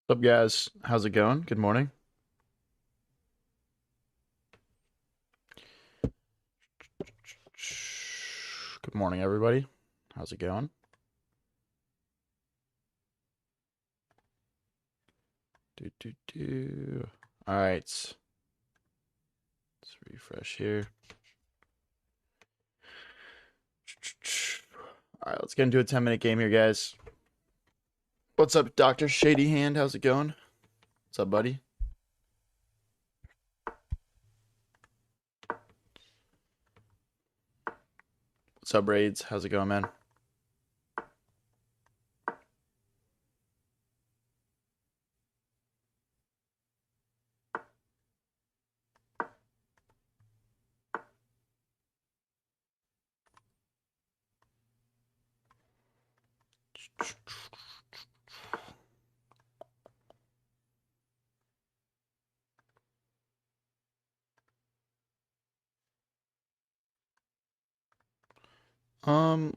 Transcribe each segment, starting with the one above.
What's up, guys? How's it going? Good morning. Good morning, everybody. How's it going? Do. All right. Let's refresh here. All right, let's get into a 10-minute game here, guys. What's up, Dr. Shady Hand? How's it going? What's up, buddy? What's up, Raids? How's it going, man?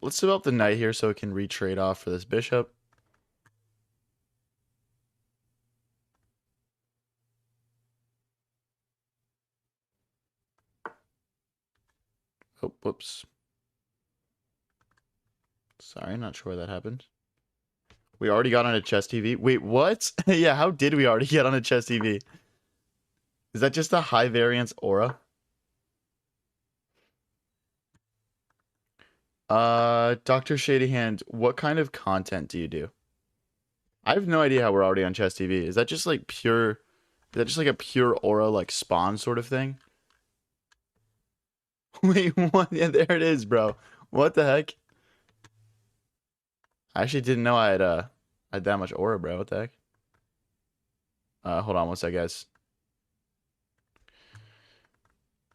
Let's develop the knight here so it can retrade off for this bishop. Oh, whoops. Sorry, not sure why that happened. We already got on a chess TV. Wait, what? Yeah, how did we already get on a chess TV? Is that just a high variance aura? Dr. Shadyhand, what kind of content do you do? I have no idea how we're already on Chess TV. Is that just like pure, is that just like a pure aura like spawn sort of thing? Wait, what? Yeah, there it is, bro. What the heck? I actually didn't know I had that much aura, bro. What the heck? Hold on one sec, guys.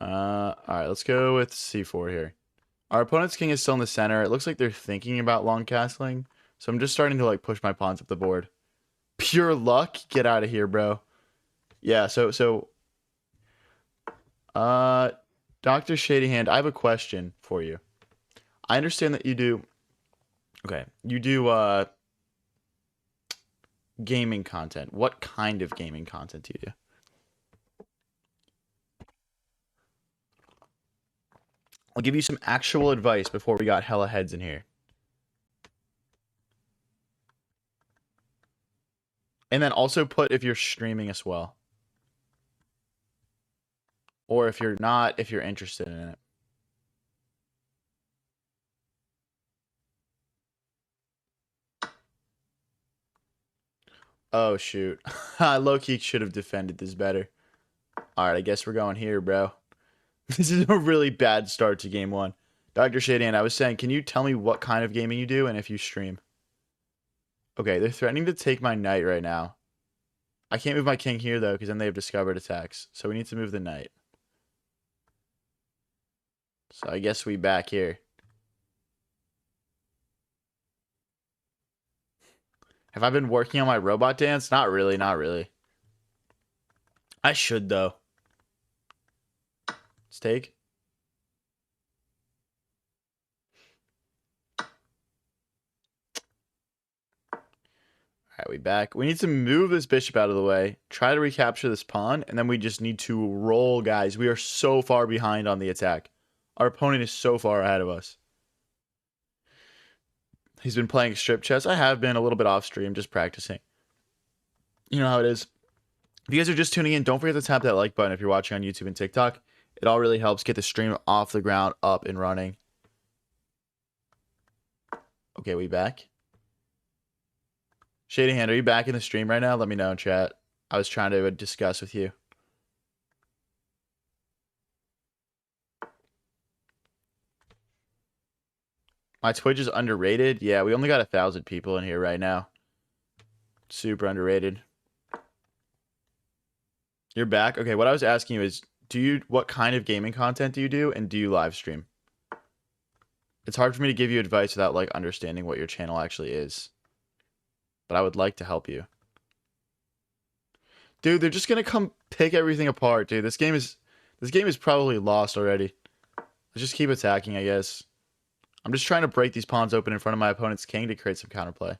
All right, let's go with C4 here. Our opponent's king is still in the center. It looks like they're thinking about long castling, so I'm just starting to like push my pawns up the board. Pure luck? Get out of here, bro. Yeah, uh Dr. Shadyhand, I have a question for you. I understand that you do you do gaming content. What kind of gaming content do you do? I'll give you some actual advice before we got hella heads in here. And then also put if you're streaming as well. Or if you're not, if you're interested in it. Oh shoot. Low-key should have defended this better. Alright, I guess we're going here, bro. This is a really bad start to game one. Dr. Shadan, I was saying, can you tell me what kind of gaming you do and if you stream? Okay, they're threatening to take my knight right now. I can't move my king here, though, because then they have discovered attacks. So we need to move the knight. So I guess we back here. Have I been working on my robot dance? Not really, not really. I should, though. Let's take. Alright, we back. We need to move this bishop out of the way, try to recapture this pawn, and then we just need to roll, guys. We are so far behind on the attack. Our opponent is so far ahead of us. He's been playing strip chess. I have been a little bit off stream, just practicing. You know how it is. If you guys are just tuning in, don't forget to tap that like button if you're watching on YouTube and TikTok. It all really helps get the stream off the ground, up and running. Okay, we back? Shady Hand, are you back in the stream right now? Let me know in chat. I was trying to discuss with you. My Twitch is underrated. Yeah, we only got 1,000 people in here right now. Super underrated. You're back? Okay, what I was asking you is, what kind of gaming content do you do, and do you live stream? It's hard for me to give you advice without, like, understanding what your channel actually is. But I would like to help you. Dude, they're just gonna come pick everything apart, dude. This game is probably lost already. Let's just keep attacking, I guess. I'm just trying to break these pawns open in front of my opponent's king to create some counterplay.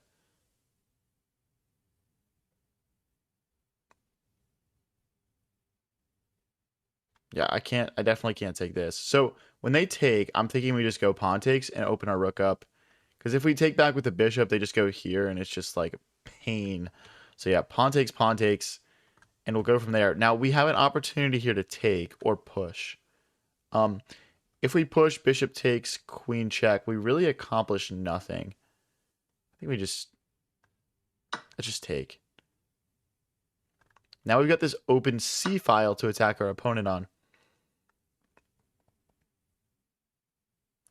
Yeah, I definitely can't take this. So when they take, I'm thinking we just go pawn takes and open our rook up. Because if we take back with the bishop, they just go here and it's just like pain. So yeah, pawn takes, and we'll go from there. Now we have an opportunity here to take or push. Um, if we push, bishop takes, queen check, we really accomplish nothing. I think let's just take. Now we've got this open C file to attack our opponent on.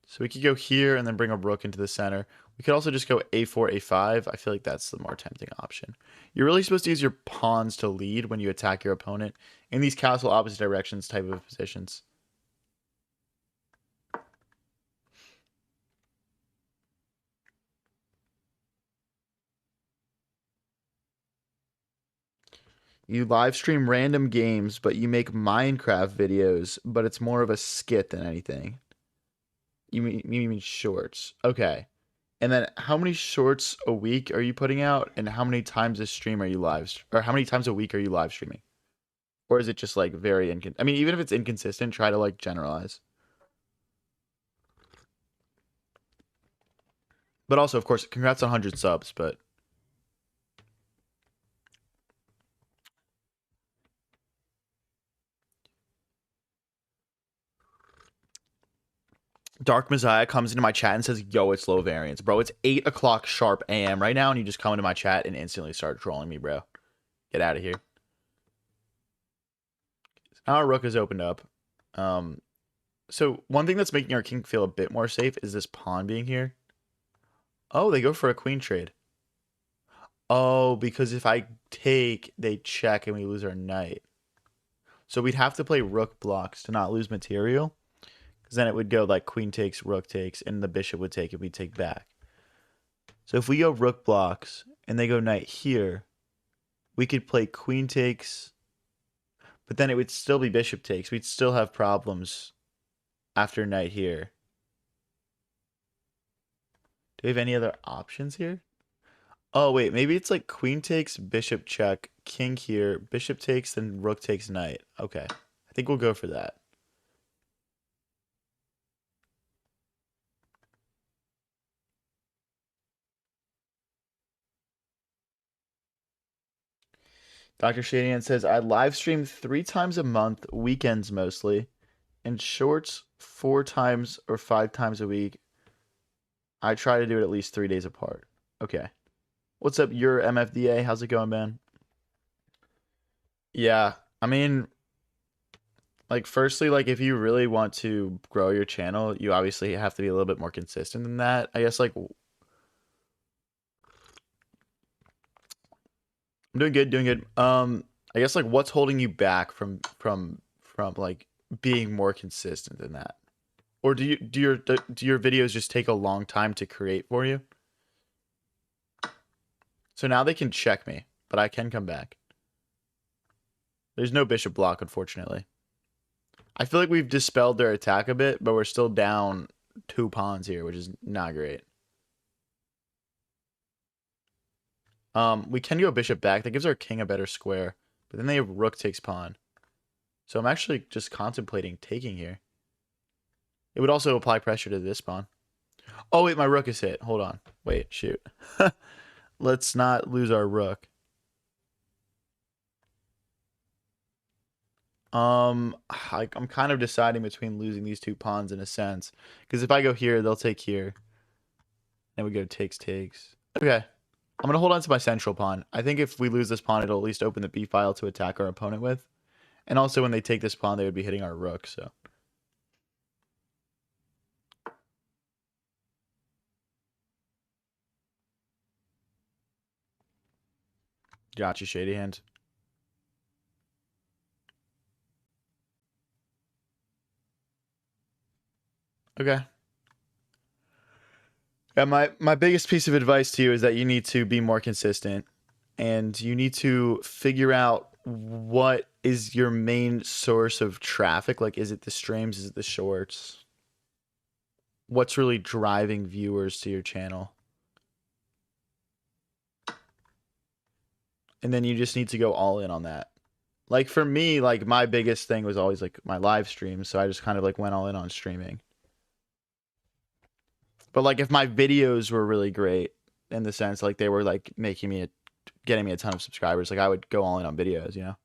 So we could go here and then bring a rook into the center. We could also just go a4, a5. I feel like that's the more tempting option. You're really supposed to use your pawns to lead when you attack your opponent in these castle opposite directions type of positions. You live stream random games, but you make Minecraft videos, but it's more of a skit than anything. You mean shorts. Okay. And then how many shorts a week are you putting out, and how many times a stream are you or how many times a week are you live streaming? Or is it just like very I mean, even if it's inconsistent, try to like generalize. But also, of course, congrats on 100 subs, but Dark Messiah comes into my chat and says, "Yo, it's low variance, bro. It's 8 o'clock sharp a.m. right now, and you just come into my chat and instantly start trolling me, bro. Get out of here." Our rook is opened up. So one thing that's making our king feel a bit more safe is this pawn being here. Oh, they go for a queen trade. Oh, because if I take, they check and we lose our knight. So we'd have to play rook blocks to not lose material. Because then it would go like queen takes, rook takes, and the bishop would take if we take back. So if we go rook blocks and they go knight here, we could play queen takes, but then it would still be bishop takes. We'd still have problems after knight here. Do we have any other options here? Oh, wait, maybe it's like queen takes, bishop check, king here, bishop takes, then rook takes knight. Okay, I think we'll go for that. Dr. Shadian says, I live stream 3 times a month, weekends mostly, and shorts 4 times or 5 times a week. I try to do it at least 3 days apart. Okay. What's up, your MFDA? How's it going, man? Yeah, I mean, like, firstly, like, if you really want to grow your channel, you obviously have to be a little bit more consistent than that. I guess, like, I'm doing good, doing good. I guess, like, what's holding you back from like being more consistent than that? Or do your videos just take a long time to create for you? So now they can check me, but I can come back. There's no bishop block, unfortunately. I feel like we've dispelled their attack a bit, but we're still down 2 pawns here, which is not great. We can go bishop back. That gives our king a better square. But then they have rook takes pawn. So I'm actually just contemplating taking here. It would also apply pressure to this pawn. Oh, wait, my rook is hit. Hold on. Wait, shoot. Let's not lose our rook. I'm kind of deciding between losing these 2 pawns in a sense. Because if I go here, they'll take here. And we go takes, takes. Okay. I'm going to hold on to my central pawn. I think if we lose this pawn, it'll at least open the b file to attack our opponent with. And also when they take this pawn, they would be hitting our rook, so. Gotcha, shady hand. Okay. Yeah, my biggest piece of advice to you is that you need to be more consistent, and you need to figure out what is your main source of traffic. Like, is it the streams? Is it the shorts? What's really driving viewers to your channel? And then you just need to go all in on that. Like for me, like my biggest thing was always like my live streams, so I just kind of like went all in on streaming. But like if my videos were really great in the sense like they were like getting me a ton of subscribers, like I would go all in on videos, you know?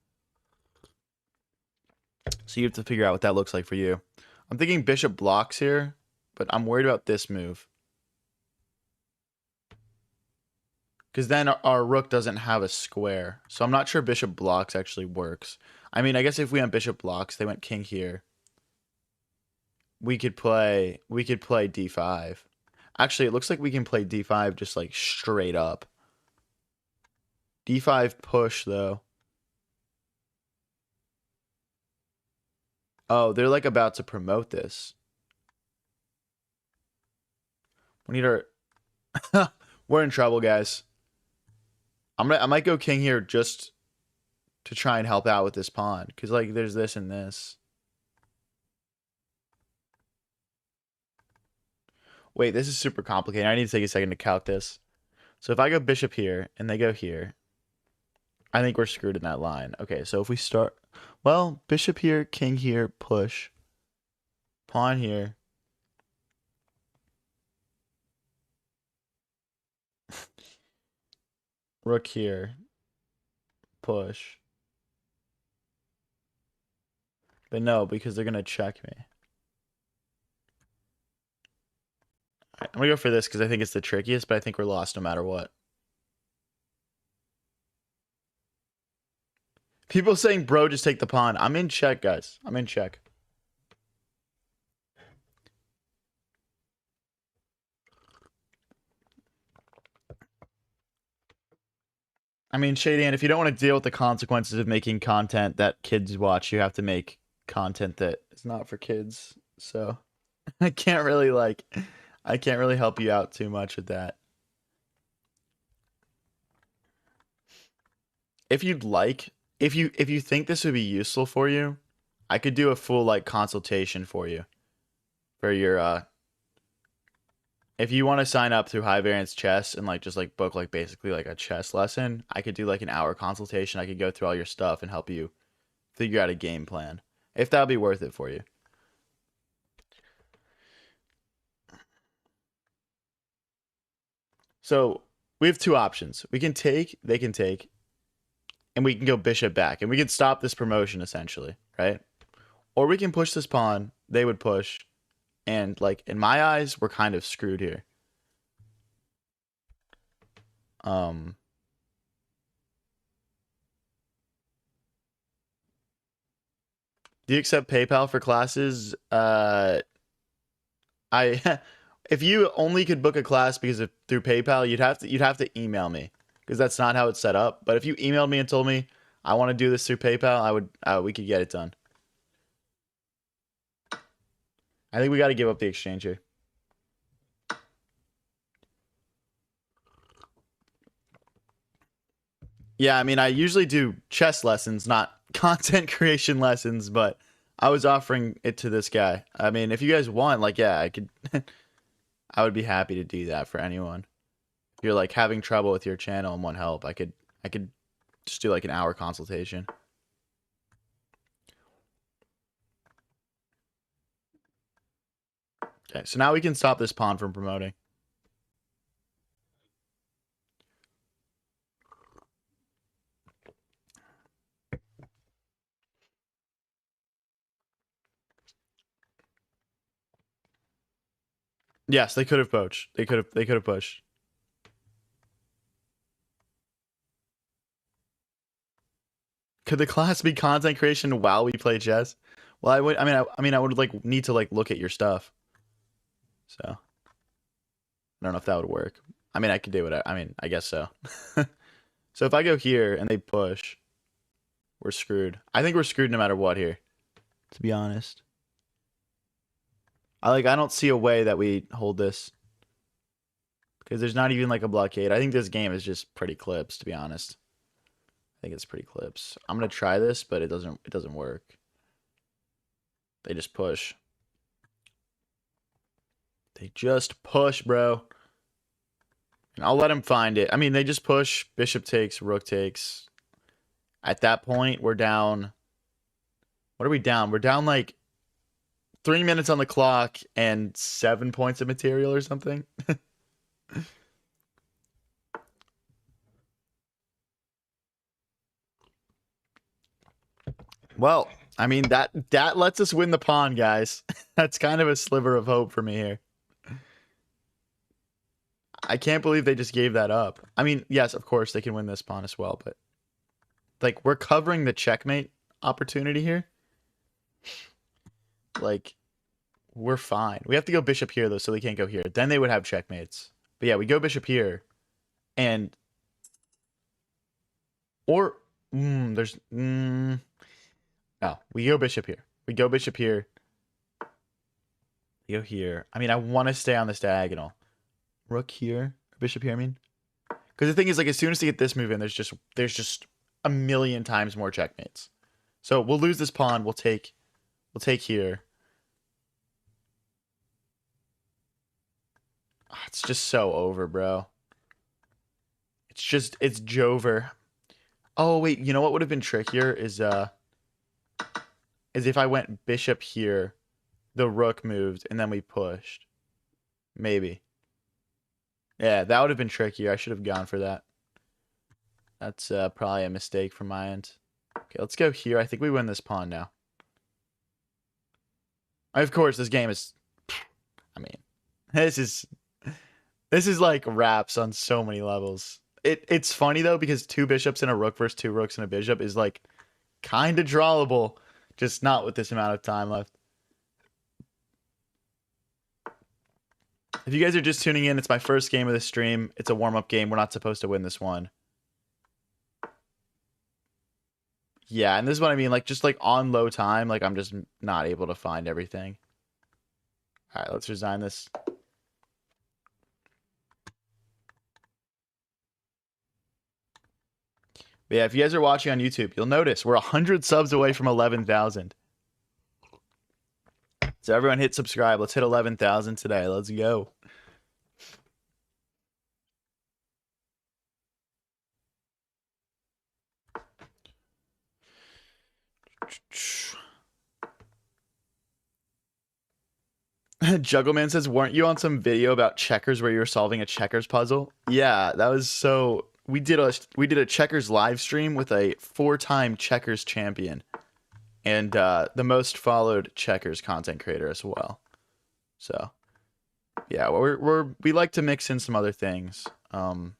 So you have to figure out what that looks like for you. I'm thinking bishop blocks here, but I'm worried about this move. Because then our rook doesn't have a square. So I'm not sure bishop blocks actually works. I mean, I guess if we went bishop blocks, they went king here. We could play d5. Actually, it looks like we can play d5 just like straight up. d5 push though. Oh, they're like about to promote this. We need our we're in trouble, guys. I might go king here just to try and help out with this pawn. Because, like, there's this and this. Wait, this is super complicated. I need to take a second to calc this. So if I go bishop here and they go here, I think we're screwed in that line. Okay, so if we start... Well, bishop here, king here, push. Pawn here. Rook here. Push. But no, because they're going to check me. Right, I'm going to go for this because I think it's the trickiest, but I think we're lost no matter what. People saying, bro, just take the pawn. I'm in check, guys. I'm in check. I mean, Shadan, if you don't want to deal with the consequences of making content that kids watch, you have to make content that is not for kids. So I can't really help you out too much with that. If you'd like, if you think this would be useful for you, I could do a full like consultation for you for your if you want to sign up through High Variance Chess and like just like book like basically like a chess lesson, I could do like an hour consultation. I could go through all your stuff and help you figure out a game plan. If that'll be worth it for you. So we have two options. We can take, they can take, and we can go bishop back. And we can stop this promotion essentially, right? Or we can push this pawn, they would push. And like in my eyes, we're kind of screwed here. Do you accept PayPal for classes? I if you only could book a class because of through PayPal, you'd have to email me because that's not how it's set up. But if you emailed me and told me I want to do this through PayPal, I would we could get it done. I think we got to give up the exchange here. Yeah, I mean, I usually do chess lessons, not content creation lessons, but I was offering it to this guy. I mean, if you guys want, like, yeah, I could, I would be happy to do that for anyone. If you're like having trouble with your channel and want help, I could just do like an hour consultation. Okay, so now we can stop this pawn from promoting. Yes, they could have poached. They could have pushed. Could the class be content creation while we play chess? Well, I would. I mean, I would like need to like look at your stuff. So I don't know if that would work. I mean, I could do it. I mean, I guess so. So if I go here and they push, we're screwed. I think we're screwed no matter what here, to be honest. I don't see a way that we hold this because there's not even like a blockade. I think this game is just pretty clips, to be honest. I think it's pretty clips. I'm gonna try this, but it doesn't work. They just push. They just push, bro. And I'll let him find it. I mean, they just push. Bishop takes, rook takes. At that point, we're down. What are we down? We're down like 3 minutes on the clock and 7 points of material or something. Well, I mean that lets us win the pawn, guys. That's kind of a sliver of hope for me here. I can't believe they just gave that up. I mean, yes, of course they can win this pawn as well, but like we're covering the checkmate opportunity here. Like we're fine. We have to go bishop here though, so they can't go here. Then they would have checkmates. But yeah, we go bishop here, and or there's no. We go bishop here. We go bishop here. We go here. I mean, I want to stay on this diagonal. Rook here, bishop here. I mean, because the thing is, like, as soon as they get this move in, there's just a million times more checkmates. So we'll lose this pawn. We'll take here. It's just so over, bro. It's Jover. Oh wait, you know what would have been trickier is if I went bishop here, the rook moved, and then we pushed. Maybe. Yeah, that would have been trickier. I should have gone for that. That's probably a mistake from my end. Okay, let's go here. I think we win this pawn now. Of course, this game is... I mean, this is like raps on so many levels. It's funny, though, because 2 bishops and a rook versus 2 rooks and a bishop is, like, kind of drawable. Just not with this amount of time left. If you guys are just tuning in, it's my first game of the stream. It's a warm-up game. We're not supposed to win this one. Yeah, and this is what I mean. Like, just like on low time, like I'm just not able to find everything. All right, let's resign this. But yeah, if you guys are watching on YouTube, you'll notice we're 100 subs away from 11,000. So everyone hit subscribe. Let's hit 11,000 today. Let's go. Juggleman says, weren't you on some video about checkers where you were solving a checkers puzzle? Yeah, that was so... We did a checkers live stream with a 4-time checkers champion. And the most followed checkers content creator as well. So, yeah, we like to mix in some other things. I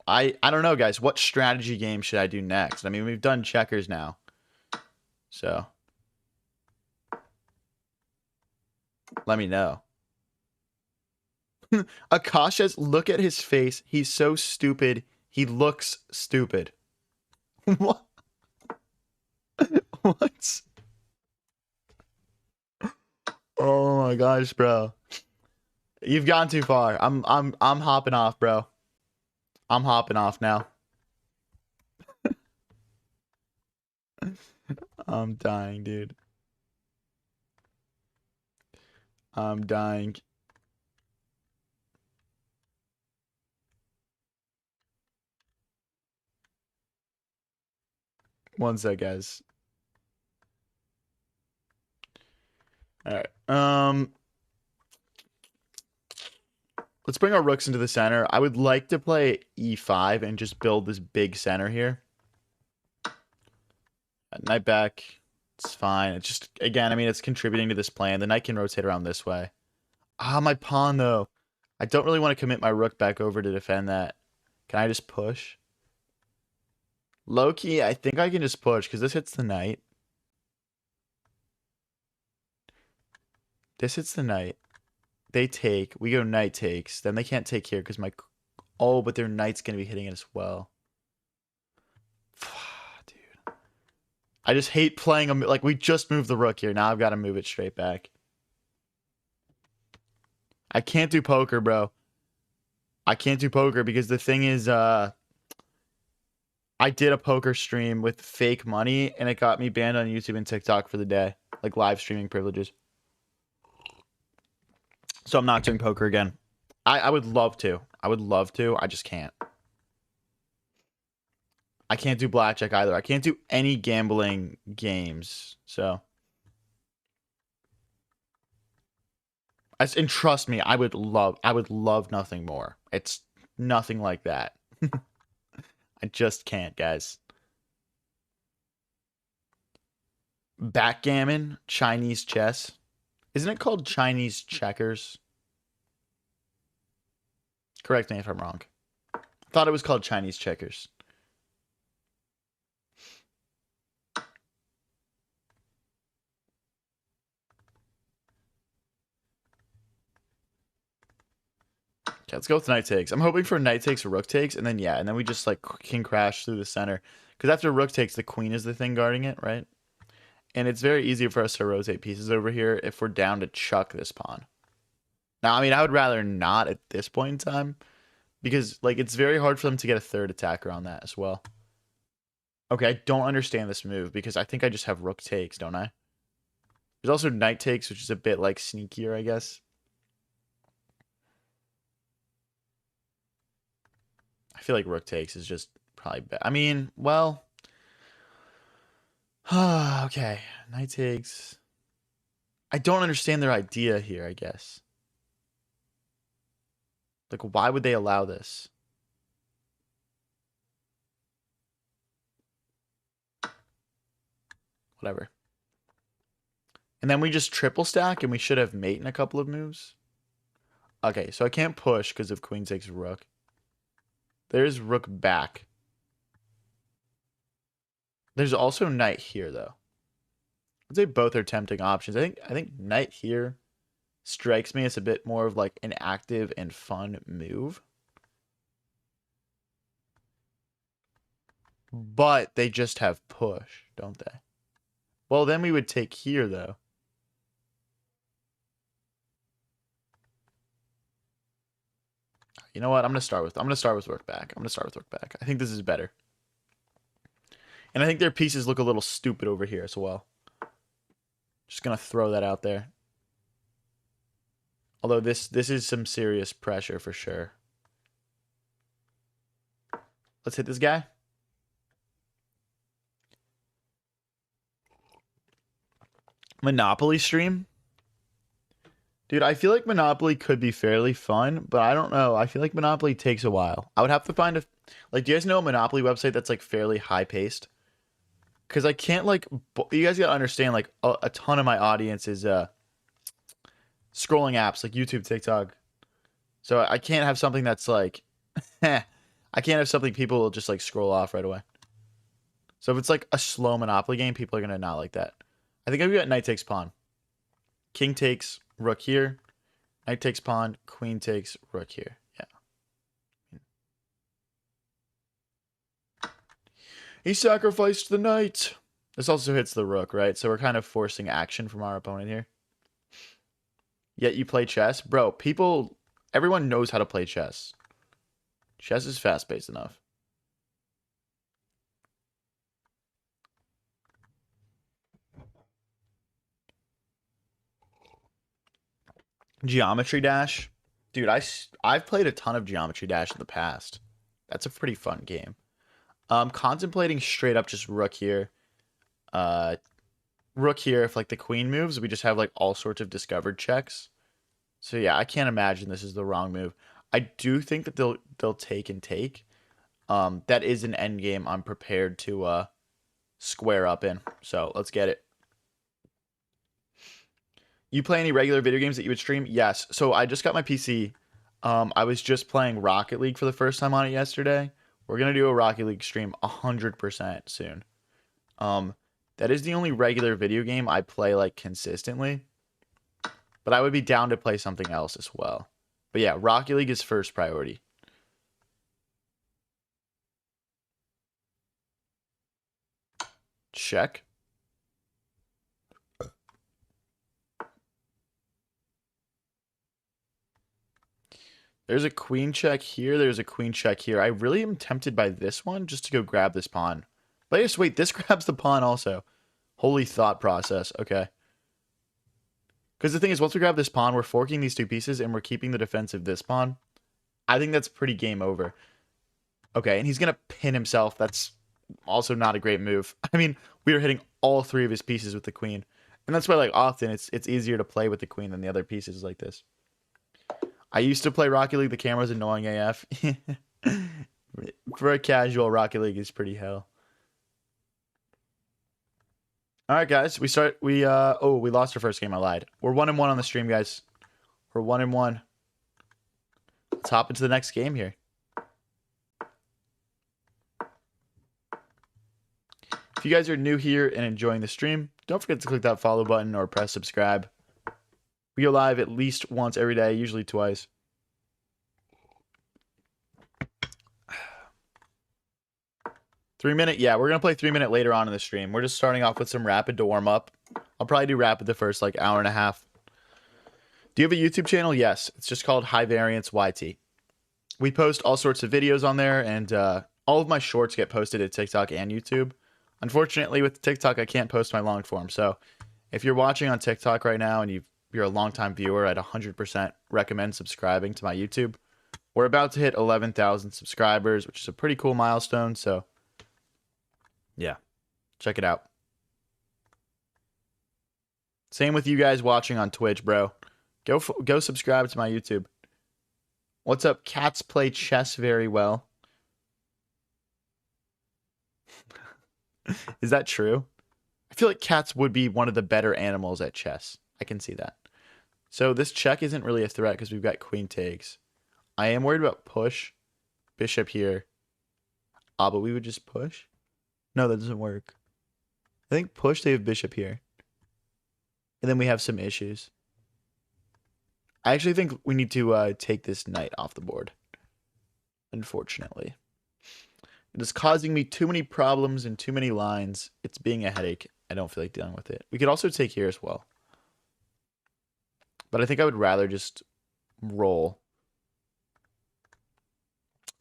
don't know, guys. What strategy game should I do next? I mean, we've done checkers now. So, let me know. Akasha's, look at his face. He's so stupid. He looks stupid. What? What? Oh my gosh, bro. You've gone too far. I'm hopping off, bro. I'm hopping off now. I'm dying, dude. I'm dying. One sec, guys. All right. Let's bring our rooks into the center. I would like to play e5 and just build this big center here. Knight back. It's fine. It's just, again, I mean, it's contributing to this plan. The knight can rotate around this way. Ah, my pawn, though. I don't really want to commit my rook back over to defend that. Can I just push? Low-key, I think I can just push because this hits the knight. This hits the knight. They take. We go knight takes. Then they can't take here because my... Oh, but their knight's going to be hitting it as well. Dude. I just hate playing them. Like, we just moved the rook here. Now I've got to move it straight back. I can't do poker, bro. I can't do poker because the thing is... I did a poker stream with fake money, and it got me banned on YouTube and TikTok for the day. Like, live streaming privileges. So I'm not doing poker again. I would love to. I would love to. I just can't. I can't do blackjack either. I can't do any gambling games. So, and trust me, I would love nothing more. It's nothing like that. I just can't, guys. Backgammon, Chinese chess. Isn't it called Chinese checkers? Correct me if I'm wrong. I thought it was called Chinese checkers. Okay, let's go with knight takes. I'm hoping for knight takes or rook takes, and then yeah, and then we just like king crash through the center. Because after rook takes, the queen is the thing guarding it, right? And it's very easy for us to rotate pieces over here if we're down to chuck this pawn. Now, I mean, I would rather not at this point in time, because like it's very hard for them to get a third attacker on that as well. Okay, I don't understand this move because I think I just have rook takes, don't I? There's also knight takes, which is a bit like sneakier, I guess. I feel like rook takes is just probably bad. I mean, well, okay, knight takes. I don't understand their idea here, I guess. Like, why would they allow this? Whatever. And then we just triple stack and we should have mate in a couple of moves. Okay, so I can't push because of queen takes rook. There's rook back. There's also knight here, though. I'd say both are tempting options. I think knight here strikes me as a bit more of like an active and fun move. But they just have push, don't they? Well, then we would take here, though. You know what? I'm gonna start with rook back. I think this is better. And I think their pieces look a little stupid over here as well. Just gonna throw that out there. Although this is some serious pressure for sure. Let's hit this guy. Monopoly stream? Dude, I feel like Monopoly could be fairly fun, but I don't know. I feel like Monopoly takes a while. I would have to find a... Like, do you guys know a Monopoly website that's, like, fairly high-paced? Because I can't, like... You guys gotta understand, like, a ton of my audience is scrolling apps, like YouTube, TikTok. So I can't have something that's, like... I can't have something people will just, like, scroll off right away. So if it's, like, a slow Monopoly game, people are gonna not like that. I think I've got knight takes pawn. King takes... Rook here. Knight takes pawn. Queen takes rook here. Yeah. He sacrificed the knight. This also hits the rook, right? So we're kind of forcing action from our opponent here. Yet you play chess? Bro, everyone knows how to play chess. Chess is fast-paced enough. Geometry Dash. Dude, I've played a ton of Geometry Dash in the past. That's a pretty fun game. Contemplating straight up just rook here. Rook here, if like the queen moves, we just have like all sorts of discovered checks. So yeah, I can't imagine this is the wrong move. I do think that they'll take and take. That is an end game I'm prepared to square up in. So let's get it. You play any regular video games that you would stream? Yes. So I just got my PC. I was just playing Rocket League for the first time on it yesterday. We're gonna do a Rocket League stream 100% soon. That is the only regular video game I play like consistently. But I would be down to play something else as well. But yeah, Rocket League is first priority. Check. There's a queen check here. There's a queen check here. I really am tempted by this one just to go grab this pawn. But just wait, this grabs the pawn also. Holy thought process. Okay. Because the thing is, once we grab this pawn, we're forking these two pieces and we're keeping the defense of this pawn. I think that's pretty game over. Okay, and he's going to pin himself. That's Also not a great move. I mean, we were hitting all three of his pieces with the queen. And that's why, like, often it's easier to play with the queen than the other pieces like this. I used to play Rocket League. The camera's annoying AF. For a casual, Rocket League is pretty hell. All right, guys. We lost our first game. I lied. We're 1-1 on the stream, guys. We're 1-1. Let's hop into the next game here. If you guys are new here and enjoying the stream, don't forget to click that follow button or press subscribe. We go live at least once every day, usually twice. Three-minute, yeah, we're going to play 3-minute later on in the stream. We're just starting off with some rapid to warm up. I'll probably do rapid the first, like, hour and a half. Do you have a YouTube channel? Yes. It's just called High Variance YT. We post all sorts of videos on there, and all of my shorts get posted at TikTok and YouTube. Unfortunately, with TikTok, I can't post my long form. So if you're watching on TikTok right now and you're a longtime viewer, I'd 100% recommend subscribing to my YouTube. We're about to hit 11,000 subscribers, which is a pretty cool milestone. So yeah, check it out. Same with you guys watching on Twitch, bro. Go subscribe to my YouTube. What's up? Cats play chess very well. Is that true? I feel like cats would be one of the better animals at chess. I can see that. So this check isn't really a threat because we've got queen takes. I am worried about push. Bishop here. Ah, but we would just push? No, that doesn't work. I think push, they have bishop here. And then we have some issues. I actually think we need to take this knight off the board. Unfortunately. It is causing me too many problems and too many lines. It's being a headache. I don't feel like dealing with it. We could also take here as well. But I think I would rather just roll.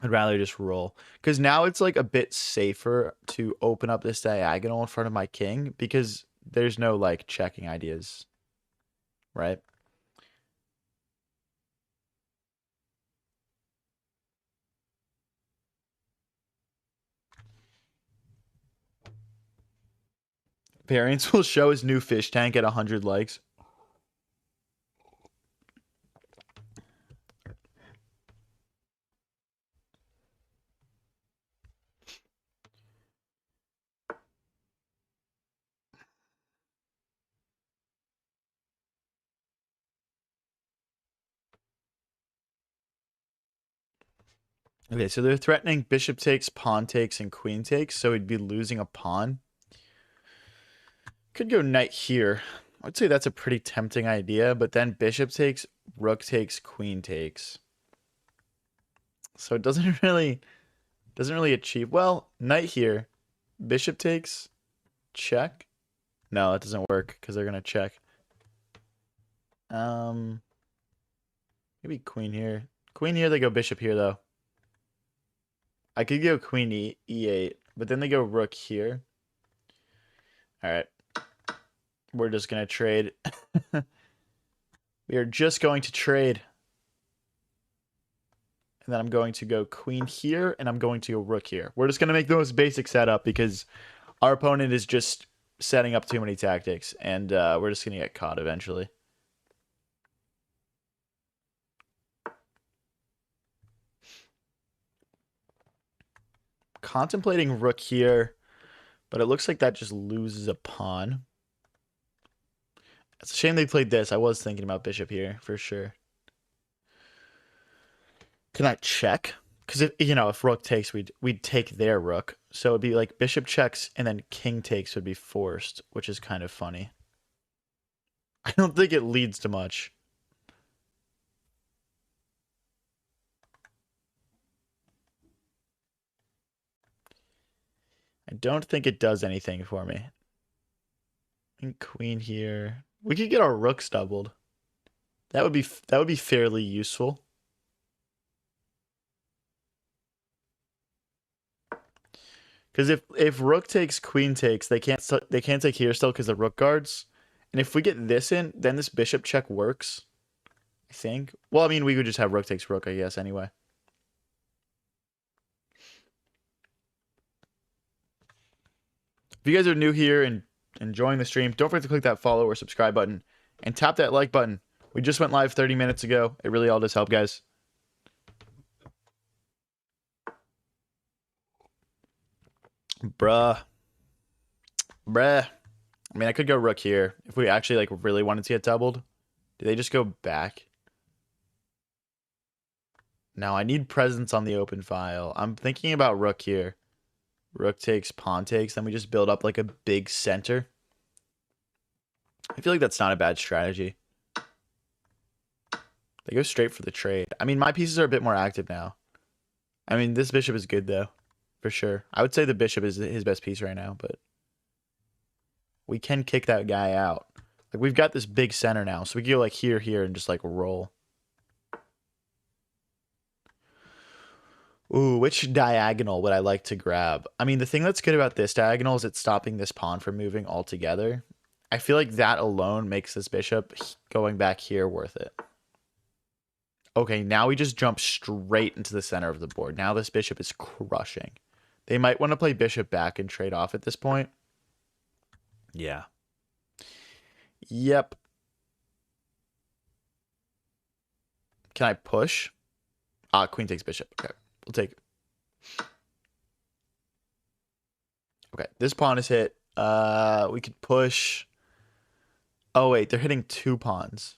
I'd rather just roll. Because now it's like a bit safer to open up this diagonal in front of my king. Because there's no like checking ideas. Right? Variance will show his new fish tank at 100 likes. Okay, so they're threatening bishop takes, pawn takes, and queen takes, so he'd be losing a pawn. Could go knight here. I would say that's a pretty tempting idea, but then bishop takes, rook takes, queen takes. So it doesn't really achieve. Well, knight here, bishop takes, check. No, that doesn't work because they're gonna check. Maybe queen here. Queen here, they go bishop here though. I could go queen e8, but then they go rook here. All right. We're just going to trade. We are just going to trade. And then I'm going to go queen here, and I'm going to go rook here. We're just going to make the most basic setup because our opponent is just setting up too many tactics, and we're just going to get caught eventually. Contemplating rook here, but it looks like that just loses a pawn. It's a shame they played this. I was thinking about bishop here for sure. Can I check? Because if rook takes, we'd take their rook. So it'd be like bishop checks and then king takes would be forced, which is kind of funny. I don't think it leads to much. I don't think it does anything for me. And queen here. We could get our rooks doubled. That would be fairly useful. Because if rook takes, queen takes, they can't take here still because the rook guards. And if we get this in, then this bishop check works. I think. Well, I mean, we could just have rook takes rook, I guess, anyway. If you guys are new here and enjoying the stream, don't forget to click that follow or subscribe button and tap that like button. We just went live 30 minutes ago. It really all does help, guys. Bruh. I mean, I could go rook here if we actually like really wanted to get doubled. Do they just go back? Now I need presence on the open file. I'm thinking about rook here. Rook takes, pawn takes, then we just build up like a big center. I feel like that's not a bad strategy. They go straight for the trade. I mean, my pieces are a bit more active now. I mean, this bishop is good though, for sure. I would say the bishop is his best piece right now, but we can kick that guy out. Like, we've got this big center now, so we can go like here, and just like roll. Ooh, which diagonal would I like to grab? I mean, the thing that's good about this diagonal is it's stopping this pawn from moving altogether. I feel like that alone makes this bishop going back here worth it. Okay, now we just jump straight into the center of the board. Now this bishop is crushing. They might want to play bishop back and trade off at this point. Yeah. Yep. Can I push? Queen takes bishop. Okay, we'll take it. Okay, this pawn is hit. We could push. Oh, wait, they're hitting 2 pawns.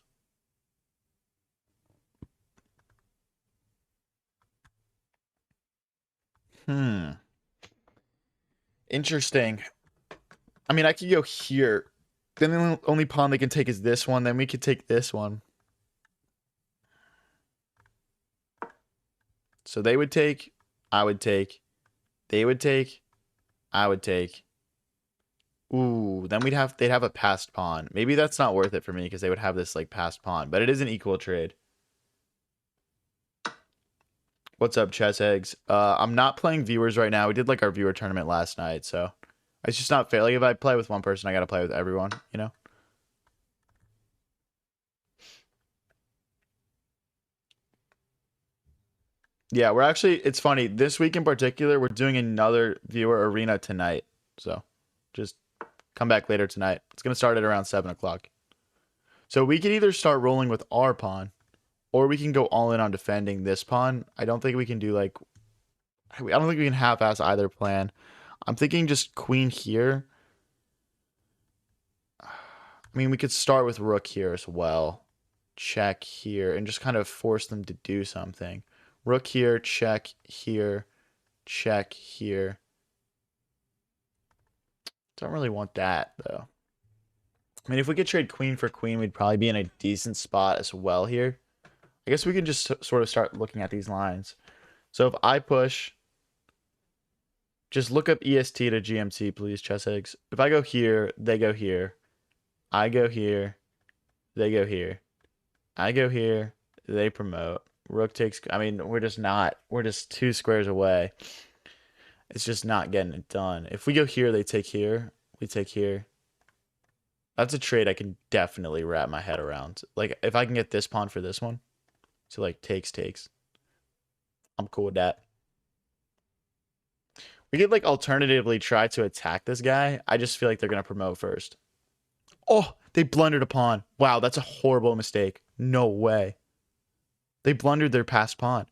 Interesting. I mean, I could go here. Then the only pawn they can take is this one. Then we could take this one. So they would take, I would take, they would take, I would take. Ooh, then they'd have a passed pawn. Maybe that's not worth it for me because they would have this like passed pawn, but it is an equal trade. What's up, Chess Eggs? I'm not playing viewers right now. We did like our viewer tournament last night, so it's just not fair. Like if I play with one person, I gotta play with everyone, you know? Yeah, we're actually, it's funny. This week in particular, we're doing another viewer arena tonight. So just come back later tonight. It's going to start at around 7 o'clock. So we can either start rolling with our pawn, or we can go all in on defending this pawn. I don't think we can do like, I don't think we can half-ass either plan. I'm thinking just queen here. I mean, we could start with rook here as well. Check here and just kind of force them to do something. Rook here, check here, check here. Don't really want that, though. I mean, if we could trade queen for queen, we'd probably be in a decent spot as well here. I guess we can just sort of start looking at these lines. So if I push, just look up EST to GMT, please, Chess Eggs. If I go here, they go here. I go here, they go here. I go here, they promote. Rook takes, I mean, we're just 2 squares away. It's just not getting it done. If we go here, they take here. We take here. That's a trade I can definitely wrap my head around. Like, if I can get this pawn for this one. So, like, takes. I'm cool with that. We could, like, alternatively try to attack this guy. I just feel like they're going to promote first. Oh, they blundered a pawn. Wow, that's a horrible mistake. No way. They blundered their passed pawn.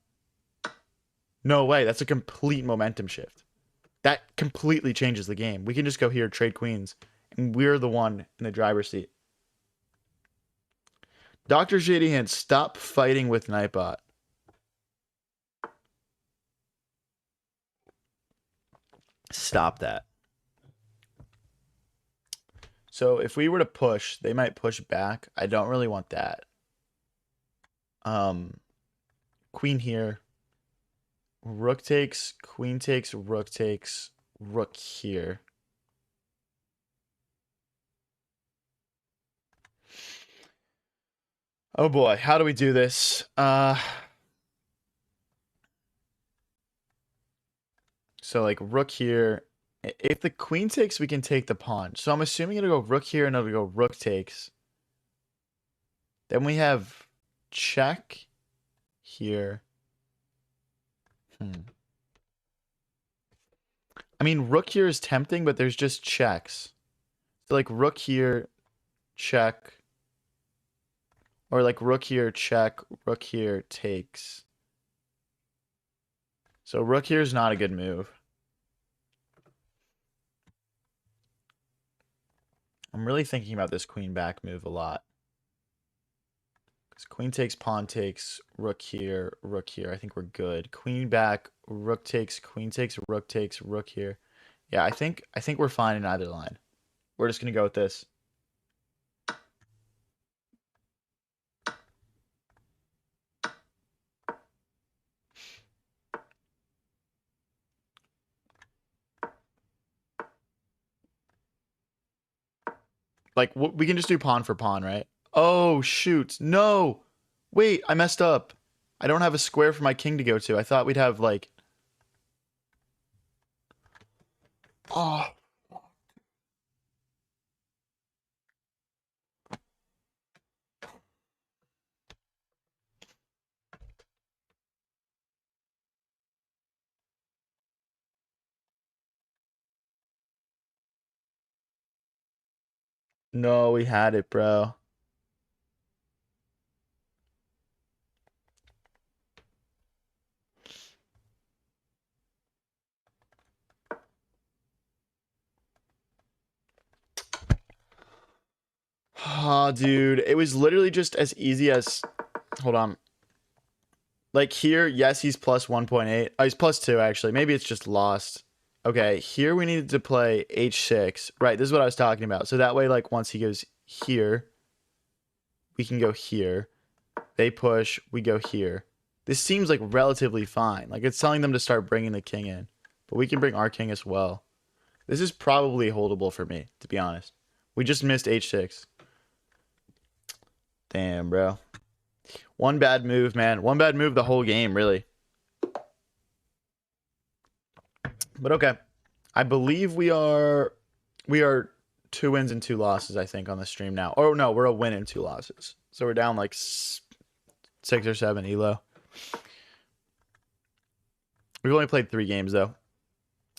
No way. That's a complete momentum shift. That completely changes the game. We can just go here, trade queens, and we're the one in the driver's seat. Dr. Shady Hand, stop fighting with Nightbot. Stop that. So if we were to push, they might push back. I don't really want that. Queen here. Rook takes, queen takes, rook takes, rook here. Oh boy, how do we do this? So like rook here. If the queen takes, we can take the pawn. So I'm assuming it'll go rook here and it'll go rook takes. Then we have check here. I I mean, rook here is tempting, but there's just checks. So like rook here, check. Or like rook here, check, rook here, takes. So rook here is not a good move. I'm really thinking about this queen back move a lot. Because queen takes, pawn takes, rook here, rook here. I think we're good. Queen back, rook takes, queen takes, rook here. Yeah, I think we're fine in either line. We're just gonna go with this. Like, we can just do pawn for pawn, right? Oh, shoot. No. Wait, I messed up. I don't have a square for my king to go to. I thought we'd have, like... Oh. No, we had it, bro. Oh, dude. It was literally just as easy as... Hold on. Like here, yes, he's plus 1.8. Oh, he's plus 2, actually. Maybe it's just lost. Okay, here we needed to play h6. Right, this is what I was talking about. So that way, like, once he goes here, we can go here. They push, we go here. This seems like relatively fine. Like, it's telling them to start bringing the king in. But we can bring our king as well. This is probably holdable for me, to be honest. We just missed h6. Damn, bro. One bad move, man. One bad move the whole game, really. But okay. I believe we are 2 wins and 2 losses, I think, on the stream now. Oh, no, we're a win and 2 losses. So we're down like 6 or 7 elo. We've only played 3 games, though.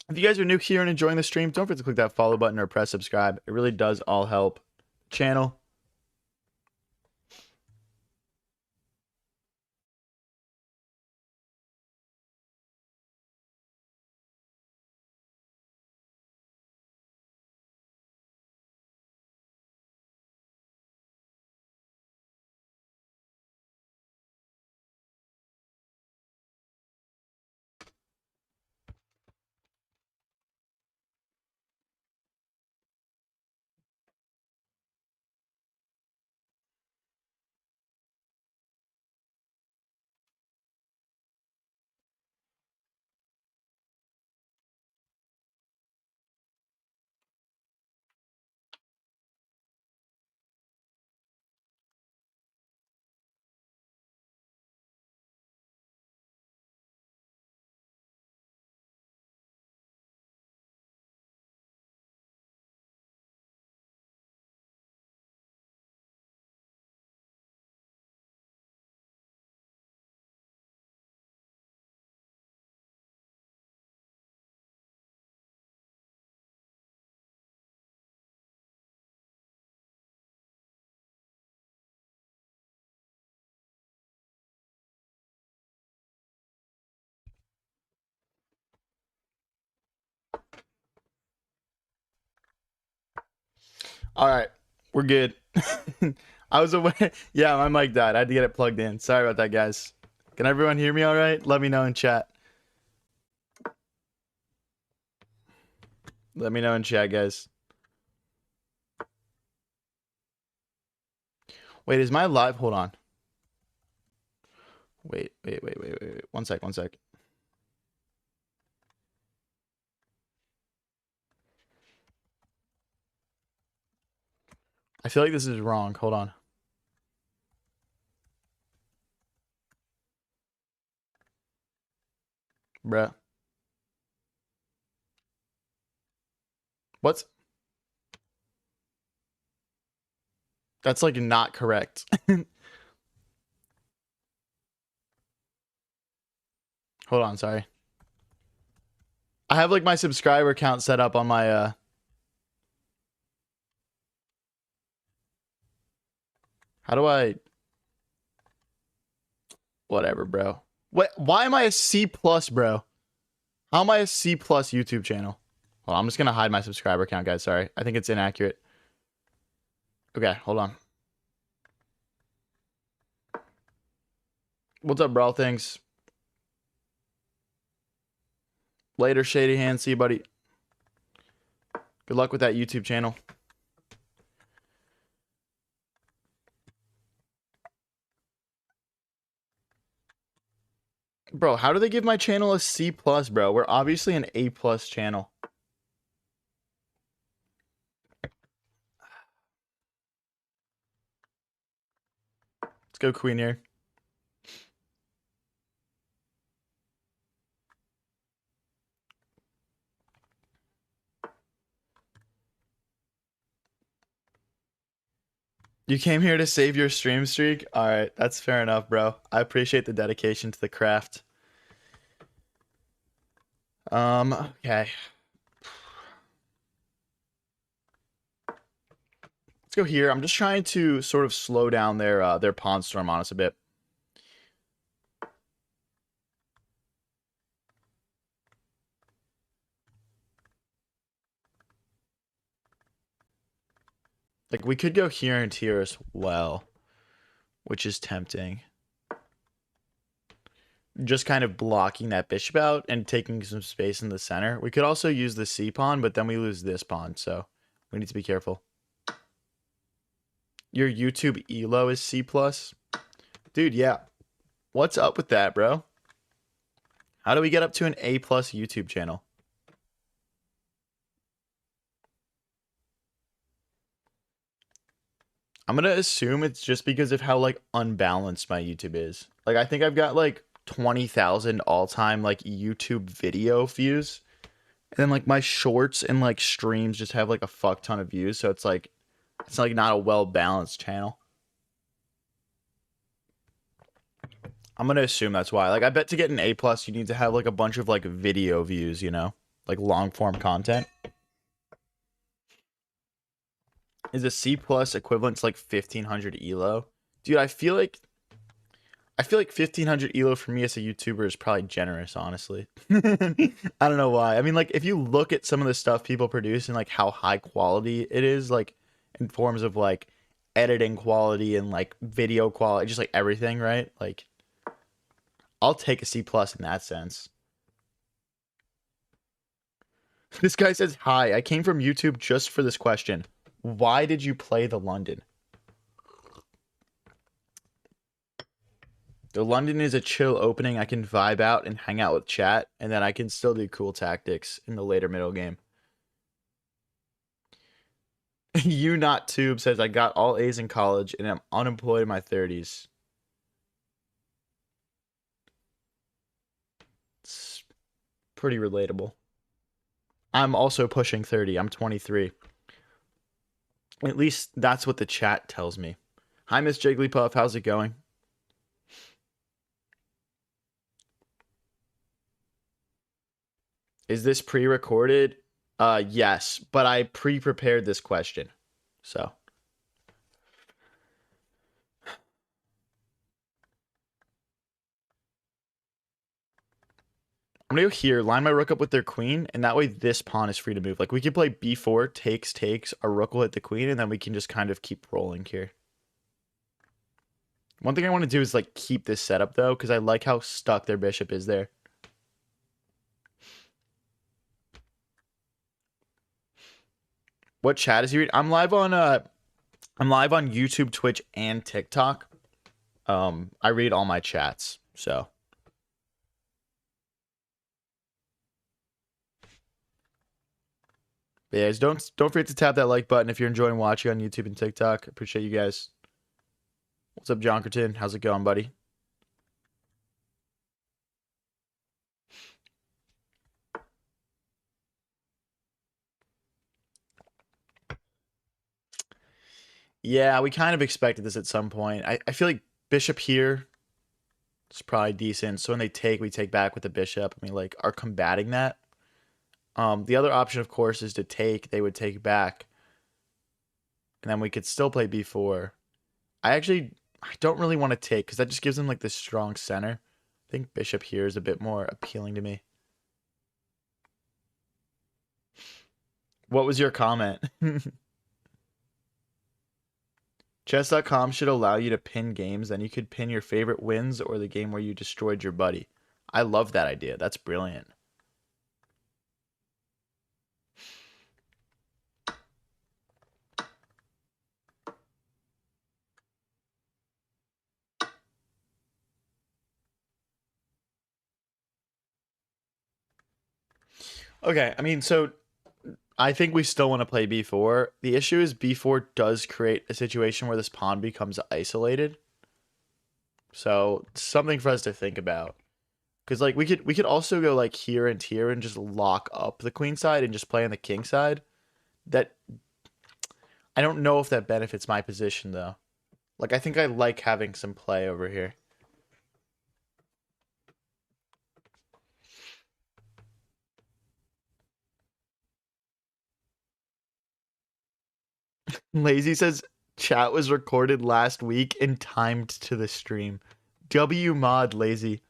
If you guys are new here and enjoying the stream, don't forget to click that follow button or press subscribe. It really does all help the channel. All right, we're good. I was away. Yeah, my mic died. I had to get it plugged in. Sorry about that, guys. Can everyone hear me all right? Let me know in chat. Let me know in chat, guys. Wait, is my live? Hold on. Wait. 1 sec, 1 sec. I feel like this is wrong. Hold on. Bruh. What's... That's like not correct. Hold on, sorry. I have like my subscriber count set up on my how do I whatever, bro. What why am I a C plus, bro? How am I a C plus YouTube channel? Well, I'm just gonna hide my subscriber count, guys. Sorry. I think it's inaccurate. Okay, hold on. What's up, bro? Thanks. Later, Shady Hand. See you, buddy. Good luck with that YouTube channel. Bro, how do they give my channel a C plus, bro? We're obviously an A plus channel. Let's go Queen here. You came here to save your stream streak? All right, that's fair enough, bro. I appreciate the dedication to the craft. Okay. Let's go here. I'm just trying to sort of slow down their Pawn Storm on us a bit. Like, we could go here and here as well, which is tempting. Just kind of blocking that bishop out and taking some space in the center. We could also use the C pawn, but then we lose this pawn, so we need to be careful. Your YouTube elo is C+? Dude, yeah. What's up with that, bro? How do we get up to an A+ YouTube channel? I'm gonna assume it's just because of how, like, unbalanced my YouTube is. Like, I think I've got, like, 20,000 all-time, like, YouTube video views. And then, like, my shorts and, like, streams just have, like, a fuck ton of views. So it's, like, not a well-balanced channel. I'm gonna assume that's why. Like, I bet to get an A+, you need to have, like, a bunch of, like, video views, you know? Like, long-form content. Is a C+ equivalent to, like, 1,500 elo? Dude, I feel like 1,500 elo for me as a YouTuber is probably generous, honestly. I don't know why. I mean, like, if you look at some of the stuff people produce and, like, how high quality it is, like, in forms of, like, editing quality and, like, video quality, just, like, everything, right? Like, I'll take a C+ in that sense. This guy says, hi, I came from YouTube just for this question. Why did you play the London? The London is a chill opening. I can vibe out and hang out with chat, and then I can still do cool tactics in the later middle game. You Not Tube says, I got all A's in college and I'm unemployed in my 30s. It's pretty relatable. I'm also pushing 30. I'm 23. At least that's what the chat tells me. Hi, Miss Jigglypuff. How's it going? Is this pre-recorded? Yes, but I pre-prepared this question. So. I'm gonna go here, line my rook up with their queen, and that way this pawn is free to move. Like, we could play b4, takes, our rook will hit the queen, and then we can just kind of keep rolling here. One thing I want to do is, like, keep this setup, though, because I like how stuck their bishop is there. What chat is he reading? I'm live on YouTube, Twitch, and TikTok. I read all my chats, so. But yeah, guys, don't forget to tap that like button if you're enjoying watching on YouTube and TikTok. Appreciate you guys. What's up, Jonkerton? How's it going, buddy? Yeah, we kind of expected this at some point. I feel like bishop here is probably decent. So when they take, we take back with the bishop. And we, like, are combating that. The other option, of course, is to take. They would take back, and then we could still play b4. I don't really want to take because that just gives them like this strong center. I think bishop here is a bit more appealing to me. What was your comment? Chess.com should allow you to pin games, then you could pin your favorite wins or the game where you destroyed your buddy. I love that idea. That's brilliant. Okay, I mean, so I think we still want to play b4. The issue is b4 does create a situation where this pawn becomes isolated. So something for us to think about. Because like we could also go like here and here and just lock up the queen side and just play on the king side. That I don't know if that benefits my position though. Like I think I like having some play over here. Lazy says chat was recorded last week and timed to the stream. W mod lazy.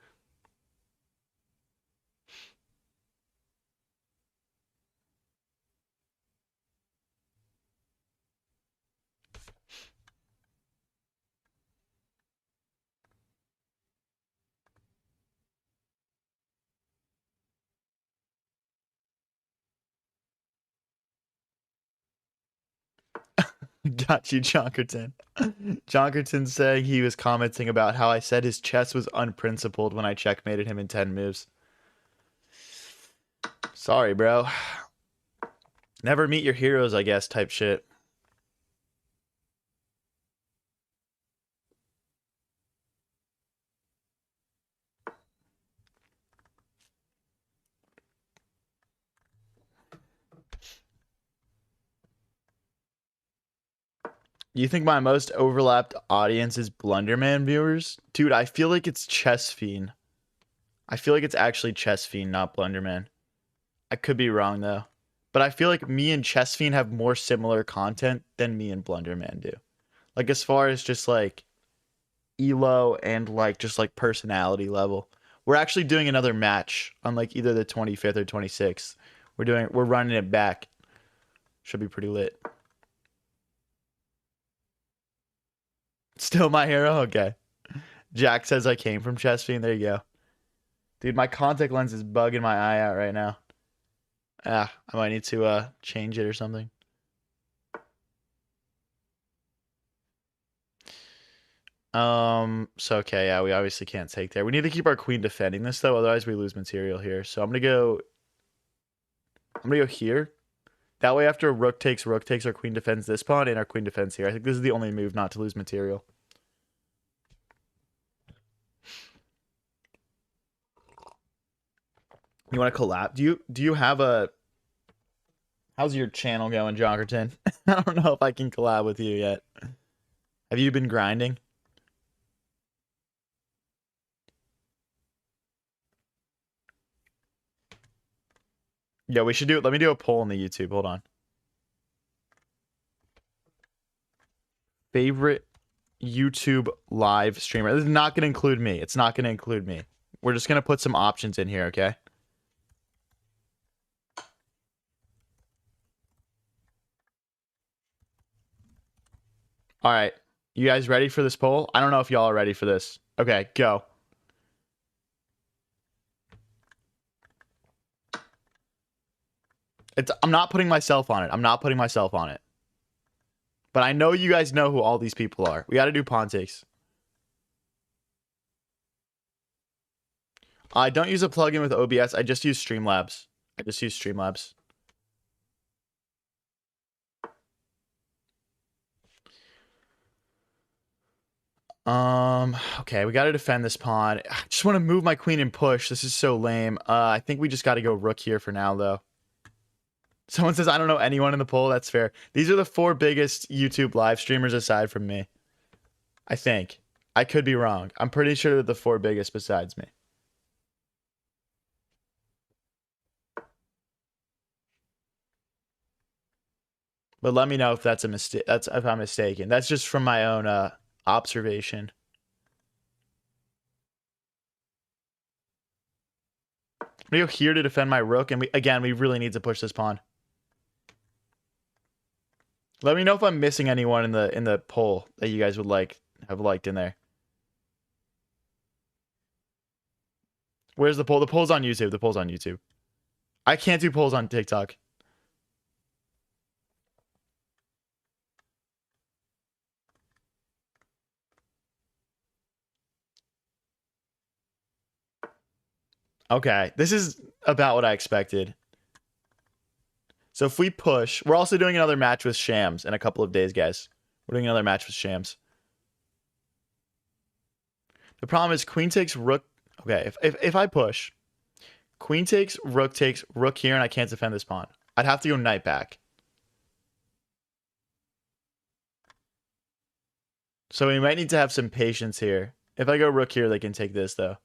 Got you, Jonkerton. Jonkerton saying he was commenting about how I said his chess was unprincipled when I checkmated him in 10 moves. Sorry, bro. Never meet your heroes, I guess, type shit. You think my most overlapped audience is Blunderman viewers? Dude, I feel like it's Chess Fiend. I feel like it's actually Chess Fiend, not Blunderman. I could be wrong, though. But I feel like me and Chess Fiend have more similar content than me and Blunderman do. Like, as far as just, like, elo and, like, just, like, personality level. We're actually doing another match on, like, either the 25th or 26th. We're running it back. Should be pretty lit. Still my hero? Okay. Jack says I came from Chess Fiend. There you go. Dude, my contact lens is bugging my eye out right now. Ah, I might need to change it or something. So okay, yeah, we obviously can't take there. We need to keep our queen defending this though, otherwise we lose material here. So I'm gonna go here. That way after rook takes, our queen defends this pawn and our queen defends here. I think this is the only move not to lose material. You want to collab? Do you have a how's your channel going, Jonkerton? I don't know if I can collab with you yet. Have you been grinding? Yeah, we should do it. Let me do a poll on the YouTube. Hold on. Favorite YouTube live streamer. This is not going to include me. It's not going to include me. We're just going to put some options in here, okay? All right. You guys ready for this poll? I don't know if y'all are ready for this. Okay, go. I'm not putting myself on it. I'm not putting myself on it. But I know you guys know who all these people are. We got to do pawn takes. I don't use a plugin with OBS. I just use Streamlabs. Okay, we got to defend this pawn. I just want to move my queen and push. This is so lame. I think we just got to go rook here for now, though. Someone says, I don't know anyone in the poll. That's fair. These are the 4 biggest YouTube live streamers aside from me. I think. I could be wrong. I'm pretty sure they're the 4 biggest besides me. But let me know if that's a mistake. That's if I'm mistaken. That's just from my own observation. I'm gonna go here to defend my rook, and we really need to push this pawn. Let me know if I'm missing anyone in the poll that you guys would have liked in there. Where's the poll? The poll's on YouTube. The poll's on YouTube. I can't do polls on TikTok. Okay, this is about what I expected. So if we push, we're also doing another match with Shams in a couple of days, guys. We're doing another match with Shams. The problem is queen takes rook. Okay, if I push, queen takes rook here, and I can't defend this pawn. I'd have to go knight back. So we might need to have some patience here. If I go rook here, they can take this, though.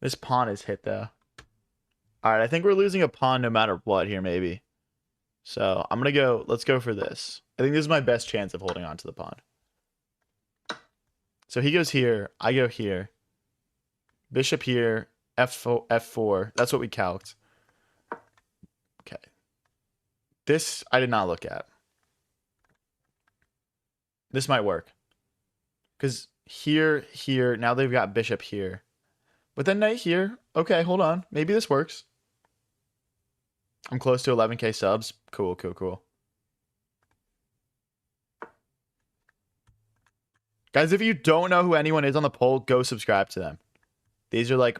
This pawn is hit, though. All right, I think we're losing a pawn no matter what here, maybe. So I'm going to go, let's go for this. I think this is my best chance of holding on to the pawn. So he goes here, I go here. Bishop here, f4. That's what we calced. Okay. This I did not look at. This might work. Because here, now they've got bishop here. But then knight here. Okay, hold on. Maybe this works. I'm close to 11k subs. Cool. Guys, if you don't know who anyone is on the poll, go subscribe to them. These are like...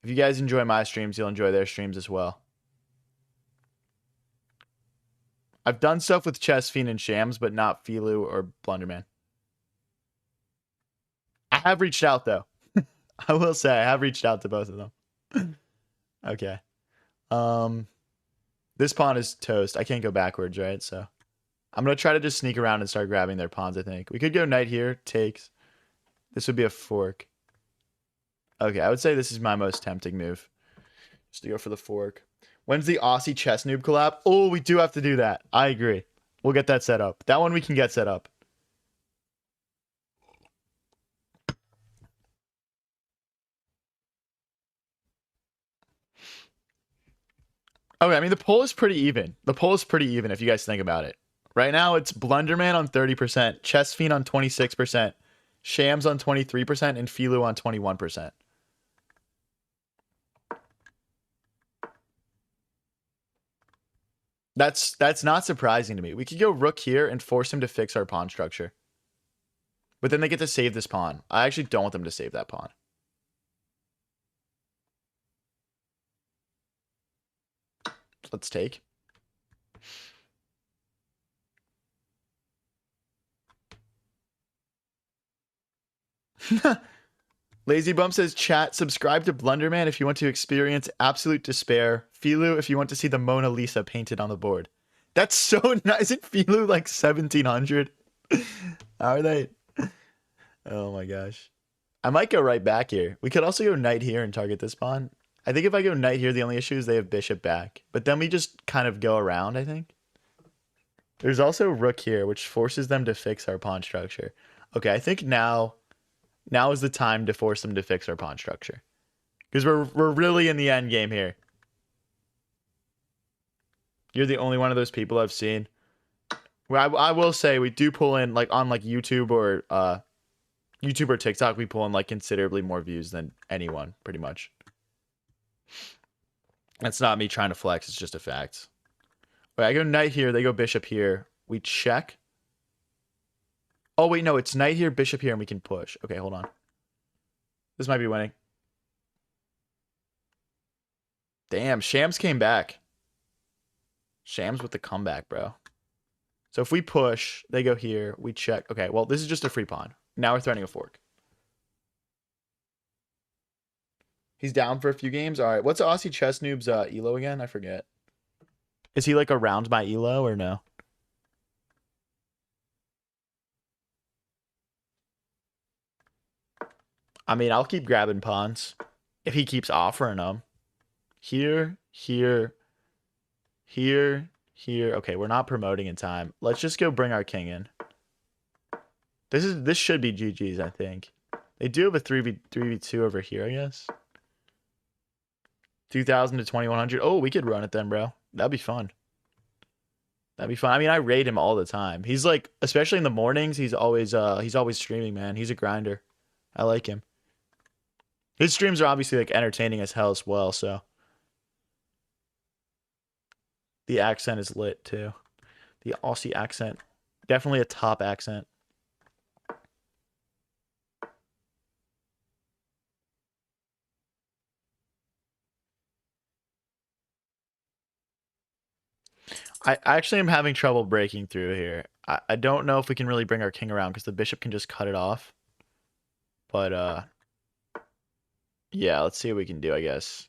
If you guys enjoy my streams, you'll enjoy their streams as well. I've done stuff with Chess Fiend and Shams, but not Filu or Blunderman. I have reached out, though. I will say, I have reached out to both of them. Okay. This pawn is toast. I can't go backwards, right? So I'm going to try to just sneak around and start grabbing their pawns, I think. We could go knight here, takes. This would be a fork. Okay, I would say this is my most tempting move. Just to go for the fork. When's the Aussie chess noob collab? Oh, we do have to do that. I agree. We'll get that set up. That one we can get set up. Okay, I mean, the poll is pretty even. The poll is pretty even if you guys think about it. Right now, it's Blunderman on 30%, Chess Fiend on 26%, Shams on 23%, and Filu on 21%. That's not surprising to me. We could go rook here and force him to fix our pawn structure. But then they get to save this pawn. I actually don't want them to save that pawn. Let's take. Lazy Bum says, chat, subscribe to Blunderman if you want to experience absolute despair. Filu if you want to see the Mona Lisa painted on the board. That's so nice. Isn't Filu like 1700? How are they? Oh my gosh. I might go right back here. We could also go knight here and target this pawn. I think if I go knight here, the only issue is they have bishop back. But then we just kind of go around, I think. There's also rook here, which forces them to fix our pawn structure. Okay, I think now is the time to force them to fix our pawn structure. Because we're really in the end game here. You're the only one of those people I've seen. Well, I will say we do pull in like on like YouTube or TikTok, we pull in like considerably more views than anyone, pretty much. That's not me trying to flex, it's just a fact. Wait, I go knight here, they go bishop here. We check. Oh, wait, no, it's knight here, bishop here, and we can push. Okay, hold on. This might be winning. Damn, Shams came back. Shams with the comeback, bro. So if we push, they go here, we check. Okay, well, this is just a free pawn. Now we're threatening a fork. He's down for a few games? All right, what's Aussie Chess Noob's elo again? I forget. Is he like around my elo or no? I mean, I'll keep grabbing pawns. If he keeps offering them. Here, here, here, here. Okay, we're not promoting in time. Let's just go bring our king in. This should be GG's, I think. They do have a 3v2 over here, I guess. 2,000 to 2,100. Oh, we could run it then, bro. That'd be fun. That'd be fun. I mean, I raid him all the time. He's like, especially in the mornings, he's always streaming, man. He's a grinder. I like him. His streams are obviously like entertaining as hell as well, so the accent is lit too. The Aussie accent. Definitely a top accent. I actually am having trouble breaking through here. I don't know if we can really bring our king around because the bishop can just cut it off. But yeah, let's see what we can do, I guess.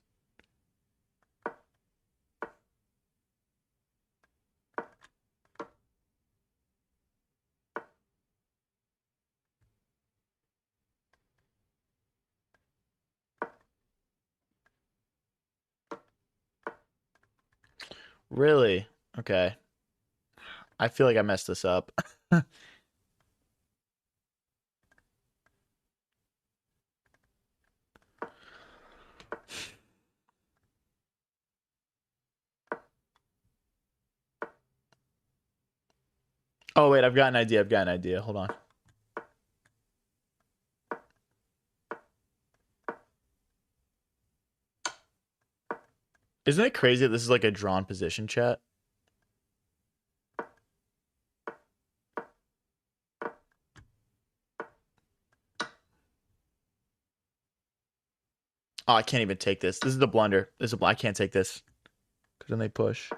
Really? Okay. I feel like I messed this up. Oh wait, I've got an idea. I've got an idea. Hold on. Isn't it crazy that this is like a drawn position, chat? Oh, I can't even take this. This is the blunder. I can't take this. Because then they push.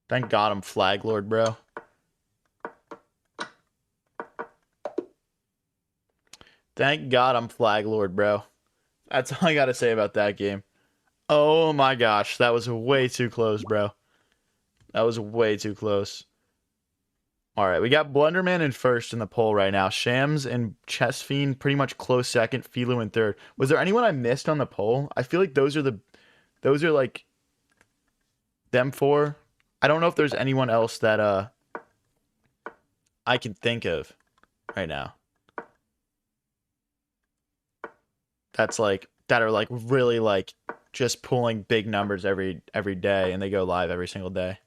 Thank God I'm Flag Lord, bro. Thank God I'm Flag Lord, bro. That's all I gotta say about that game. Oh my gosh, that was way too close, bro. That was way too close. All right, we got Blunderman in first in the poll right now. Shams and Chess Fiend pretty much close second. Philo in third. Was there anyone I missed on the poll? I feel like those are like them four. I don't know if there's anyone else that I can think of right now. That are like really like just pulling big numbers every day and they go live every single day.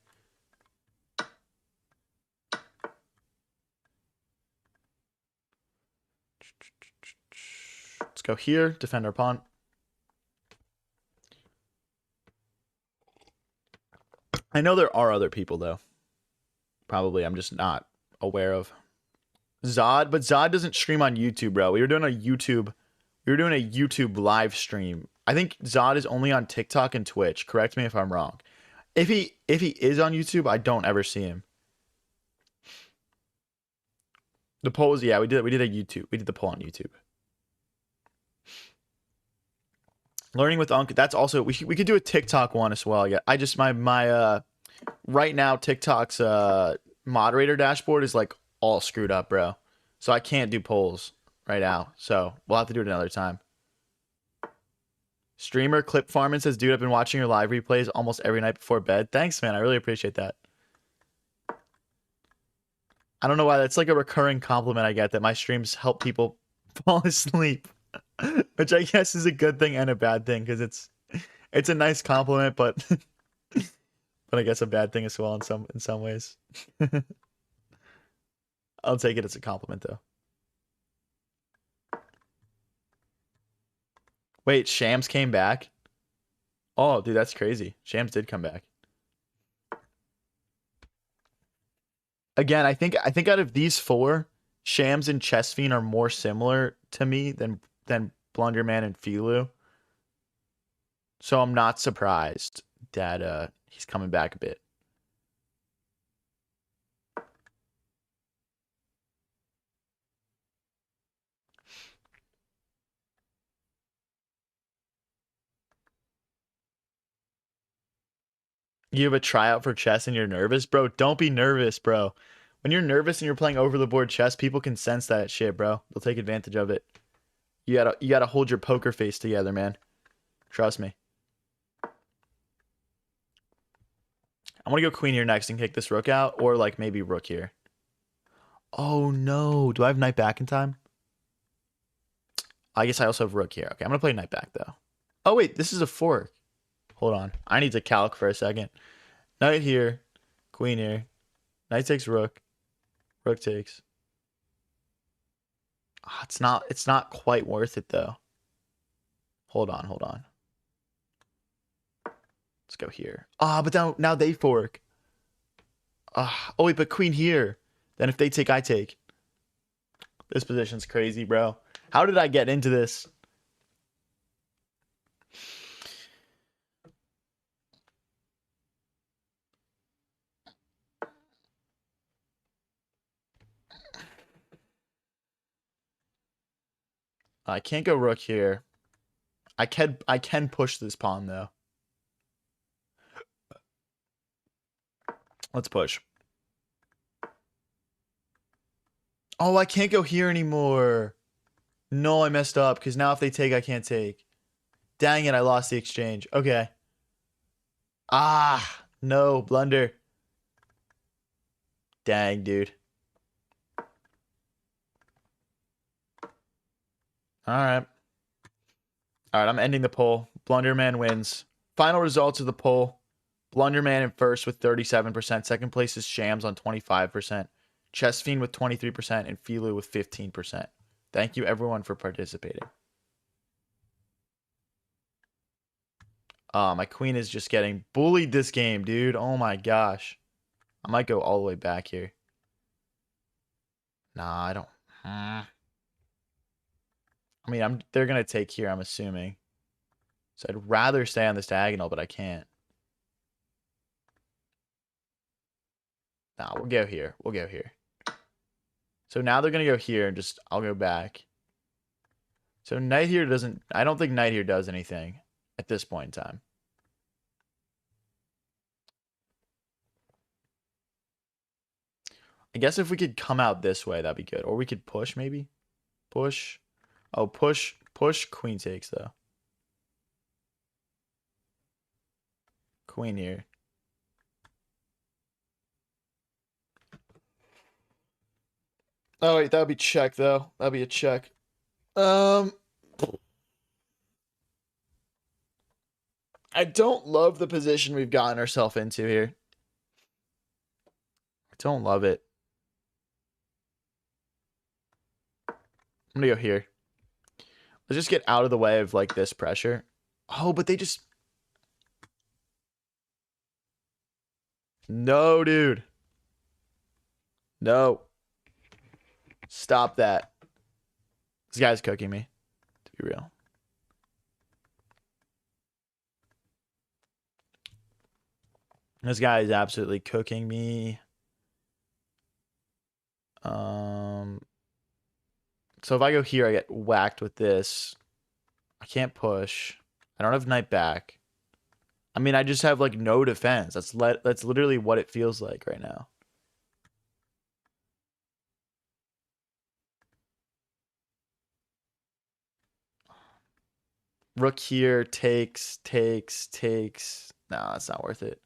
Let's go here, defend our pawn. I know there are other people though. Probably I'm just not aware of. Zod, but Zod doesn't stream on YouTube, bro. We were doing a YouTube live stream. I think Zod is only on TikTok and Twitch. Correct me if I'm wrong. If he is on YouTube, I don't ever see him. The poll was, yeah, we did a YouTube. We did the poll on YouTube. Learning with Unc. That's also we could do a TikTok one as well. Yeah, I just my right now TikTok's moderator dashboard is like all screwed up, bro. So I can't do polls right now. So we'll have to do it another time. Streamer Clip Farman says, dude, I've been watching your live replays almost every night before bed. Thanks, man. I really appreciate that. I don't know why that's like a recurring compliment I get that my streams help people fall asleep, which I guess is a good thing and a bad thing because it's a nice compliment, but but I guess a bad thing as well in some ways. I'll take it as a compliment though. Wait, Shams came back? Oh, dude, that's crazy. Shams did come back. Again, I think out of these four, Shams and Chessfiend are more similar to me than Blunderman and Filu. So I'm not surprised that he's coming back a bit. You have a tryout for chess and you're nervous, bro. Don't be nervous, bro. When you're nervous and you're playing over the board chess, people can sense that shit, bro. They'll take advantage of it. You gotta hold your poker face together, man. Trust me. I want to go queen here next and kick this rook out, or like maybe rook here. Oh no. Do I have knight back in time? I guess I also have rook here. Okay, I'm gonna play knight back though. Oh wait, this is a fork. Hold on. I need to calc for a second. Knight here, queen here. Knight takes rook. Rook takes. Ah, it's not quite worth it though. Hold on, hold on. Let's go here. Ah, but now they fork. Ah, oh wait, but queen here. Then if they take, I take. This position's crazy, bro. How did I get into this? I can't go rook here. I can push this pawn though. Let's push. Oh, I can't go here anymore. No, I messed up because now if they take, I can't take. Dang it, I lost the exchange. Okay. Ah, no, blunder. Dang, dude. All right. All right, I'm ending the poll. Blunderman wins. Final results of the poll. Blunderman in first with 37%. Second place is Shams on 25%. Chess Fiend with 23%. And Filu with 15%. Thank you, everyone, for participating. My queen is just getting bullied this game, dude. Oh my gosh. I might go all the way back here. Nah, I don't. I mean, they're gonna take here, I'm assuming. So I'd rather stay on this diagonal, but I can't. Nah, we'll go here. We'll go here. So now they're gonna go here and just I'll go back. So knight here doesn't. I don't think knight here does anything at this point in time. I guess if we could come out this way, that'd be good. Or we could push maybe. Push. Oh, push. Push. Queen takes though. Queen here. Oh wait, that would be check though. That'd be a check. I don't love the position we've gotten ourselves into here. I don't love it. I'm gonna go here. Let's just get out of the way of like this pressure. Oh, but they just. No, dude. No. Stop that. This guy's cooking me, to be real. This guy is absolutely cooking me. So if I go here, I get whacked with this. I can't push. I don't have knight back. I mean, I just have like no defense. That's literally what it feels like right now. Rook here takes. No, that's not worth it.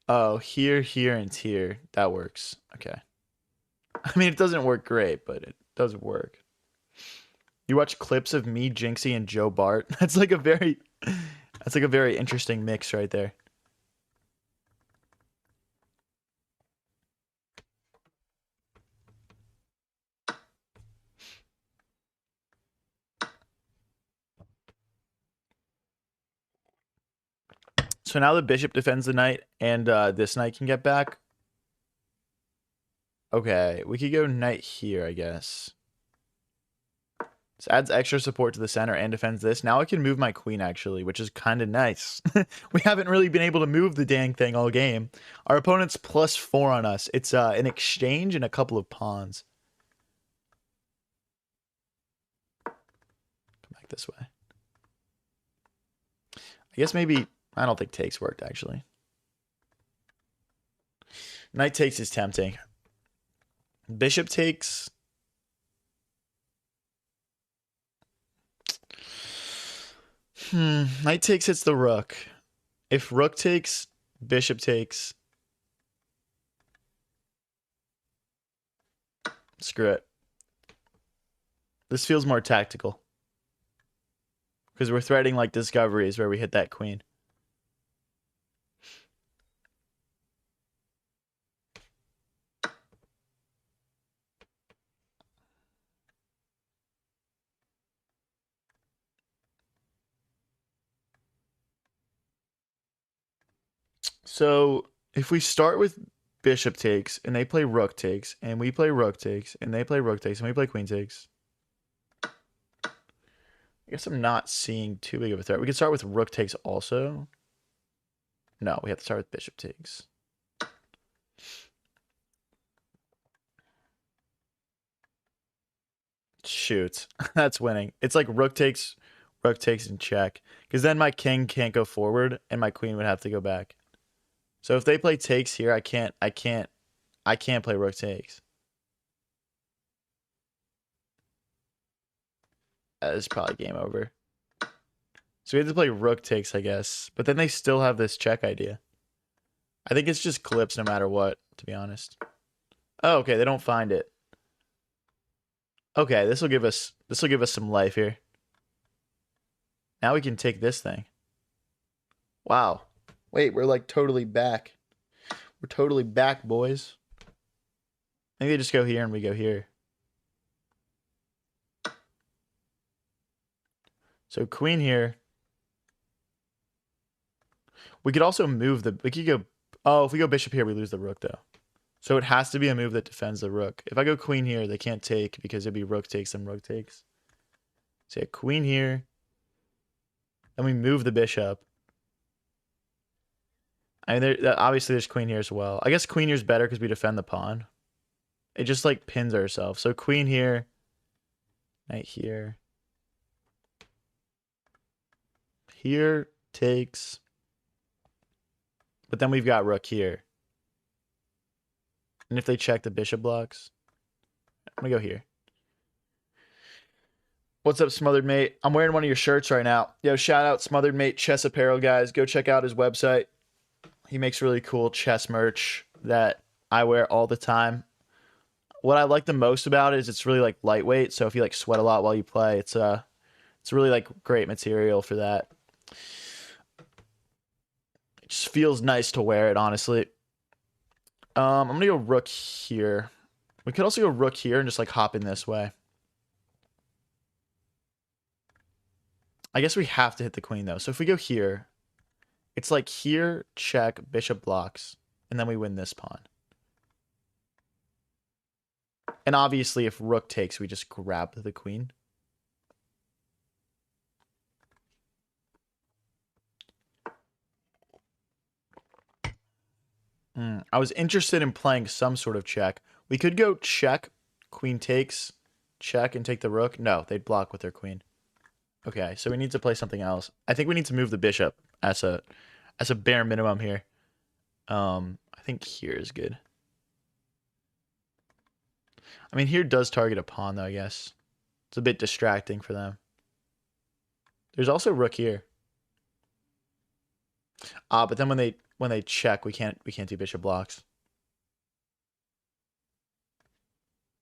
Oh, here, and here. That works. Okay. I mean, it doesn't work great, but it does work. You watch clips of me, Jinxie, and Joe Bart. That's like a very interesting mix right there. So now the bishop defends the knight, and this knight can get back. Okay, we could go knight here, I guess. This adds extra support to the center and defends this. Now I can move my queen, actually, which is kind of nice. We haven't really been able to move the dang thing all game. Our opponent's +4 on us. It's an exchange and a couple of pawns. Come back this way. guess maybe I don't think takes worked actually. Knight takes is tempting. Bishop takes. Knight takes hits the rook. If rook takes, bishop takes. Screw it. This feels more tactical. Because we're threading like discoveries where we hit that queen. So if we start with bishop takes and they play rook takes and we play rook takes and they play rook takes and we play queen takes. I guess I'm not seeing too big of a threat. We could start with rook takes also. No, we have to start with bishop takes. Shoot. That's winning. It's like rook takes, and check. Because then my king can't go forward and my queen would have to go back. So if they play takes here, I can't play rook takes. It's probably game over. So we have to play rook takes, I guess. But then they still have this check idea. I think it's just clips no matter what, to be honest. Oh, okay, they don't find it. Okay, this will give us some life here. Now we can take this thing. Wow. Wait, we're like totally back. We're totally back, boys. Maybe they just go here and we go here. So queen here. We could also move the... We could go... Oh, if we go bishop here, we lose the rook, though. So it has to be a move that defends the rook. If I go queen here, they can't take because it'd be rook takes and rook takes. So yeah, queen here. And we move the bishop. I mean, obviously there's queen here as well. I guess queen here is better because we defend the pawn. It just like pins ourselves. So queen here. Knight here. Here takes. But then we've got rook here. And if they check the bishop blocks, I'm going to go here. What's up, Smothered Mate? I'm wearing one of your shirts right now. Yo, shout out Smothered Mate Chess Apparel, guys. Go check out his website. He makes really cool chess merch that I wear all the time. What I like the most about it is it's really like lightweight. So if you like sweat a lot while you play, it's really like great material for that. It just feels nice to wear it, honestly. I'm gonna go rook here. We could also go rook here and just like hop in this way. I guess we have to hit the queen though. So if we go here, it's like here, check, bishop blocks, and then we win this pawn. And obviously if rook takes, we just grab the queen. I was interested in playing some sort of check. We could go check, queen takes, check, and take the rook. No, they'd block with their queen. Okay, so we need to play something else. I think we need to move the bishop as a bare minimum here. I think here is good. I mean, here does target a pawn, though, I guess. It's a bit distracting for them. There's also rook here. But then when they check, we can't do bishop blocks.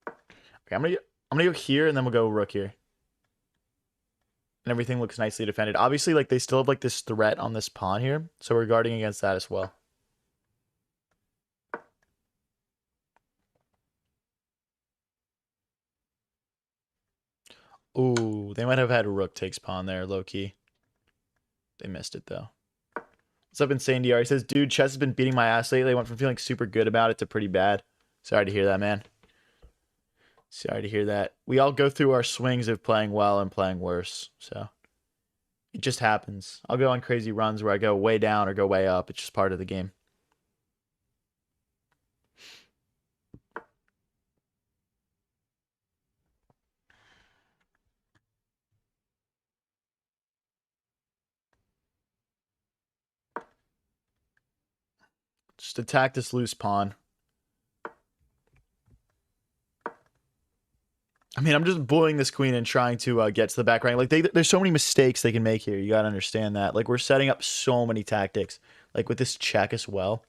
Okay, I'm gonna go here, and then we'll go rook here. And everything looks nicely defended. Obviously, like they still have like this threat on this pawn here, so we're guarding against that as well. Ooh, they might have had a rook takes pawn there, low key. They missed it though. What's up, Insane DR? He says, dude, chess has been beating my ass lately. I went from feeling super good about it to pretty bad. Sorry to hear that, man. Sorry to hear that. We all go through our swings of playing well and playing worse, so it just happens. I'll go on crazy runs where I go way down or go way up. It's just part of the game. Just attack this loose pawn. I mean, I'm just bullying this queen and trying to get to the back rank. Like, there's so many mistakes they can make here. You gotta understand that. Like, we're setting up so many tactics. Like, with this check as well.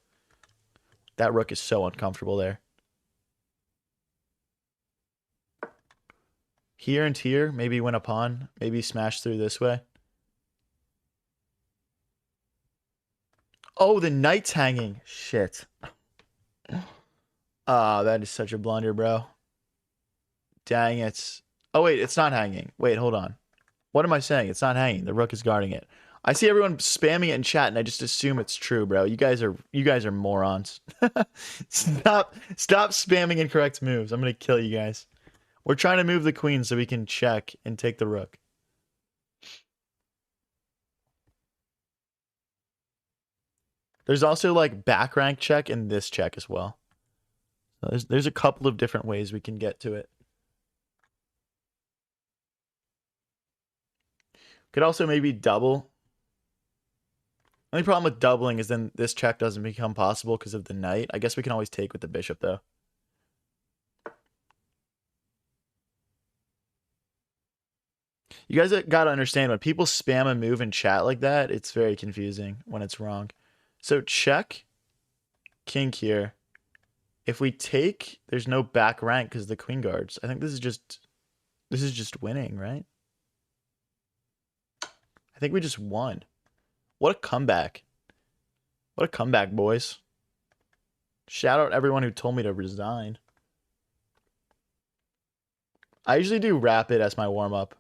That rook is so uncomfortable there. Here and here, maybe win a pawn. Maybe smash through this way. Oh, the knight's hanging. Shit. Ah, that is such a blunder, bro. Dang it. Oh, wait, it's not hanging. Wait, hold on. What am I saying? It's not hanging. The rook is guarding it. I see everyone spamming it in chat, and I just assume it's true, bro. You guys are morons. Stop spamming incorrect moves. I'm gonna kill you guys. We're trying to move the queen so we can check and take the rook. There's also like back rank check and this check as well. So there's a couple of different ways we can get to it. Could also maybe double. Only problem with doubling is then this check doesn't become possible because of the knight. I guess we can always take with the bishop, though. You guys gotta understand, when people spam a move in chat like that, it's very confusing when it's wrong. So check, king here. If we take, there's no back rank because the queen guards. I think this is just winning, right? I think we just won. What a comeback. What a comeback, boys. Shout out everyone who told me to resign. I usually do rapid as my warm-up.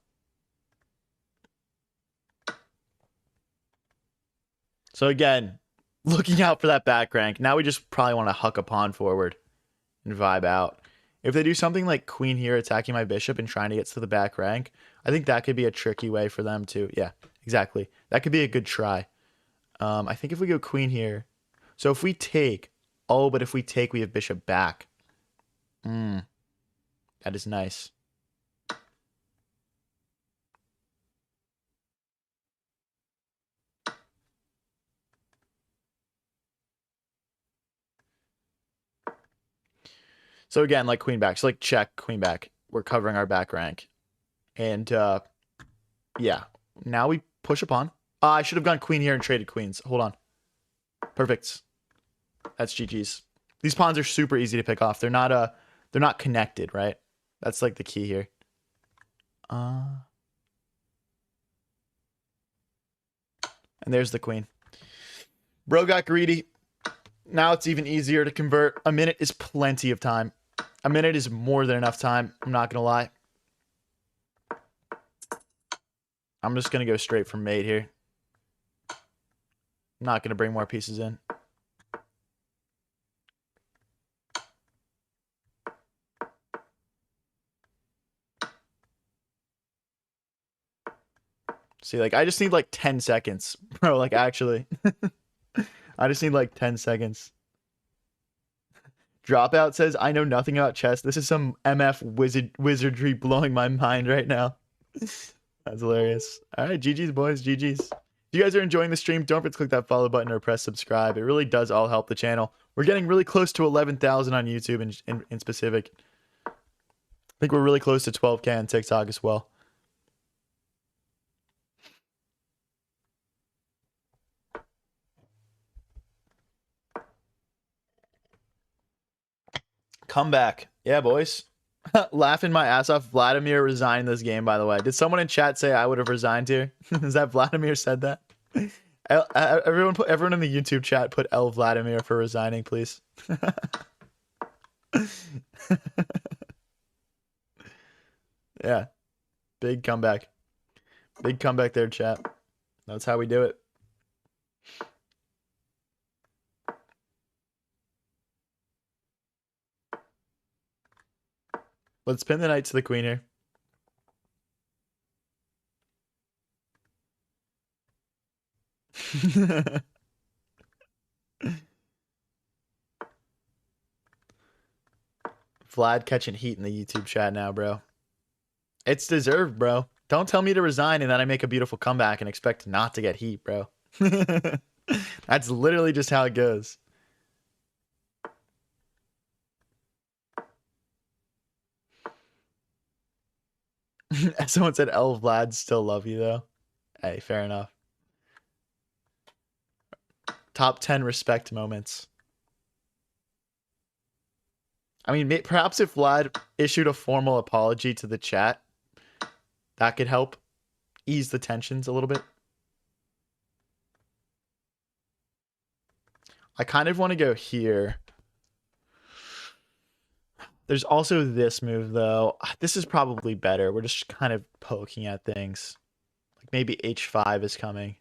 So again, looking out for that back rank. Now we just probably want to huck a pawn forward and vibe out. If they do something like queen here attacking my bishop and trying to get to the back rank, I think that could be a tricky way for them to, yeah, exactly. That could be a good try. I think if we go queen here, so if we take, oh, but if we take, we have bishop back. That is nice. So again, like queen back, so like check, queen back. We're covering our back rank. And yeah, now we push a pawn. I should have gone queen here and traded queens. Hold on. Perfect. That's GG's. These pawns are super easy to pick off. They're not connected, right? That's like the key here. And there's the queen. Bro got greedy. Now it's even easier to convert. A minute is plenty of time. A minute is more than enough time. I'm not going to lie. I'm just going to go straight for mate here. I'm not going to bring more pieces in. See, like, I just need like 10 seconds, bro. Like, actually. I just need like 10 seconds. Dropout says, I know nothing about chess. This is some MF wizardry blowing my mind right now. That's hilarious. All right, GG's, boys. GG's. If you guys are enjoying the stream, don't forget to click that follow button or press subscribe. It really does all help the channel. We're getting really close to 11,000 on YouTube in specific. I think we're really close to 12K on TikTok as well. Comeback. Yeah, boys. Laughing my ass off. Vladimir resigned this game, by the way. Did someone in chat say I would have resigned here? Is that Vladimir said that? Everyone in the YouTube chat put L Vladimir for resigning, please. Yeah. Big comeback. Big comeback there, chat. That's how we do it. Let's pin the knight to the queen here. Vlad catching heat in the YouTube chat now, bro. It's deserved, bro. Don't tell me to resign and then I make a beautiful comeback and expect not to get heat, bro. That's literally just how it goes. Someone said El Vlad still love you though. Hey, fair enough. Top 10 respect moments. I mean, perhaps if Vlad issued a formal apology to the chat, that could help ease the tensions a little bit. I kind of want to go here. There's also this move, though. This is probably better. We're just kind of poking at things. Like maybe h5 is coming.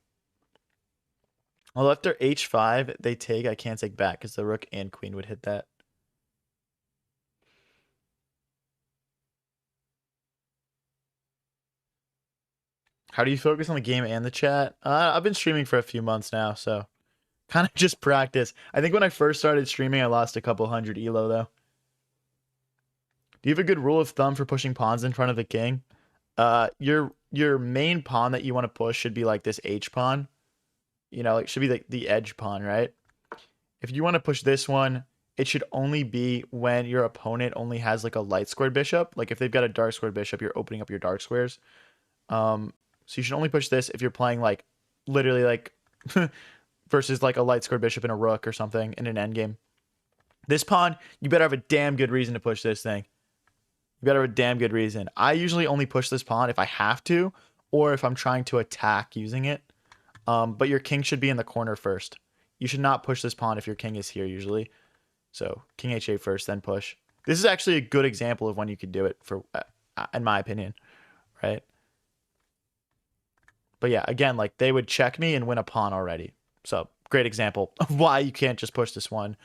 Well, after h5, they take. I can't take back because the rook and queen would hit that. How do you focus on the game and the chat? I've been streaming for a few months now, so kind of just practice. I think when I first started streaming, I lost a couple hundred elo, though. Do you have a good rule of thumb for pushing pawns in front of the king? Your main pawn that you want to push should be like this H pawn. You know, it should be the edge pawn, right? If you want to push this one, it should only be when your opponent only has like a light squared bishop. Like if they've got a dark squared bishop, you're opening up your dark squares. So you should only push this if you're playing like literally like versus like a light squared bishop and a rook or something in an endgame. This pawn, you better have a damn good reason to push this thing. You better have a damn good reason. I usually only push this pawn if I have to, or if I'm trying to attack using it. But your king should be in the corner first. You should not push this pawn if your king is here usually. So king h8 first, then push. This is actually a good example of when you could do it for, in my opinion, right? But yeah, again, like they would check me and win a pawn already. So great example of why you can't just push this one,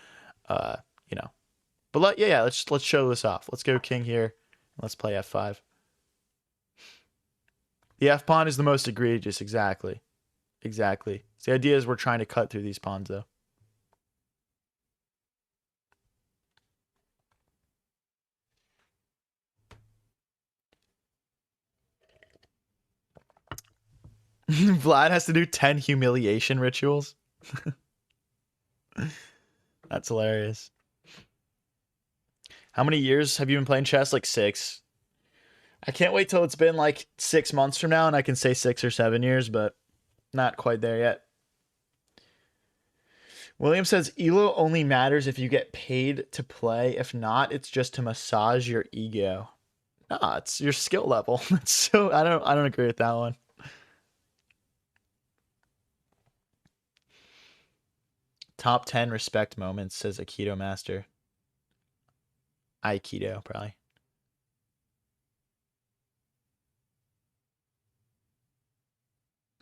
you know. But let's show this off. Let's go king here. Let's play f5. The f pawn is the most egregious, exactly. Exactly. So the idea is we're trying to cut through these pawns, though. Vlad has to do 10 humiliation rituals. That's hilarious. How many years have you been playing chess? Like 6. I can't wait till it's been like 6 months from now and I can say 6 or 7 years, but not quite there yet. William says elo only matters if you get paid to play. If not, it's just to massage your ego. Nah, it's your skill level. So I don't agree with that one. Top 10 respect moments, says Aikido Master. Aikido, probably.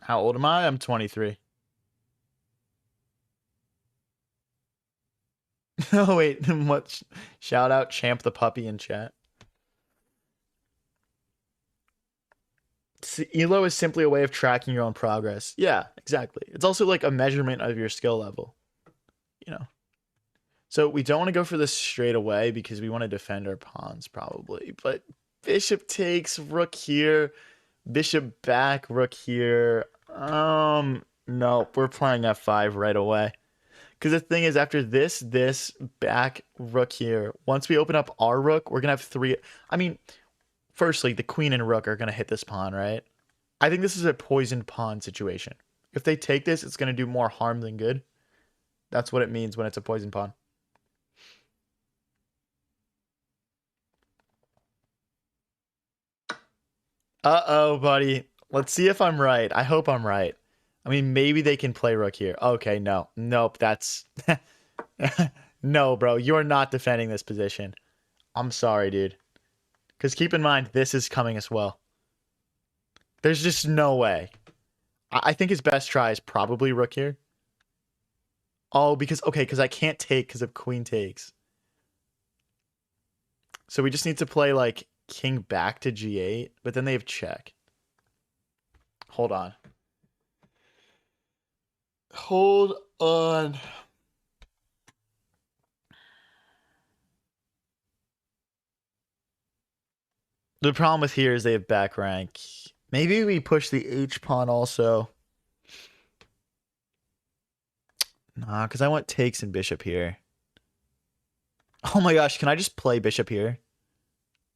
How old am I? I'm 23. Oh, wait. What? Shout out Champ the Puppy in chat. Elo is simply a way of tracking your own progress. Yeah, exactly. It's also like a measurement of your skill level. You know. So we don't want to go for this straight away because we want to defend our pawns probably. But bishop takes, rook here, bishop back, rook here. No, we're playing f5 right away. Because the thing is, after this, back, rook here. Once we open up our rook, we're going to have 3. I mean, firstly, the queen and rook are going to hit this pawn, right? I think this is a poisoned pawn situation. If they take this, it's going to do more harm than good. That's what it means when it's a poisoned pawn. Uh-oh, buddy. Let's see if I'm right. I hope I'm right. I mean, maybe they can play rook here. Okay, no. Nope, that's... No, bro. You're not defending this position. I'm sorry, dude. Because keep in mind, this is coming as well. There's just no way. I think his best try is probably rook here. Oh, because I can't take because of queen takes. So we just need to play like king back to g8, but then they have check. Hold on. Hold on. The problem with here is they have back rank. Maybe we push the H pawn also. Nah, because I want takes and bishop here. Oh my gosh, can I just play bishop here?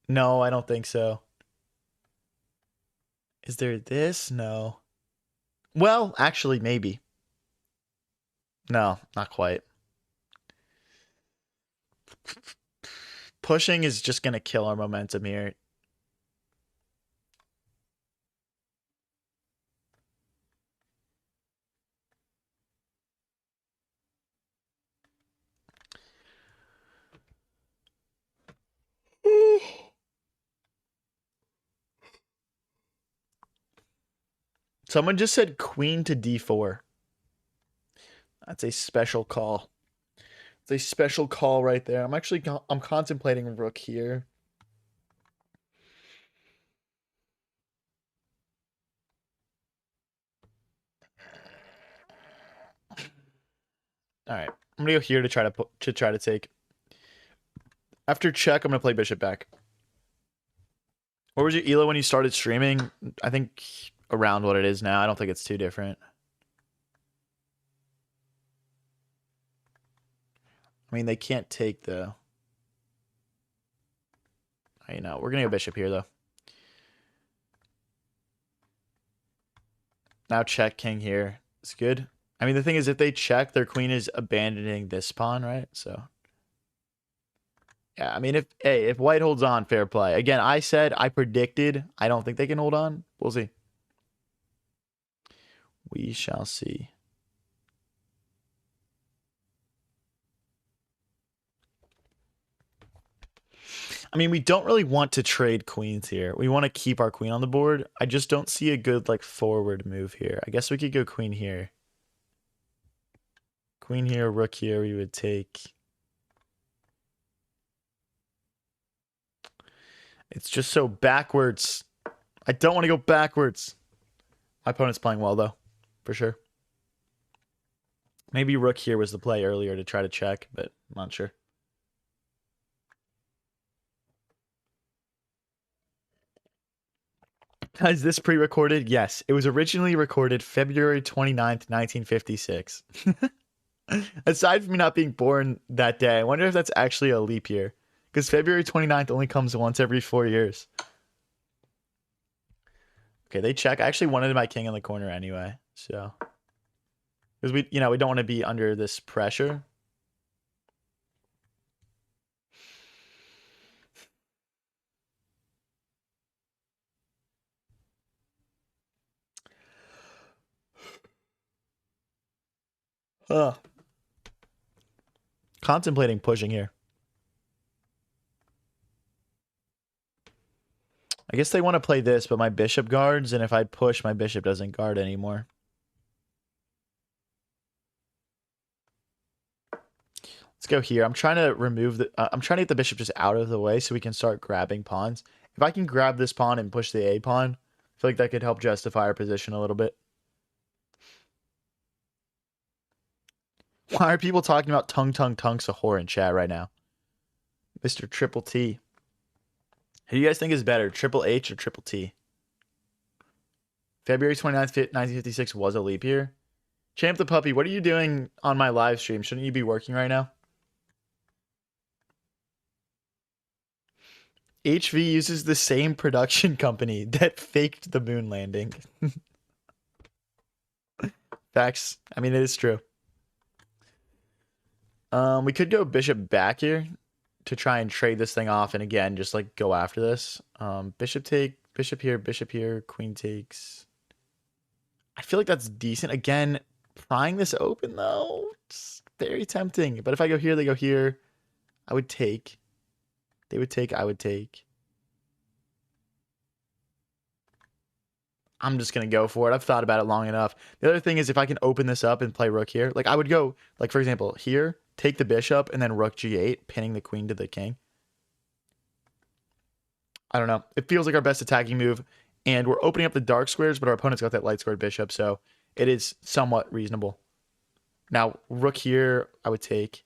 No, I don't think so. Is there this? No. Well, actually, maybe. No, not quite. Pushing is just going to kill our momentum here. Someone just said queen to d4. That's a special call. It's a special call right there. I'm contemplating rook here. All right. I'm going to go here to try to take. After check, I'm going to play bishop back. What was your elo when you started streaming? I think around what it is now. I don't think it's too different. I mean, they can't take the... You know, we're going to go bishop here, though. Now check king here. It's good. I mean, the thing is, if they check, their queen is abandoning this pawn, right? So... Yeah, I mean, if white holds on, fair play. Again, I predicted. I don't think they can hold on. We'll see. We shall see. I mean, we don't really want to trade queens here. We want to keep our queen on the board. I just don't see a good, like, forward move here. I guess we could go queen here. Queen here, rook here, we would take... It's just so backwards. I don't want to go backwards. My opponent's playing well, though, for sure. Maybe rook here was the play earlier to try to check, but I'm not sure. Is this pre-recorded? Yes. It was originally recorded February 29th, 1956. Aside from me not being born that day, I wonder if that's actually a leap year. Because February 29th only comes once every 4 years. Okay, they check. I actually wanted my king in the corner anyway, so... Because we don't want to be under this pressure. Contemplating pushing here. I guess they want to play this, but my bishop guards, and if I push, my bishop doesn't guard anymore. Let's go here. I'm trying to remove the... I'm trying to get the bishop just out of the way so we can start grabbing pawns. If I can grab this pawn and push the A pawn, I feel like that could help justify our position a little bit. Why are people talking about tongue Sahor in chat right now? Mr. Triple T. Who do you guys think is better, Triple H or Triple T? February 29th, 1956 was a leap year. Champ the Puppy, what are you doing on my live stream? Shouldn't you be working right now? HV uses the same production company that faked the moon landing. Facts. I mean, it is true. We could go bishop back here to try and trade this thing off, and again, just like go after this. Bishop here, queen takes. I feel like that's decent. Again, prying this open though, it's very tempting. But if I go here, they go here. I would take. They would take, I would take. I'm just going to go for it. I've thought about it long enough. The other thing is if I can open this up and play rook here, like I would go, like for example, here, take the bishop, and then rook g8, pinning the queen to the king. I don't know. It feels like our best attacking move, and we're opening up the dark squares, but our opponent's got that light squared bishop, so it is somewhat reasonable. Now, rook here, I would take.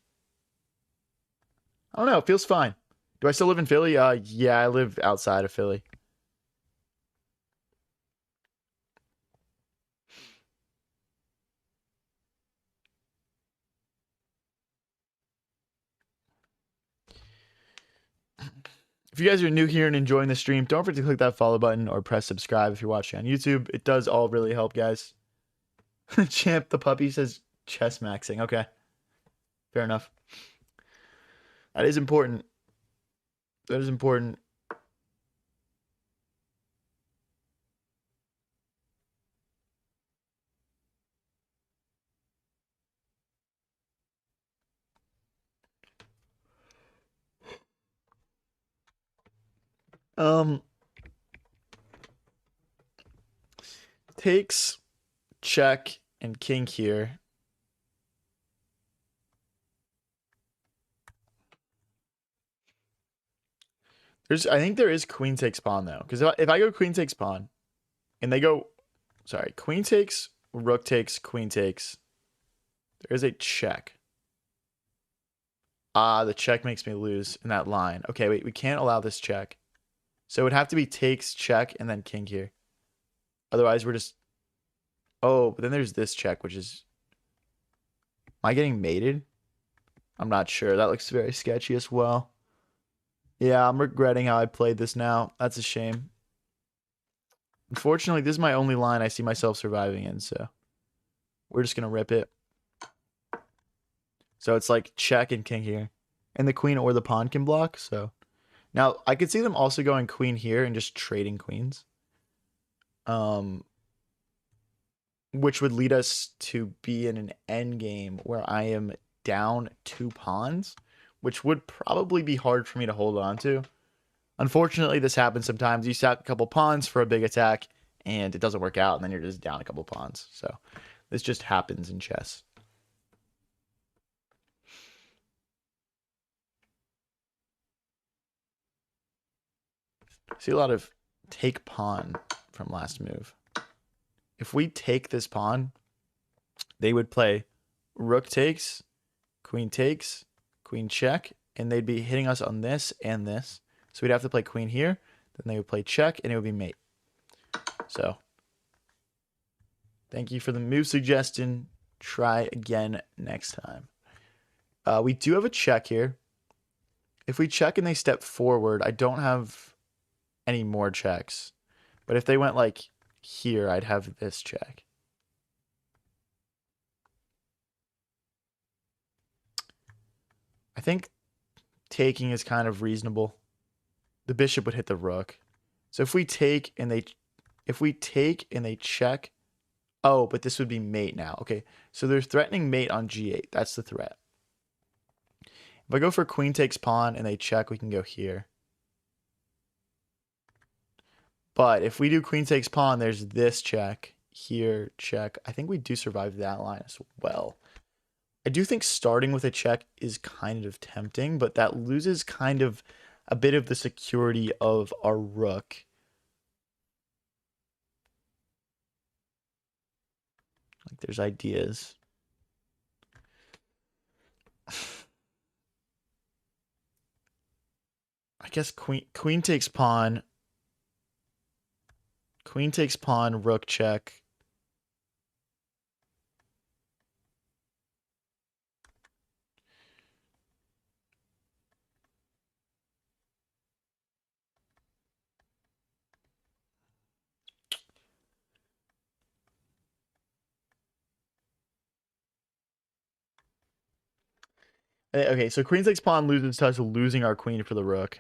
I don't know. It feels fine. Do I still live in Philly? Yeah, I live outside of Philly. If you guys are new here and enjoying the stream, don't forget to click that follow button or press subscribe if you're watching on YouTube. It does all really help, guys. Champ the puppy says chess maxing. Okay. Fair enough. That is important. That is important. Takes check and king here. I think there is queen takes pawn though, because if I go queen takes pawn, and they go, sorry, queen takes, rook takes, queen takes. There is a check. The check makes me lose in that line. Okay, wait, we can't allow this check. So it would have to be takes, check, and then king here. Otherwise, we're just... Oh, but then there's this check, which is... Am I getting mated? I'm not sure. That looks very sketchy as well. Yeah, I'm regretting how I played this now. That's a shame. Unfortunately, this is my only line I see myself surviving in, so... We're just going to rip it. So it's like check and king here. And the queen or the pawn can block, so... Now, I could see them also going queen here and just trading queens. Which would lead us to be in an endgame where I am down 2 pawns, which would probably be hard for me to hold on to. Unfortunately, this happens sometimes. You stack a couple pawns for a big attack, and it doesn't work out, and then you're just down a couple pawns. So this just happens in chess. See a lot of take pawn from last move. If we take this pawn, they would play rook takes, queen check, and they'd be hitting us on this and this. So we'd have to play queen here, then they would play check, and it would be mate. So, thank you for the move suggestion. Try again next time. We do have a check here. If we check and they step forward, I don't have any more checks. But if they went like here, I'd have this check. I think taking is kind of reasonable. The bishop would hit the rook. So if we take and they check, oh, but this would be mate now. Okay, so they're threatening mate on g8. That's the threat. If I go for queen takes pawn and they check, we can go here. But if we do queen takes pawn, there's this check, here, check. I think we do survive that line as well. I do think starting with a check is kind of tempting, but that loses kind of a bit of the security of our rook. Like there's ideas. I guess queen takes pawn. Queen takes pawn, rook check. Okay, so queen takes pawn loses to us losing our queen for the rook.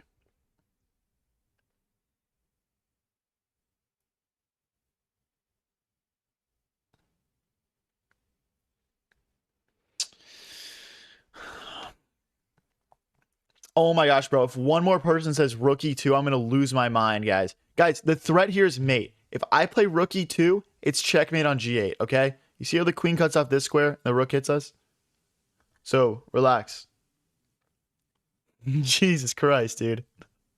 Oh my gosh, bro. If one more person says rook e2, I'm going to lose my mind, guys. Guys, the threat here is mate. If I play rook e2, it's checkmate on g8, okay? You see how the queen cuts off this square and the rook hits us? So, relax. Jesus Christ, dude.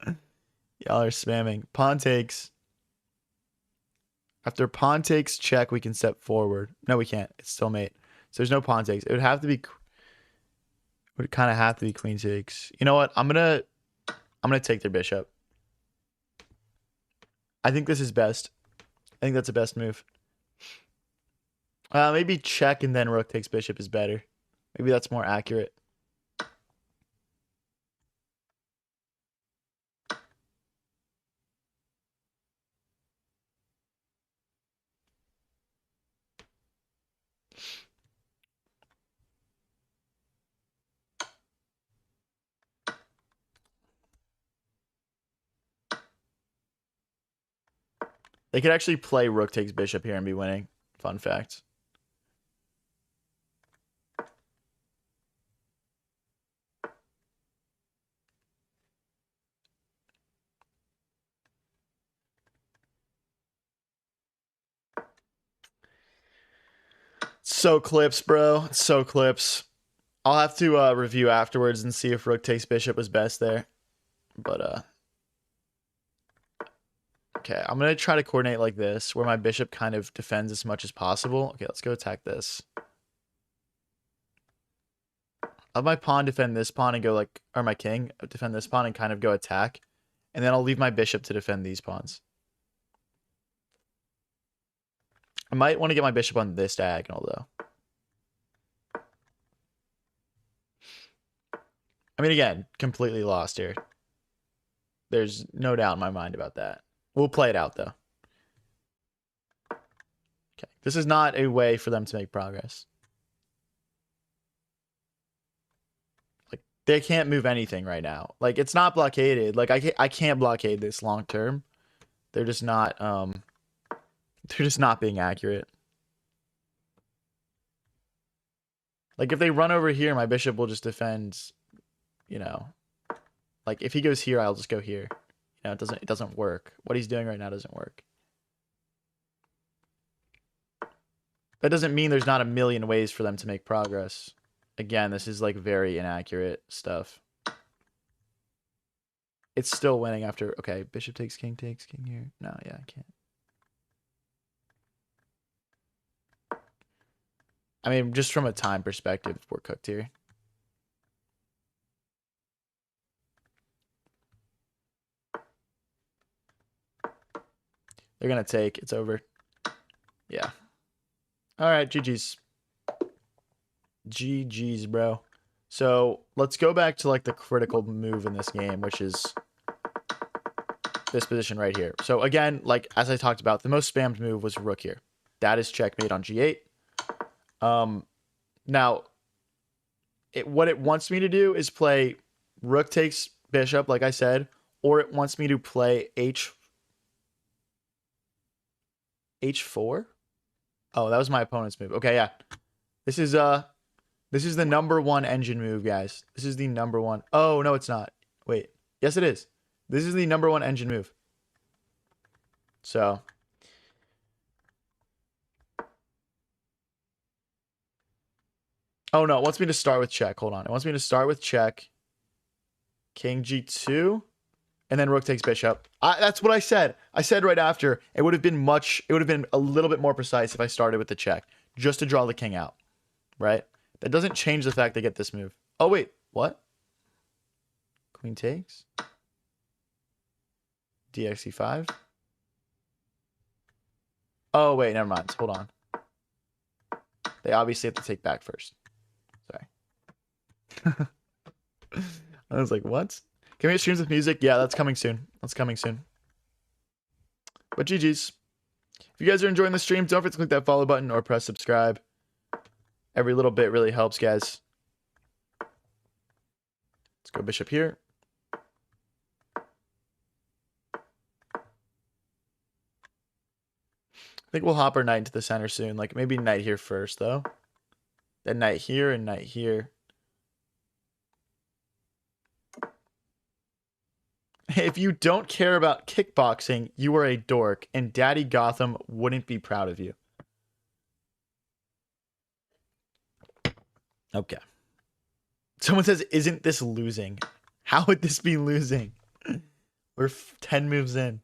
Y'all are spamming. Pawn takes. After pawn takes check, we can step forward. No, we can't. It's still mate. So there's no pawn takes. It would have to be... Would kind of have to be queen takes. You know what? I'm gonna take their bishop. I think this is best. I think that's the best move. Maybe check and then rook takes bishop is better. Maybe that's more accurate. They could actually play rook takes bishop here and be winning. Fun fact. So clips, bro. So clips. I'll have to review afterwards and see if rook takes bishop was best there. But okay, I'm gonna try to coordinate like this, where my bishop kind of defends as much as possible. Okay, let's go attack this. I'll have my pawn defend this pawn and go like, or my king defend this pawn and kind of go attack. And then I'll leave my bishop to defend these pawns. I might want to get my bishop on this diagonal though. I mean, again, completely lost here. There's no doubt in my mind about that. We'll play it out though. Okay, this is not a way for them to make progress. Like, they can't move anything right now. Like, it's not blockaded. Like, I can't blockade this long term. They're just not being accurate. Like, if they run over here, my bishop will just defend, you know. Like, if he goes here, I'll just go here. You know, it doesn't work. What he's doing right now doesn't work. That doesn't mean there's not a million ways for them to make progress. Again, this is like very inaccurate stuff. It's still winning after, okay, bishop takes king here. No, yeah, I can't. I mean, just from a time perspective, we're cooked here. They're going to take. It's over. Yeah. All right, GG's. GG's, bro. So let's go back to like the critical move in this game, which is this position right here. So again, like as I talked about, the most spammed move was rook here. That is checkmate on g8. Now, what it wants me to do is play rook takes bishop, like I said, or it wants me to play h4. Oh, that was my opponent's move. Okay, yeah. This is the number one engine move, guys. This is the number one. Oh, no, it's not. Wait. Yes, it is. This is the number one engine move. So. Oh, no. It wants me to start with check. Hold on. It wants me to start with check. King g2. And then rook takes bishop. That's what I said. I said right after. It would have been a little bit more precise if I started with the check. Just to draw the king out. Right? That doesn't change the fact they get this move. Oh, wait. What? Queen takes. dxe5. Oh, wait. Never mind. Hold on. They obviously have to take back first. Sorry. I was like, what? Can we get streams with music? Yeah, that's coming soon. That's coming soon. But GG's. If you guys are enjoying the stream, don't forget to click that follow button or press subscribe. Every little bit really helps, guys. Let's go bishop here. I think we'll hop our knight into the center soon. Like, maybe knight here first, though. Then knight here and knight here. If you don't care about kickboxing, you are a dork, and Daddy Gotham wouldn't be proud of you. Okay. Someone says, isn't this losing? How would this be losing? We're 10 moves in.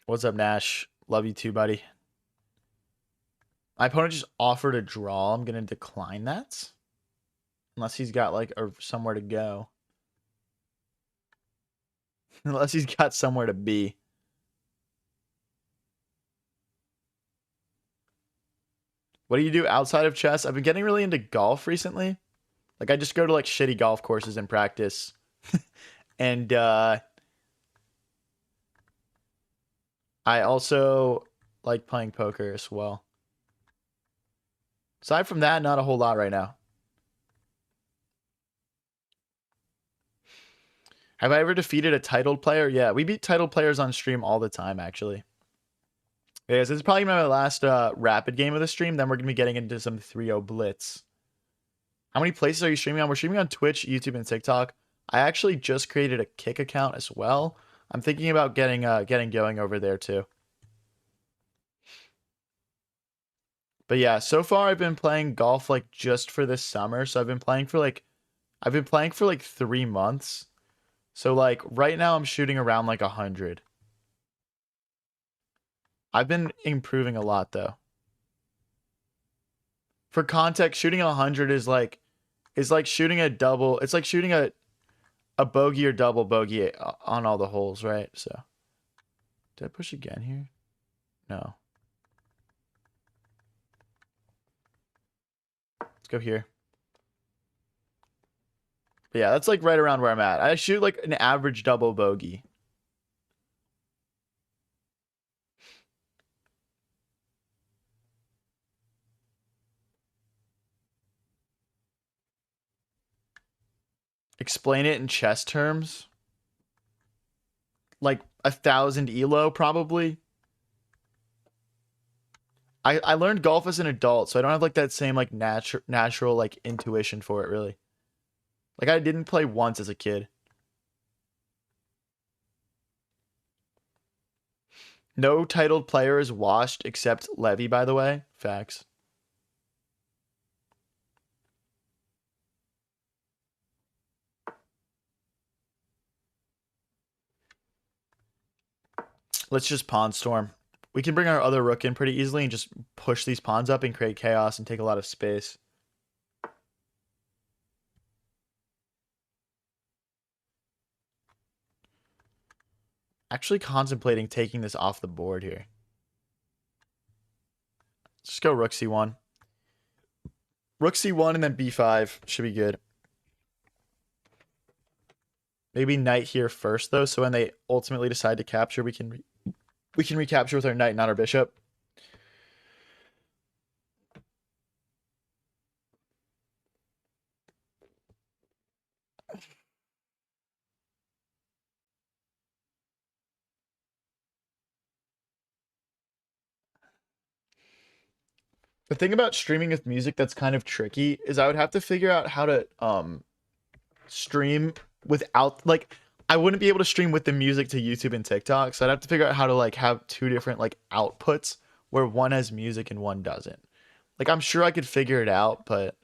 What's up, Nash? Love you too, buddy. My opponent just offered a draw. I'm going to decline that. Unless he's got, like, somewhere to go. Unless he's got somewhere to be. What do you do outside of chess? I've been getting really into golf recently. Like, I just go to, like, shitty golf courses and practice. And, I also like playing poker as well. Aside from that, not a whole lot right now. Have I ever defeated a titled player? Yeah, we beat titled players on stream all the time, actually. Yeah, so this is probably my last rapid game of the stream. Then we're going to be getting into some 3-0 Blitz. How many places are you streaming on? We're streaming on Twitch, YouTube, and TikTok. I actually just created a Kick account as well. I'm thinking about getting going over there too. But yeah, so far I've been playing golf like just for this summer. So I've been playing for like 3 months. So like right now I'm shooting around like 100. I've been improving a lot though. For context, shooting 100 is like shooting a double. It's like shooting a bogey or double bogey on all the holes, right? So did I push again here? No. Let's go here. But yeah, that's like right around where I'm at. I shoot like an average double bogey. Explain it in chess terms. Like 1,000 elo, probably. I learned golf as an adult, so I don't have like that same like natural like intuition for it really. Like I didn't play once as a kid. No titled player is washed except Levy, by the way. Facts. Let's just pawn storm. We can bring our other rook in pretty easily and just push these pawns up and create chaos and take a lot of space. Actually contemplating taking this off the board here. Let's just go rook c1. Rook c1 and then b5 should be good. Maybe knight here first though, so when they ultimately decide to capture, we can recapture with our knight, not our bishop. The thing about streaming with music that's kind of tricky is I would have to figure out how to stream without like I wouldn't be able to stream with the music to YouTube and TikTok, so I'd have to figure out how to like have two different like outputs where one has music and one doesn't. Like I'm sure I could figure it out, but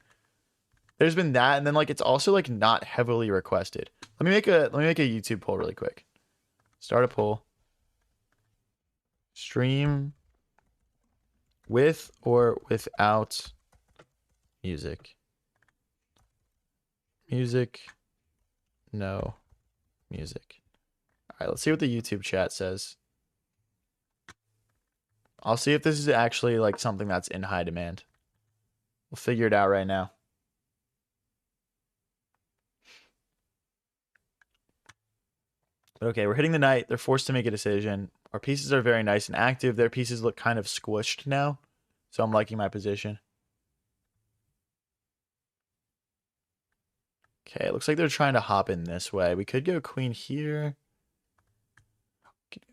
there's been that, and then like it's also like not heavily requested. Let me make a YouTube poll really quick. Start a poll. Stream with or without music. Music. No music. All right, let's see what the YouTube chat says. I'll see if this is actually like something that's in high demand. We'll figure it out right now. But okay, we're hitting the knight. They're forced to make a decision. Our pieces are very nice and active. Their pieces look kind of squished now. So I'm liking my position. Okay, it looks like they're trying to hop in this way. We could go queen here.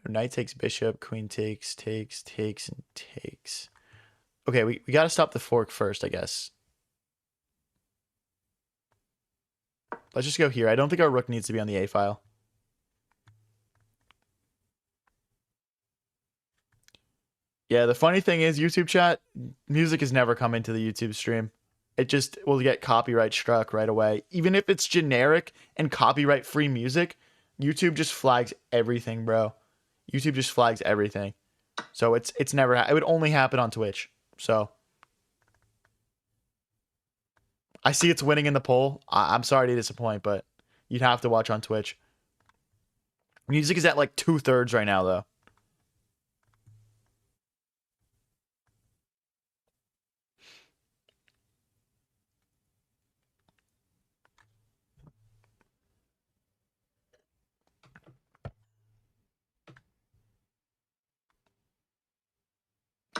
Knight takes bishop, queen takes, and takes. Okay, we got to stop the fork first, I guess. Let's just go here. I don't think our rook needs to be on the A file. Yeah, the funny thing is, YouTube chat, music has never come into the YouTube stream. It just will get copyright struck right away. Even if it's generic and copyright free music, YouTube just flags everything, bro. YouTube just flags everything. So it's never it would only happen on Twitch. So I see it's winning in the poll. I'm sorry to disappoint, but you'd have to watch on Twitch. Music is at like 2/3 right now though.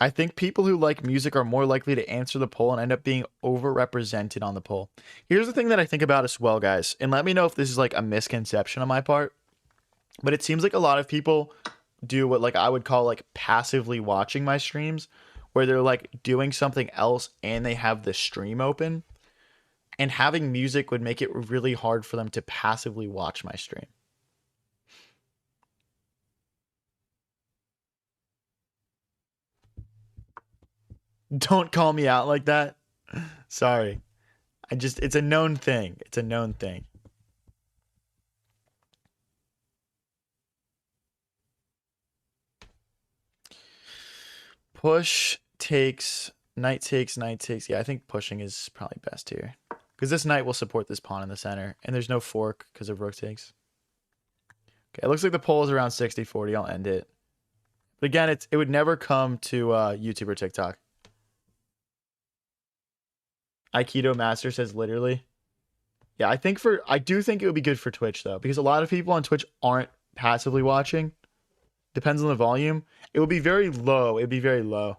I think people who like music are more likely to answer the poll and end up being overrepresented on the poll. Here's the thing that I think about as well, guys, and let me know if this is like a misconception on my part, but it seems like a lot of people do what like I would call like passively watching my streams, where they're like doing something else and they have the stream open, and having music would make it really hard for them to passively watch my stream. Don't call me out like that. Sorry. It's a known thing. It's a known thing. Push takes, knight takes. Yeah, I think pushing is probably best here. Because this knight will support this pawn in the center. And there's no fork because of rook takes. Okay, it looks like the poll is around 60-40. I'll end it. But again, it would never come to YouTube or TikTok. Aikido Master says literally. Yeah, I do think it would be good for Twitch though, because a lot of people on Twitch aren't passively watching. Depends on the volume. It would be very low. It'd be very low.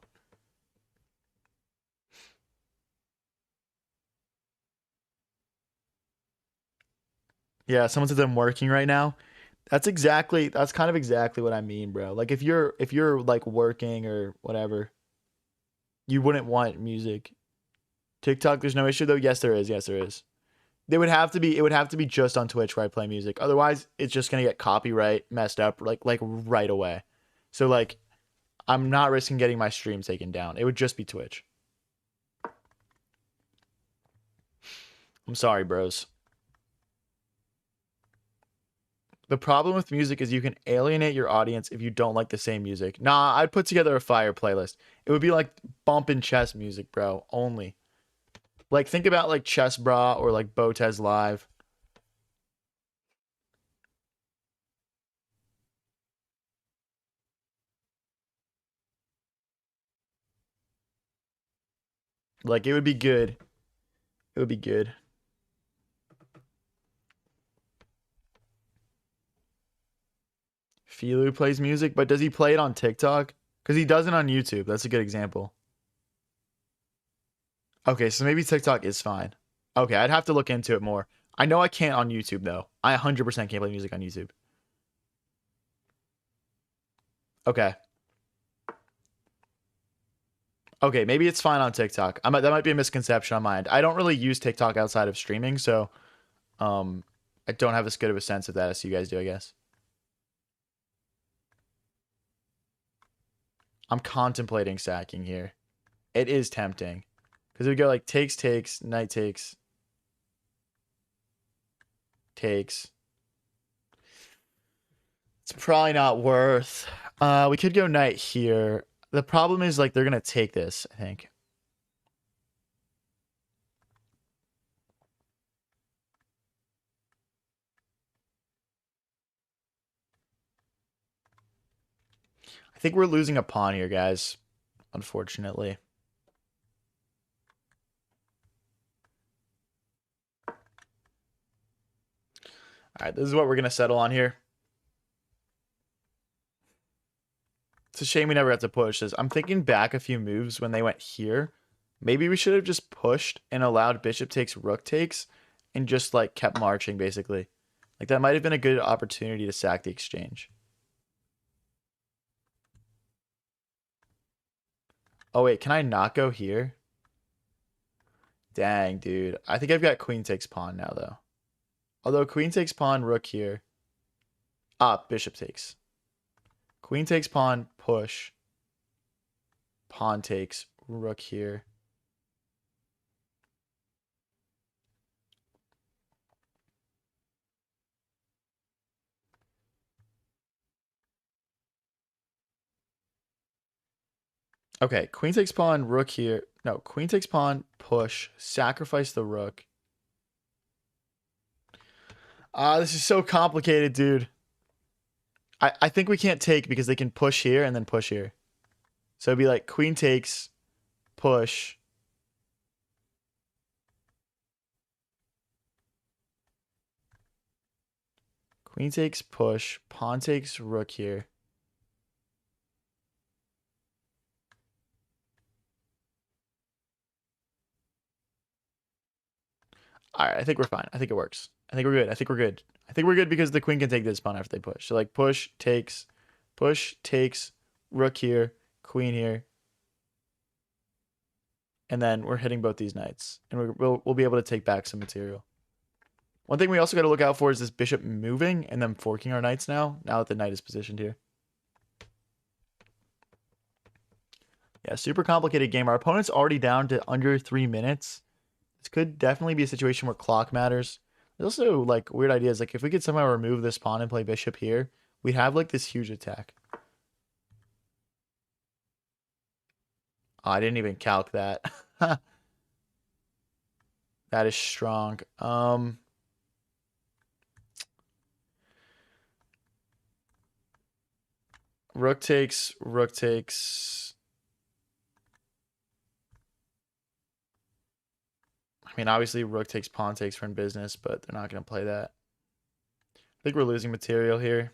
Yeah, someone says I'm working right now. That's kind of exactly what I mean, bro. Like if you're like working or whatever, you wouldn't want music. TikTok, there's no issue though. Yes, there is. Yes, there is. It would have to be just on Twitch where I play music. Otherwise, it's just gonna get copyright messed up like right away. So like I'm not risking getting my stream taken down. It would just be Twitch. I'm sorry, bros. The problem with music is you can alienate your audience if you don't like the same music. Nah, I'd put together a fire playlist. It would be like bumping chess music, bro, only. Like think about like Chess Bra or like Botez Live. Like it would be good. It would be good. Filu plays music, but does he play it on TikTok? Because he does it on YouTube. That's a good example. Okay, so maybe TikTok is fine. Okay, I'd have to look into it more. I know I can't on YouTube though. I 100% can't play music on YouTube. Okay. Okay, maybe it's fine on TikTok. That might be a misconception on my end. I don't really use TikTok outside of streaming, so um I don't have as good of a sense of that as you guys do, I guess. I'm contemplating sacking here. It is tempting. Because it would go like takes, knight takes. It's probably not worth. We could go knight here. The problem is like they're gonna take this, I think. I think we're losing a pawn here, guys. Unfortunately. All right, this is what we're gonna settle on here. It's a shame we never got to push this. I'm thinking back a few moves when they went here. Maybe we should have just pushed and allowed bishop takes, rook takes, and just like kept marching basically. Like that might have been a good opportunity to sack the exchange. Oh wait, can I not go here? Dang, dude. I think I've got queen takes pawn now though. Although queen takes pawn, rook here. Ah, bishop takes. Queen takes pawn, push. Pawn takes, rook here. Okay, queen takes pawn, rook here. No, queen takes pawn, push, sacrifice the rook. This is so complicated, dude. I think we can't take because they can push here and then push here. So it'd be like queen takes, push. Queen takes, push. Pawn takes, rook here. All right, I think we're fine. I think it works. I think we're good. I think we're good. I think we're good because the queen can take this pawn after they push. So like push, takes, rook here, queen here. And then we're hitting both these knights. And we'll be able to take back some material. One thing we also got to look out for is this bishop moving and then forking our knights now that the knight is positioned here. Yeah, super complicated game. Our opponent's already down to under 3 minutes. This could definitely be a situation where clock matters. There's also like weird ideas. Like if we could somehow remove this pawn and play bishop here, we'd have like this huge attack. Oh, I didn't even calc that. That is strong. Rook takes, rook takes. I mean, obviously rook takes, pawn takes for in business, but they're not going to play that. I think we're losing material here.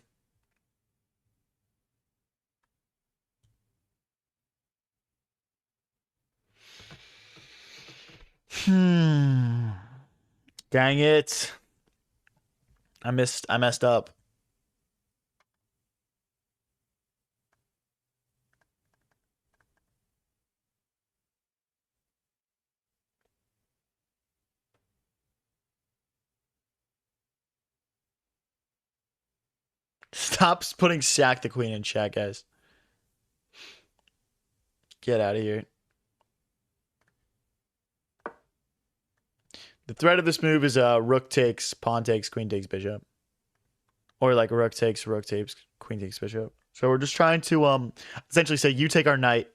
Dang it. I messed up. Stop putting sack the queen in chat, guys. Get out of here. The threat of this move is rook takes, pawn takes, queen takes, bishop. Or like rook takes, queen takes, bishop. So we're just trying to essentially say you take our knight,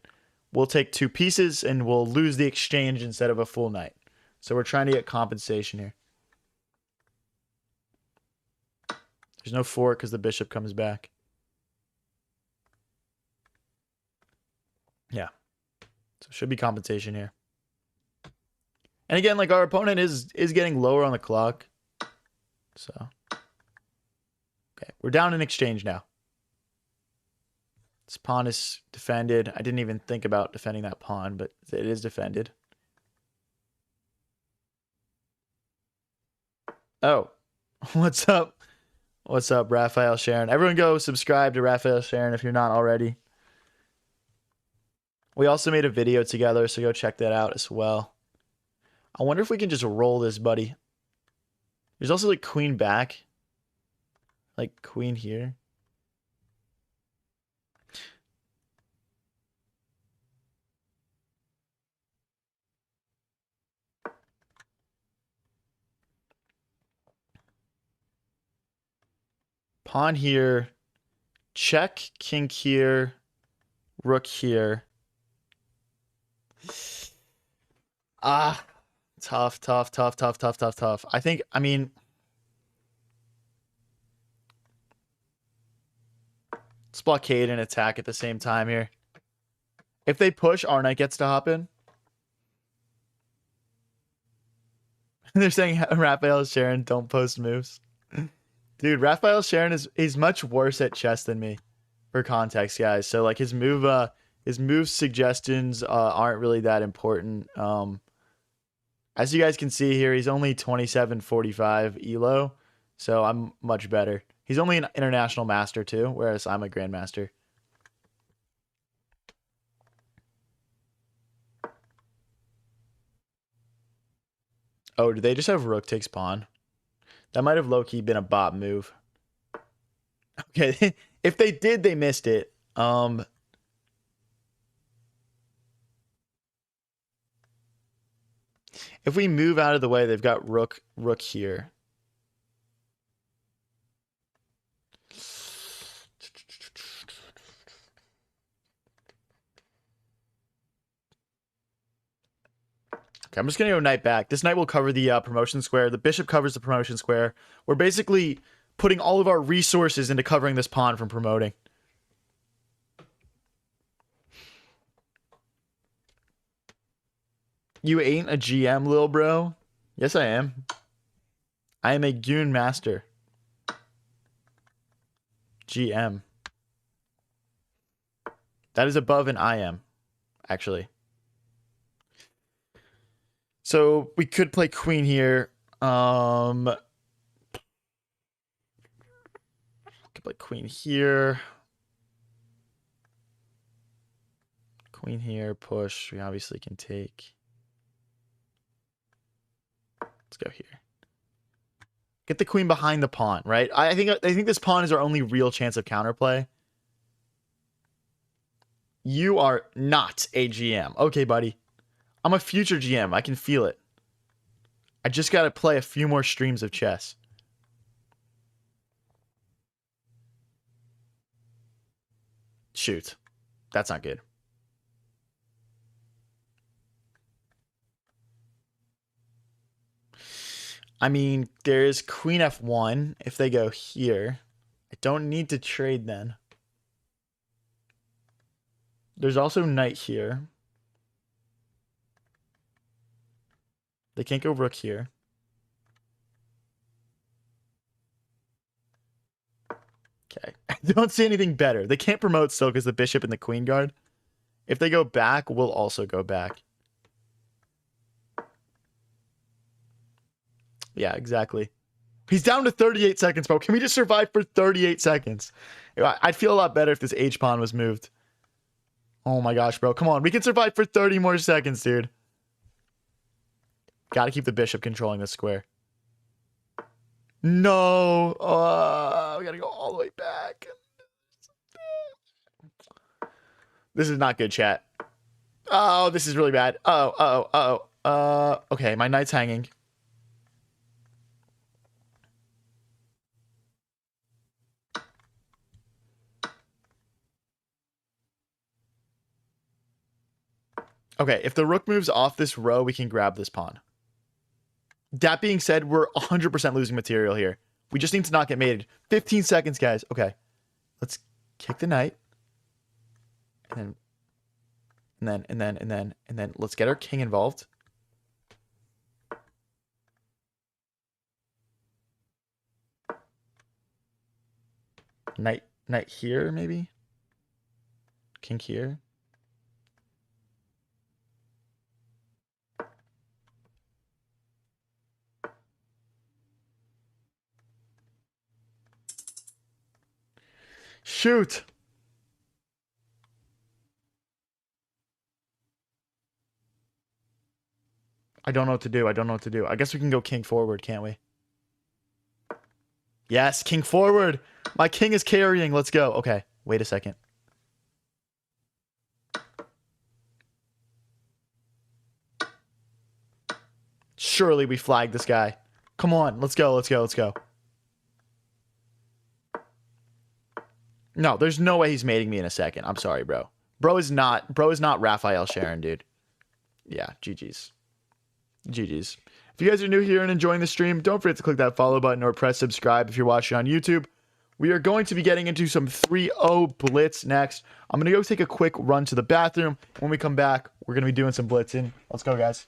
we'll take 2 pieces, and we'll lose the exchange instead of a full knight. So we're trying to get compensation here. There's no fork because the bishop comes back. Yeah. So should be compensation here. And again, like our opponent is getting lower on the clock. So okay, we're down in exchange now. This pawn is defended. I didn't even think about defending that pawn, but it is defended. Oh, what's up? What's up, Raphael Sharon? Everyone go subscribe to Raphael Sharon if you're not already. We also made a video together, so go check that out as well. I wonder if we can just roll this, buddy. There's also like queen back. Like queen here. Pawn here. Check, king here. Rook here. Ah, tough. I think, I mean, let's blockade and attack at the same time here. If they push, our knight gets to hop in. They're saying Raphael Sharon don't post moves. Dude, Raphael Sharon is much worse at chess than me, for context, guys. So like his move suggestions aren't really that important. As you guys can see here, he's only 2745 elo, so I'm much better. He's only an international master too, whereas I'm a grandmaster. Oh, do they just have rook takes pawn? That might have low-key been a bot move. Okay, if they did, they missed it. If we move out of the way, they've got rook here. Okay, I'm just going to go knight back. This knight will cover the promotion square. The bishop covers the promotion square. We're basically putting all of our resources into covering this pawn from promoting. You ain't a GM, lil bro? Yes, I am. I am a goon master. GM. That is above an I am, actually. So we could play queen here. Could play queen here. Queen here, push. We obviously can take. Let's go here. Get the queen behind the pawn, right? I think this pawn is our only real chance of counterplay. You are not a GM. Okay, buddy. I'm a future GM. I can feel it. I just got to play a few more streams of chess. Shoot. That's not good. I mean, there's queen f1 if they go here. I don't need to trade then. There's also knight here. They can't go rook here. Okay. I don't see anything better. They can't promote still because the bishop and the queen guard. If they go back, we'll also go back. Yeah, exactly. He's down to 38 seconds, bro. Can we just survive for 38 seconds? I'd feel a lot better if this H-pawn was moved. Oh my gosh, bro. Come on. We can survive for 30 more seconds, dude. Gotta keep the bishop controlling the square. No. We gotta go all the way back. This is not good, chat. Oh, this is really bad. Okay, my knight's hanging. Okay, if the rook moves off this row, we can grab this pawn. That being said, we're 100% losing material here. We just need to not get mated. 15 seconds, guys. Okay. Let's kick the knight. And then let's get our king involved. Knight here, maybe? King here. Shoot. I don't know what to do. I don't know what to do. I guess we can go king forward, can't we? Yes, king forward. My king is carrying. Let's go. Okay, wait a second. Surely we flagged this guy. Come on, let's go, let's go, let's go. No, there's no way he's mating me in a second. I'm sorry, bro. Bro is not Raphael Sharon, dude. Yeah, GG's. GG's. If you guys are new here and enjoying the stream, don't forget to click that follow button or press subscribe if you're watching on YouTube. We are going to be getting into some 3-0 blitz next. I'm going to go take a quick run to the bathroom. When we come back, we're going to be doing some blitzing. Let's go, guys.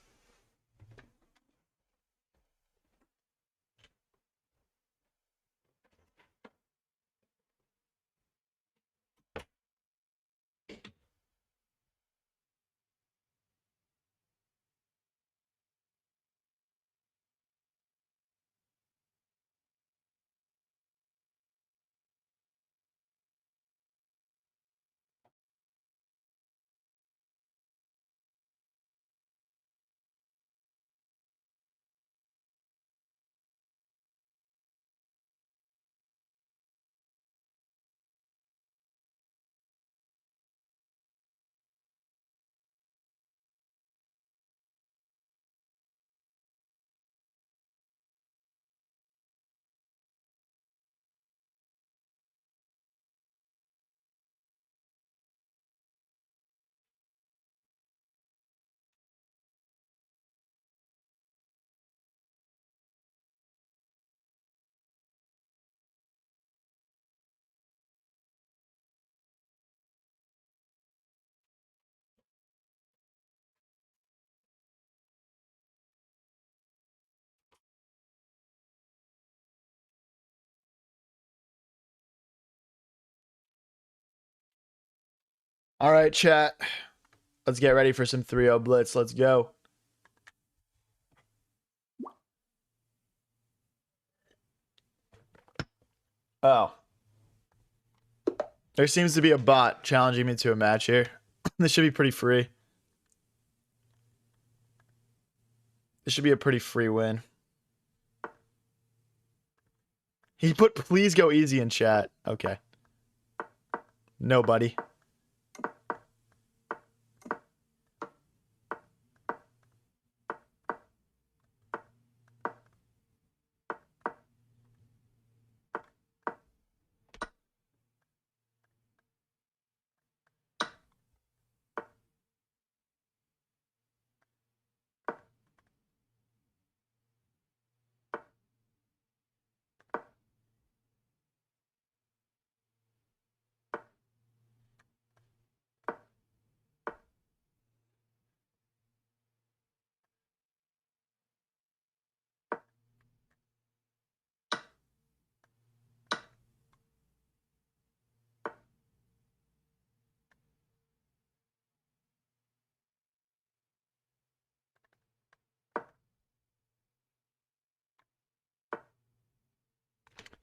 All right, chat. Let's get ready for some 3-0 blitz. Let's go. Oh. There seems to be a bot challenging me to a match here. This should be pretty free. This should be a pretty free win. He put please go easy in chat. Okay. No, buddy.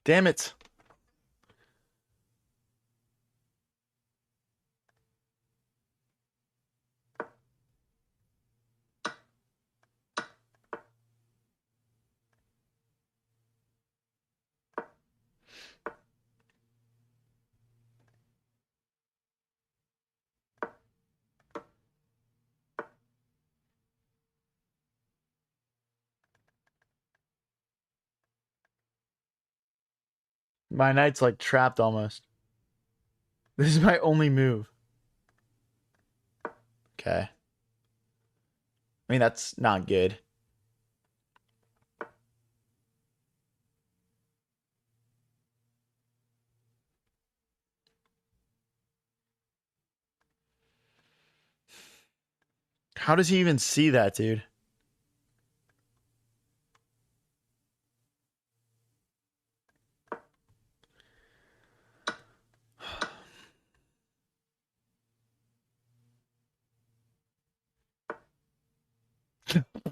Damn it. My knight's like trapped almost. This is my only move. Okay. I mean, that's not good. How does he even see that, dude?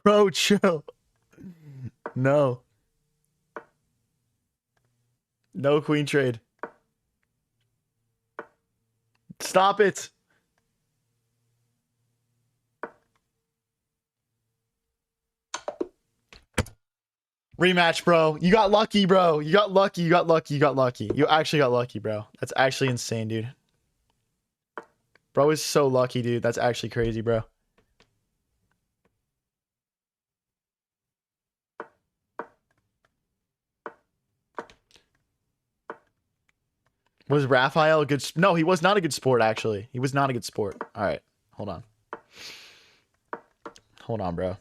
Bro, chill. No. No queen trade. Stop it. Rematch, bro. You got lucky, bro. You got lucky. You got lucky. You got lucky. You actually got lucky, bro. That's actually insane, dude. Bro is so lucky, dude. That's actually crazy, bro. Was Raphael a good... No, he was not a good sport, actually. He was not a good sport. All right. Hold on. Hold on, bro.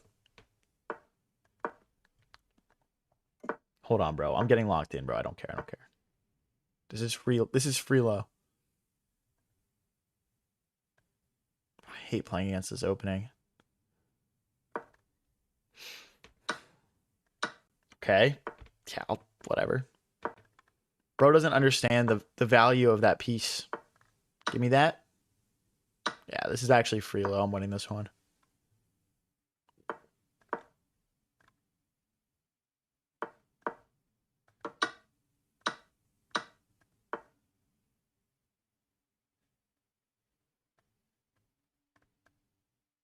Hold on, bro. I'm getting locked in, bro. I don't care. I don't care. This is free. This is free low. I hate playing against this opening. Okay. Yeah, whatever. Bro doesn't understand the value of that piece. Give me that. Yeah, this is actually free low. I'm winning this one.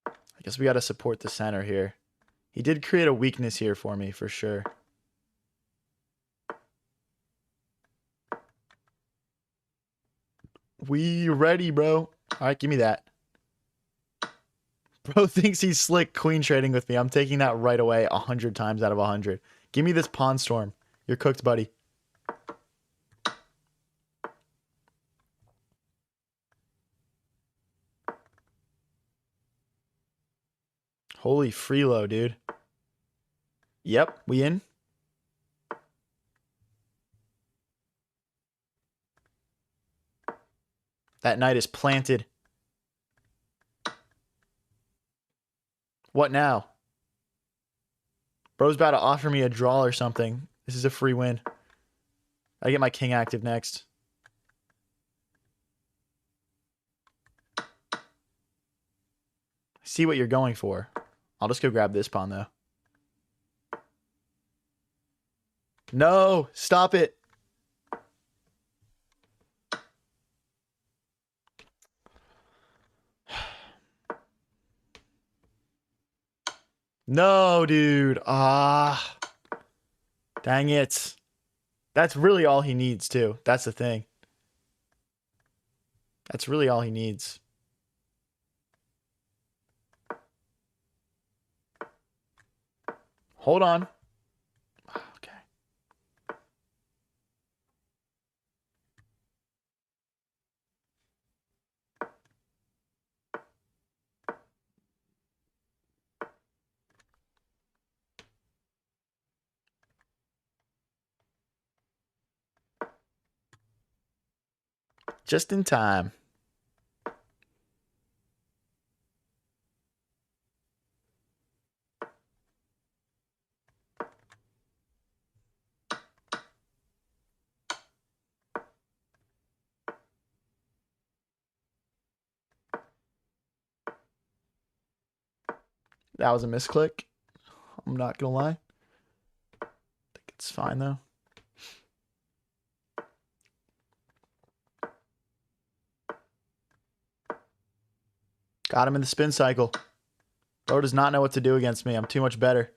I guess we got to support the center here. He did create a weakness here for me, for sure. We ready, bro. All right, give me that. Bro thinks he's slick queen trading with me. I'm taking that right away 100 times out of 100. Give me this pawn storm. You're cooked, buddy. Holy freelo, dude. Yep, we in? That knight is planted. What now? Bro's about to offer me a draw or something. This is a free win. I get my king active next. See what you're going for. I'll just go grab this pawn, though. No! Stop it! No, dude. Ah, dang it. That's really all he needs, too. That's the thing. That's really all he needs. Hold on. Okay. Just in time. That was a misclick. I'm not gonna lie. I think it's fine though. Got him in the spin cycle. Bro does not know what to do against me. I'm too much better.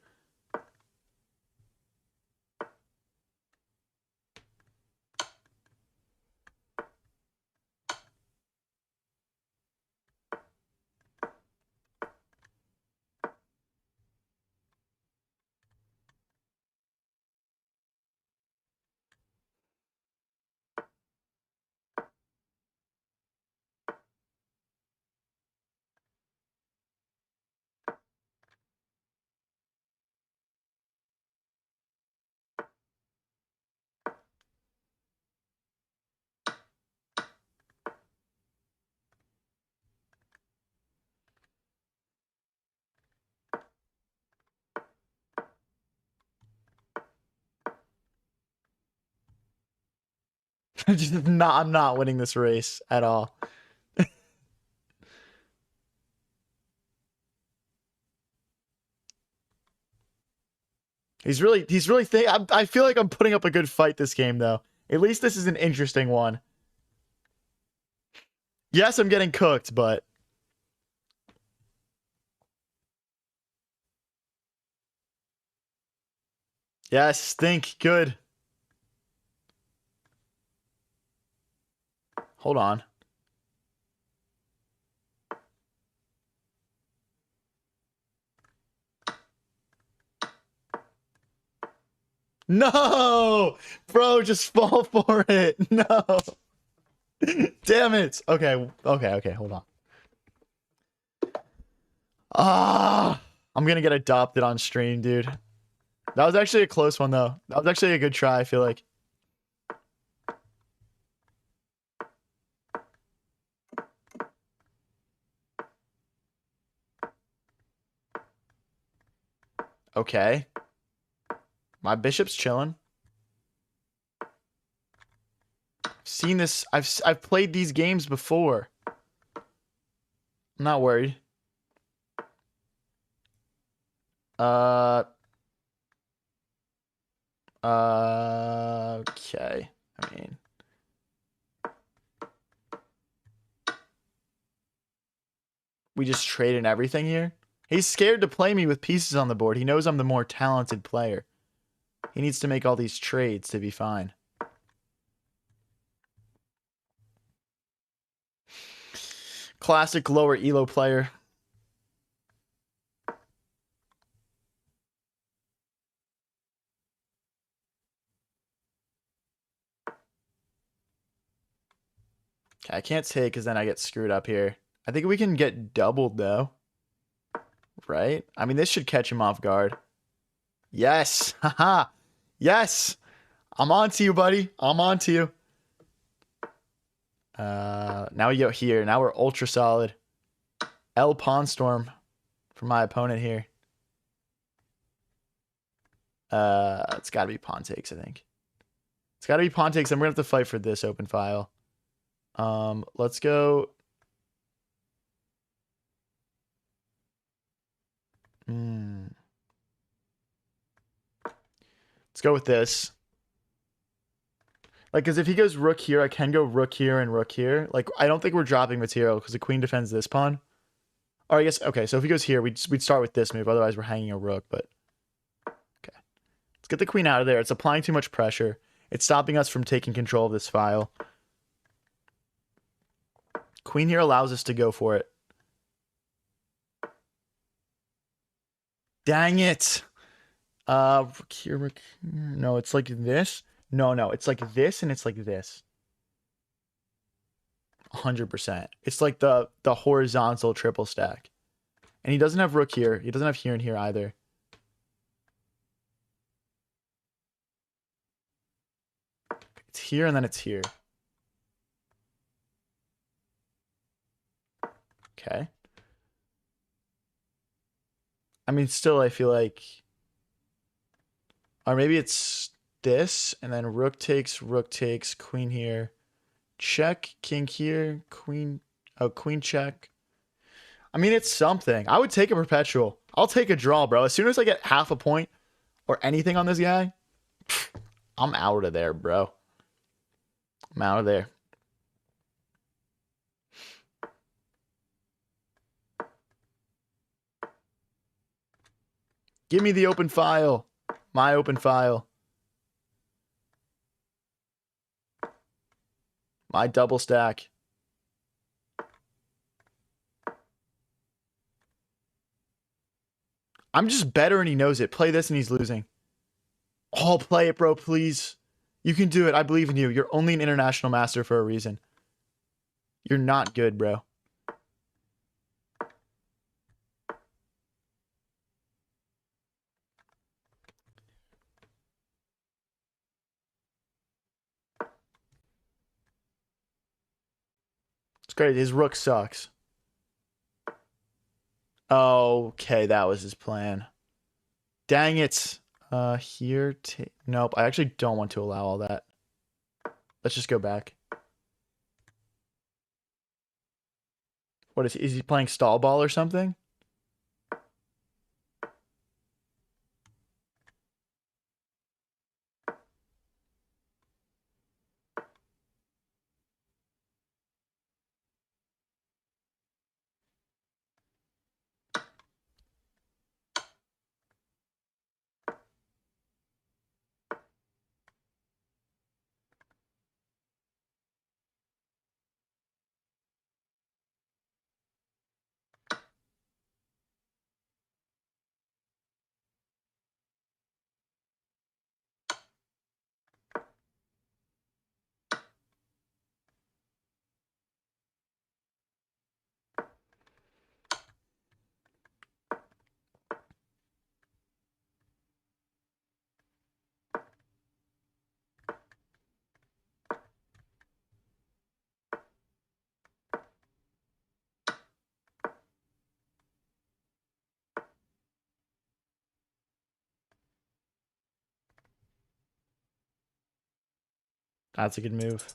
I'm not winning this race at all. He's really I feel like I'm putting up a good fight this game though. At least this is an interesting one. Yes, I'm getting cooked, but yes, think good. Hold on. No, bro, just fall for it. No, damn it. Okay. Hold on. Ah, I'm gonna get adopted on stream, dude. That was actually a close one though. That was actually a good try. I feel like. Okay. My bishop's chilling. I've seen this. I've played these games before. I'm not worried. Uh. Okay. I mean. We just traded everything here. He's scared to play me with pieces on the board. He knows I'm the more talented player. He needs to make all these trades to be fine. Classic lower elo player. Okay, I can't take because then I get screwed up here. I think we can get doubled though. Right? I mean, this should catch him off guard. Yes. Haha. Yes. I'm on to you, buddy. I'm on to you. Now we go here. Now we're ultra solid. L Pawn Storm for my opponent here. It's got to be pawn takes, I think. It's got to be pawn takes. And we're going to have to fight for this open file. Let's go. Let's go with this. Like, because if he goes rook here, I can go rook here and rook here. Like, I don't think we're dropping material because the queen defends this pawn. Or I guess, okay, so if he goes here, we'd start with this move. Otherwise, we're hanging a rook, but okay. Let's get the queen out of there. It's applying too much pressure. It's stopping us from taking control of this file. Queen here allows us to go for it. Dang it. Rook here, rook here. No, it's like this. No, it's like this and it's like this. 100%. It's like the horizontal triple stack. And he doesn't have rook here. He doesn't have here and here either. It's here and then it's here. Okay. I mean, still, I feel like... Or maybe it's this, and then rook takes, queen here. Check, king here, queen... Oh, queen check. I mean, it's something. I would take a perpetual. I'll take a draw, bro. As soon as I get half a point or anything on this guy, I'm out of there, bro. I'm out of there. Give me the open file. My open file. My double stack. I'm just better and he knows it. Play this and he's losing. Oh, play it, bro, please. You can do it. I believe in you. You're only an international master for a reason. You're not good, bro. It's great. His rook sucks. Okay, that was his plan. Dang it. Here. Nope, I actually don't want to allow all that. Let's just go back. What is he playing stall ball or something? That's a good move.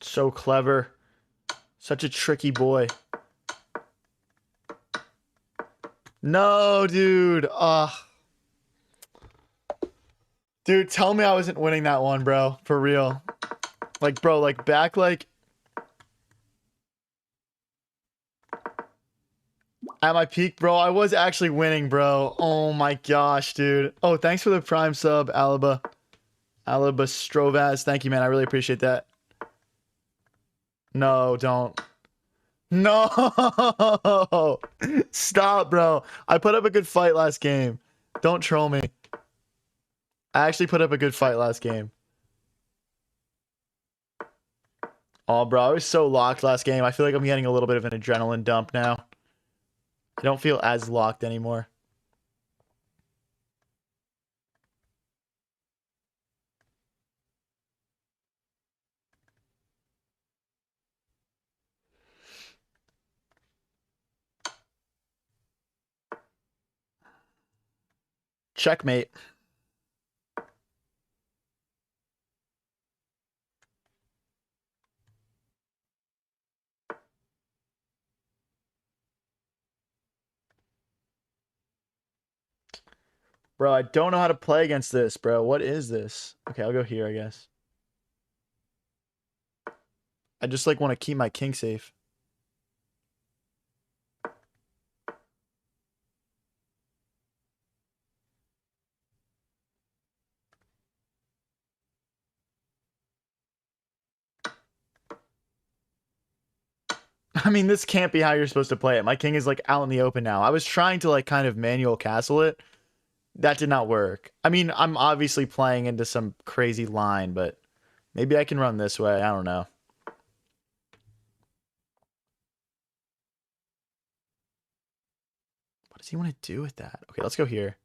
So clever. Such a tricky boy. No, dude. Dude, tell me I wasn't winning that one, bro. For real. Like, bro, like back like at my peak, bro. I was actually winning, bro. Oh my gosh, dude. Oh, thanks for the prime sub, Alaba. Alaba Strovaz. Thank you, man. I really appreciate that. No, don't. No. Stop, bro. I put up a good fight last game. Don't troll me. I actually put up a good fight last game. Oh, bro, I was so locked last game. I feel like I'm getting a little bit of an adrenaline dump now. I don't feel as locked anymore. Checkmate. Bro, I don't know how to play against this, bro. What is this? Okay, I'll go here, I guess. I just like want to keep my king safe. I mean, this can't be how you're supposed to play it. My king is like out in the open now. I was trying to like kind of manual castle it. That did not work. I mean, I'm obviously playing into some crazy line, but maybe I can run this way. I don't know. What does he want to do with that? Okay, let's go here.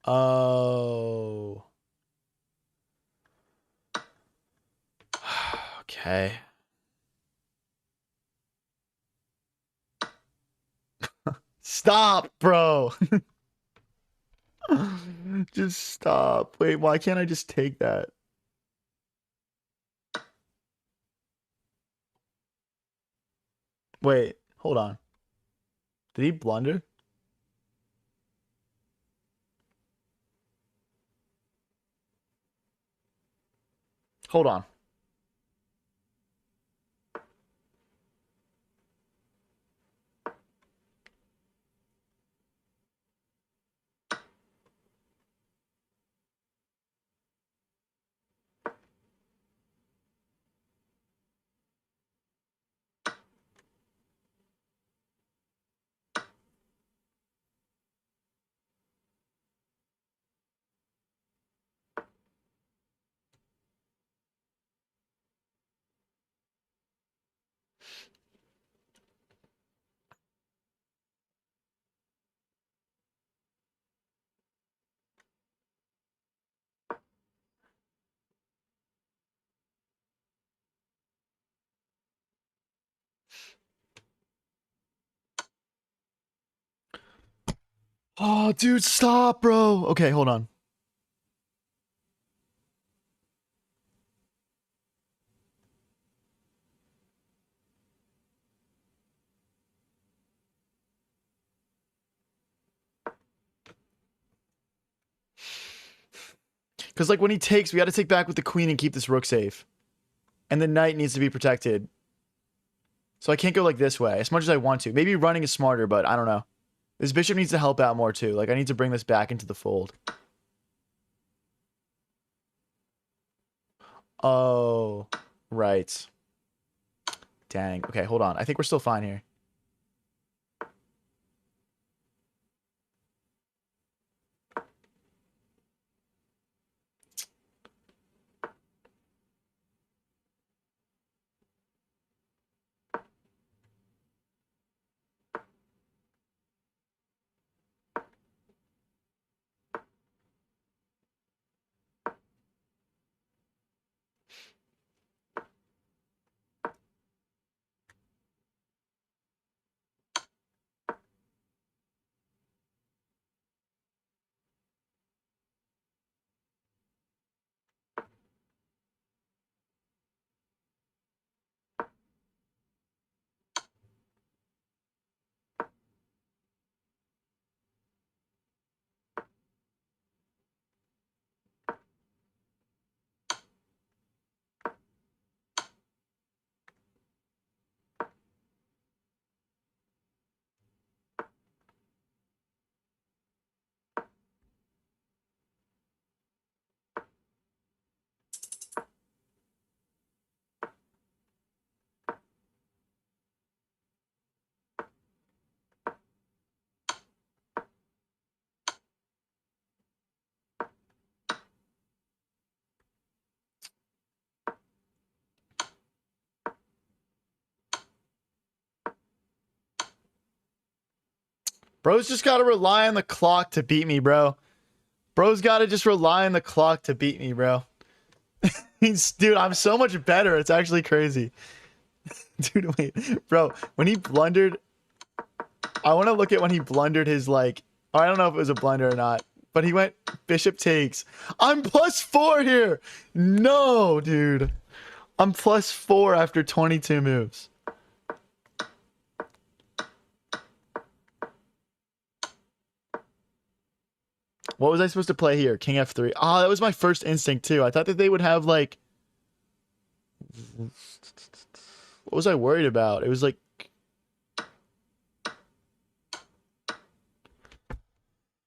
Oh. Okay. Stop, bro. Just stop. Wait, why can't I just take that? Wait, hold on. Did he blunder? Hold on. Oh, dude, stop, bro. Okay, hold on. Because, like, when he takes, we got to take back with the queen and keep this rook safe. And the knight needs to be protected. So I can't go, like, this way as much as I want to. Maybe running is smarter, but I don't know. This bishop needs to help out more, too. Like, I need to bring this back into the fold. Oh, right. Dang. Okay, hold on. I think we're still fine here. Bro's just got to rely on the clock to beat me, bro. Bro's got to just rely on the clock to beat me, bro. Dude, I'm so much better. It's actually crazy. Dude, wait. Bro, when he blundered, I want to look at when he blundered his, like, I don't know if it was a blunder or not, but he went bishop takes. I'm +4 here. No, dude. I'm +4 after 22 moves. What was I supposed to play here? King F3. Oh, that was my first instinct too. I thought that they would have like... What was I worried about? It was like...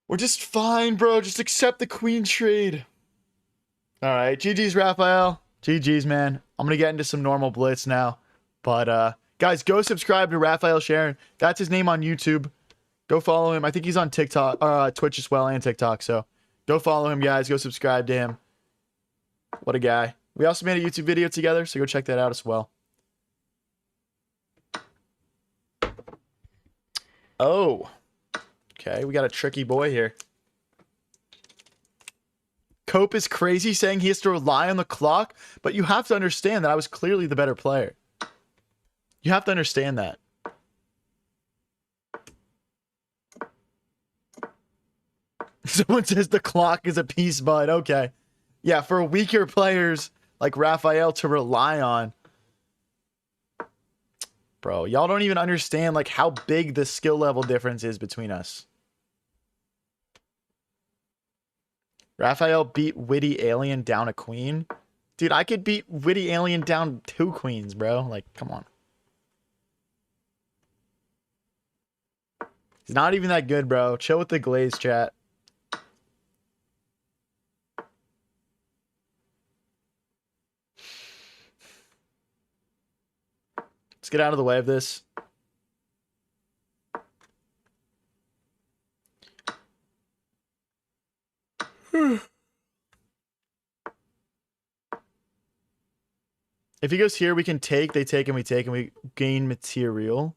We're just fine, bro. Just accept the queen trade. All right. GG's, Raphael. GG's, man. I'm going to get into some normal blitz now. But, guys, go subscribe to Raphael Sharon. That's his name on YouTube. Go follow him. I think he's on TikTok, Twitch as well, and TikTok. So go follow him, guys. Go subscribe to him. What a guy. We also made a YouTube video together, so go check that out as well. Oh. Okay, we got a tricky boy here. Cope is crazy saying he has to rely on the clock, but you have to understand that I was clearly the better player. You have to understand that. Someone says the clock is a piece, bud. Okay. Yeah, for weaker players like Raphael to rely on. Bro, y'all don't even understand like how big the skill level difference is between us. Raphael beat Witty Alien down a queen. Dude, I could beat Witty Alien down 2 queens, bro. Like, come on. He's not even that good, bro. Chill with the glaze, chat. Let's get out of the way of this. If he goes here, we can take, they take, and we take, and we gain material.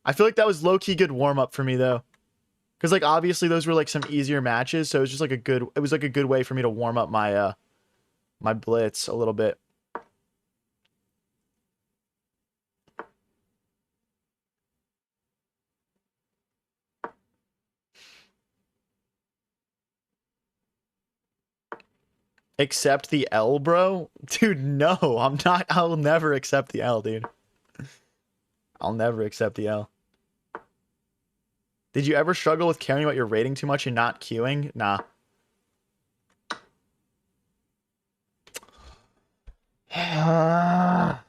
I feel like that was low-key good warm-up for me, though. Because, like, obviously those were, like, some easier matches, so it was just, like, it was, like, a good way for me to warm up my, my blitz a little bit. Accept the L, bro? Dude, no. I'm not. I will never accept the L, dude. I'll never accept the L. Did you ever struggle with caring about your rating too much and not queuing? Nah. Ah.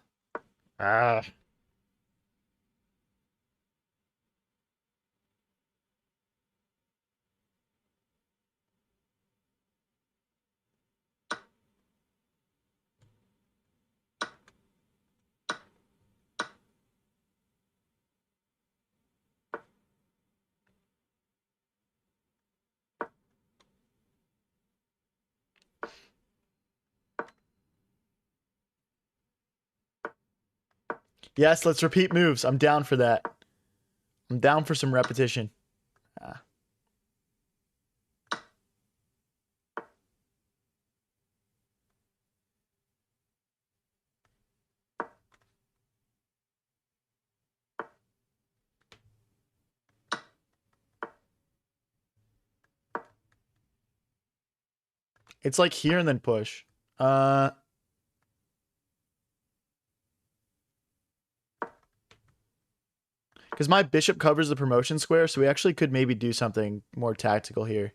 Yes, let's repeat moves. I'm down for that. I'm down for some repetition. Ah. It's like here and then push. Because my bishop covers the promotion square, so we actually could maybe do something more tactical here.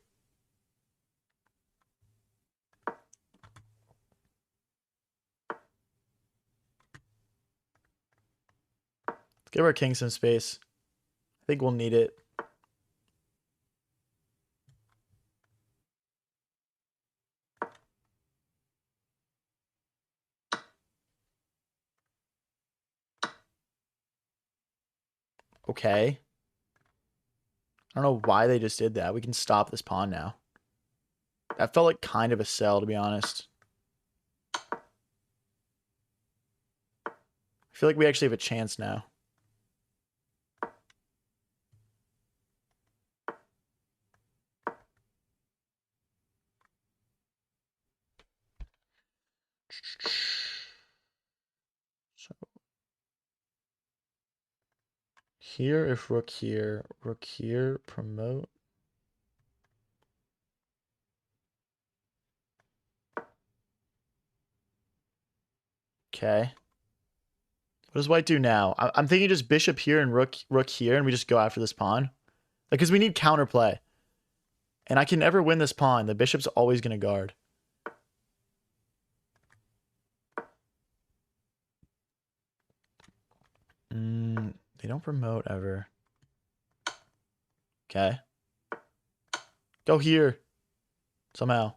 Let's give our king some space. I think we'll need it. Okay. I don't know why they just did that. We can stop this pawn now. That felt like kind of a sell, to be honest. I feel like we actually have a chance now. So here, if rook here, promote. Okay. What does white do now? I'm thinking just bishop here and rook here, and we just go after this pawn. Like, because we need counterplay. And I can never win this pawn. The bishop's always going to guard. They don't promote ever. Okay. Go here. Somehow.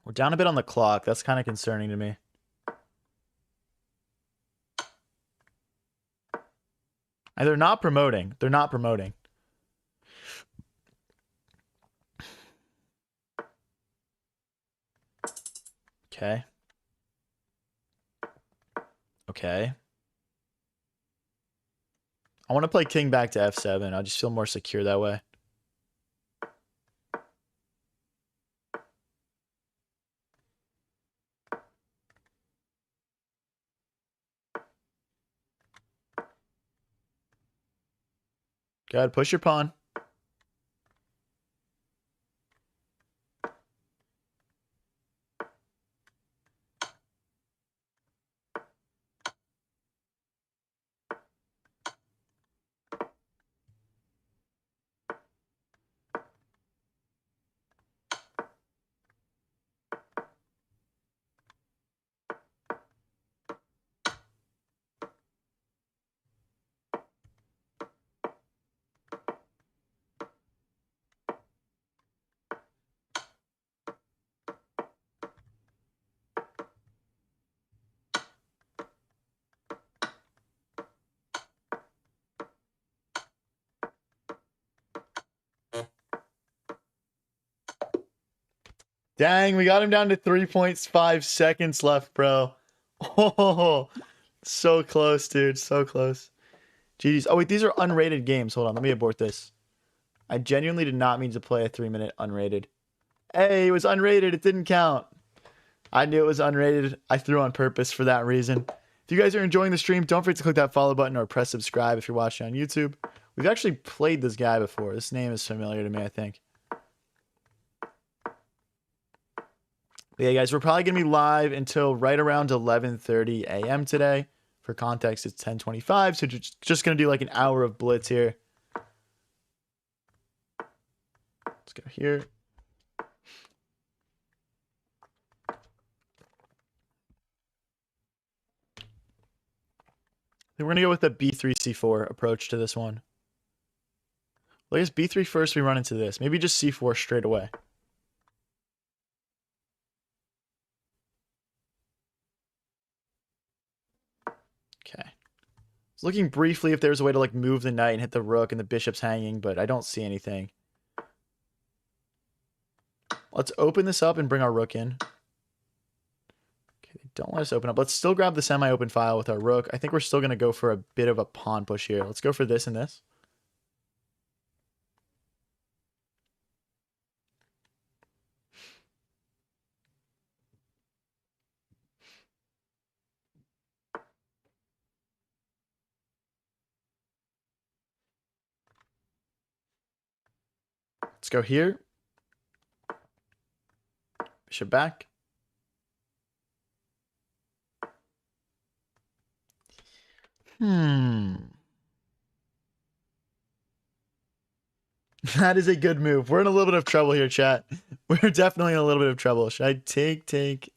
We're down a bit on the clock. That's kind of concerning to me. And they're not promoting. They're not promoting. Okay. Okay. I want to play king back to f7. I just feel more secure that way. Go ahead, push your pawn. Dang, we got him down to 3.5 seconds left, bro. Oh, so close, dude. So close. GG's. Oh, wait, these are unrated games. Hold on, let me abort this. I genuinely did not mean to play a 3-minute unrated. Hey, it was unrated. It didn't count. I knew it was unrated. I threw on purpose for that reason. If you guys are enjoying the stream, don't forget to click that follow button or press subscribe if you're watching on YouTube. We've actually played this guy before. This name is familiar to me, I think. But yeah, guys, we're probably going to be live until right around 11:30 a.m. today. For context, it's 10:25, so just going to do like an hour of blitz here. Let's go here. Then we're going to go with the b3, c4 approach to this one. Well, I guess b3 first, we run into this. Maybe just c4 straight away. Okay. I was looking briefly if there's a way to like move the knight and hit the rook and the bishop's hanging, but I don't see anything. Let's open this up and bring our rook in. Okay, they don't let us open up. Let's still grab the semi-open file with our rook. I think we're still going to go for a bit of a pawn push here. Let's go for this and this. Let's go here. Bishop back. That is a good move. We're in a little bit of trouble here, chat. We're definitely in a little bit of trouble. Should I take,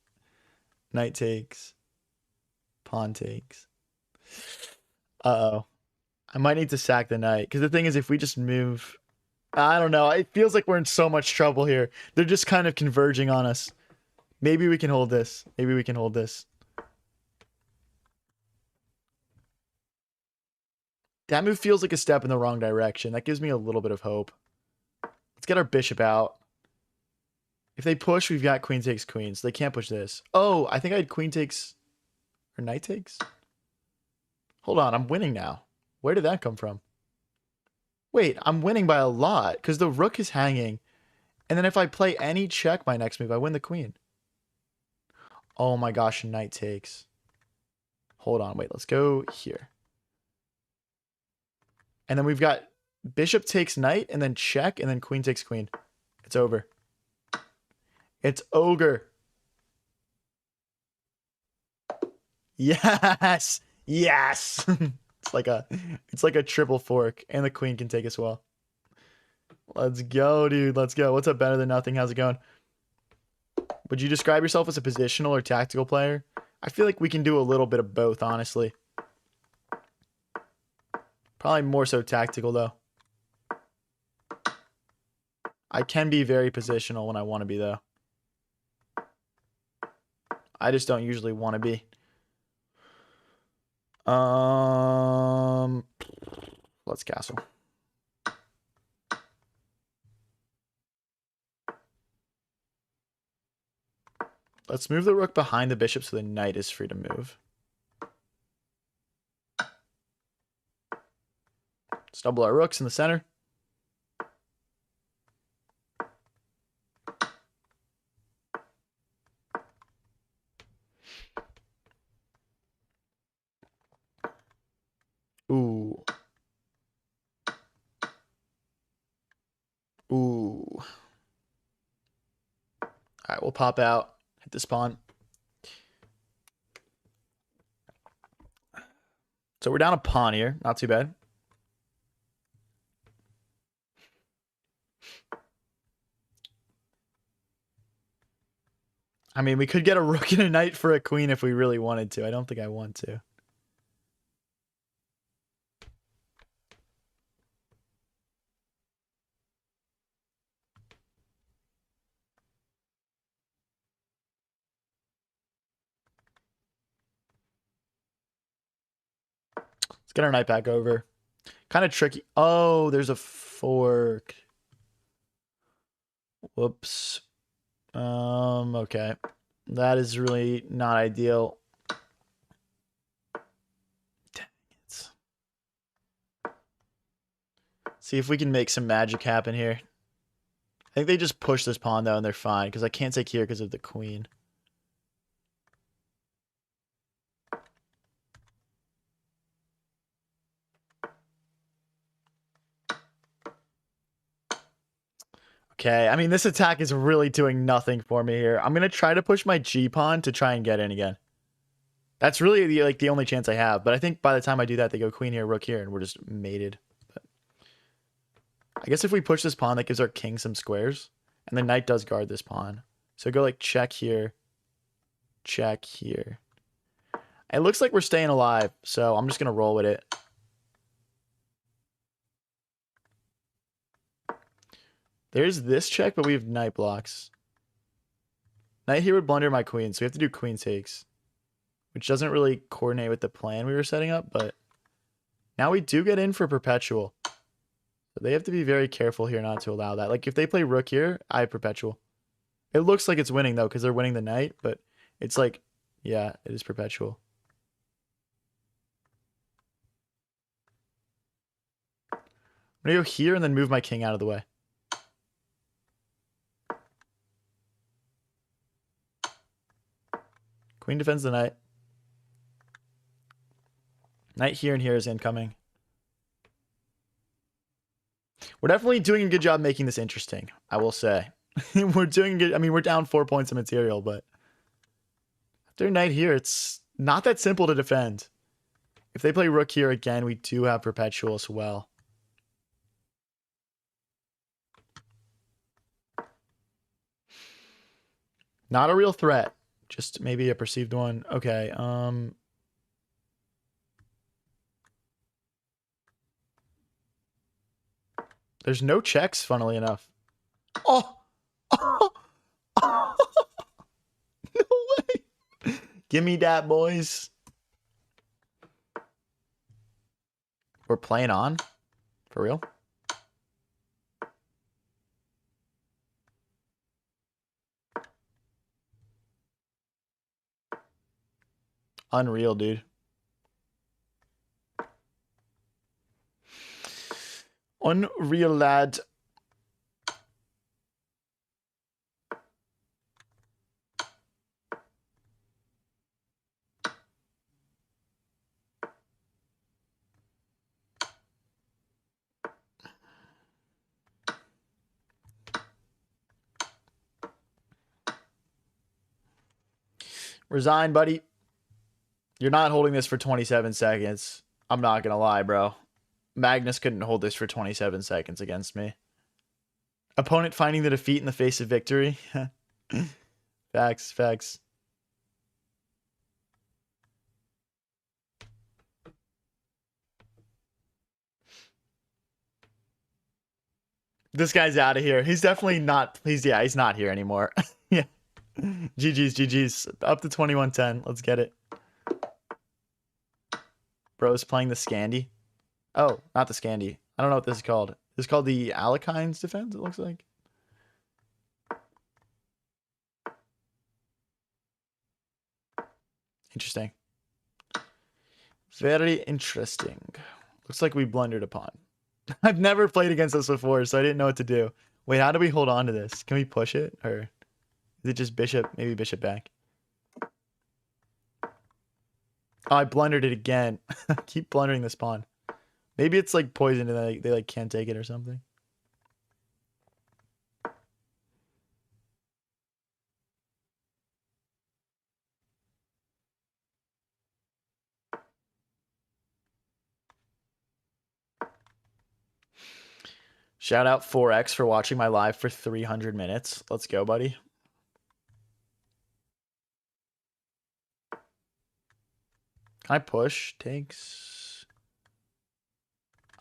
knight takes, pawn takes? Uh-oh. I might need to sack the knight. Because the thing is, if we just move... I don't know. It feels like we're in so much trouble here. They're just kind of converging on us. Maybe we can hold this. Maybe we can hold this. That move feels like a step in the wrong direction. That gives me a little bit of hope. Let's get our bishop out. If they push, we've got queen takes queen, so they can't push this. Oh, I think I had queen takes or knight takes. Hold on, I'm winning now. Where did that come from? Wait, I'm winning by a lot because the rook is hanging. And then if I play any check my next move, I win the queen. Oh my gosh, knight takes. Hold on, wait, let's go here. And then we've got bishop takes knight and then check and then queen takes queen. It's over. It's ogre. Yes. Yes. It's like a triple fork, and the queen can take as well. Let's go, dude. Let's go. What's up, Better Than Nothing? How's it going? Would you describe yourself as a positional or tactical player? I feel like we can do a little bit of both, honestly. Probably more so tactical, though. I can be very positional when I want to be, though. I just don't usually want to be. Let's castle. Let's move the rook behind the bishop so the knight is free to move. Let's double our rooks in the center. Ooh. Ooh. All right, we'll pop out, hit the pawn. So we're down a pawn here. Not too bad. I mean, we could get a rook and a knight for a queen if we really wanted to. I don't think I want to. Let's get our knight back over. Kind of tricky. Oh, there's a fork. Whoops. Okay. That is really not ideal. Dang it. See if we can make some magic happen here. I think they just push this pawn, though, and they're fine, because I can't take here because of the queen. Okay, I mean, this attack is really doing nothing for me here. I'm going to try to push my g-pawn to try and get in again. That's really the only chance I have. But I think by the time I do that, they go queen here, rook here, and we're just mated. But I guess if we push this pawn, that gives our king some squares. And the knight does guard this pawn. So go like check here. Check here. It looks like we're staying alive, so I'm just going to roll with it. There's this check, but we have knight blocks. Knight here would blunder my queen, so we have to do queen takes. Which doesn't really coordinate with the plan we were setting up, but now we do get in for perpetual. So they have to be very careful here not to allow that. Like, if they play rook here, I have perpetual. It looks like it's winning, though, because they're winning the knight, but it's like, yeah, it is perpetual. I'm going to go here and then move my king out of the way. Queen defends the knight. Knight here and here is incoming. We're definitely doing a good job making this interesting, I will say. We're doing good. I mean, we're down 4 points of material, but after knight here, it's not that simple to defend. If they play rook here again, we do have perpetual as well. Not a real threat, just maybe a perceived one. Okay, there's no checks, funnily enough. Oh! Oh! Oh! No way! Give me that, boys. We're playing on? For real? Unreal, dude. Unreal, lad. Resign, buddy. You're not holding this for 27 seconds. I'm not going to lie, bro. Magnus couldn't hold this for 27 seconds against me. Opponent finding the defeat in the face of victory. Facts, facts. This guy's out of here. He's definitely not. He's not here anymore. Yeah. GG's. Up to 21-10. Let's get it. Bro's playing the Scandi. Oh, not the Scandi. I don't know what this is called. This is called the Alekhine's defense, it looks like. Interesting. Very interesting. Looks like we blundered upon. I've never played against this before, so I didn't know what to do. Wait, how do we hold on to this? Can we push it? Or is it just bishop? Maybe bishop back. Oh, I blundered it again. Keep blundering this pawn. Maybe it's like poisoned and they like can't take it or something. Shout out 4X for watching my live for 300 minutes. Let's go, buddy. Can I push? Takes.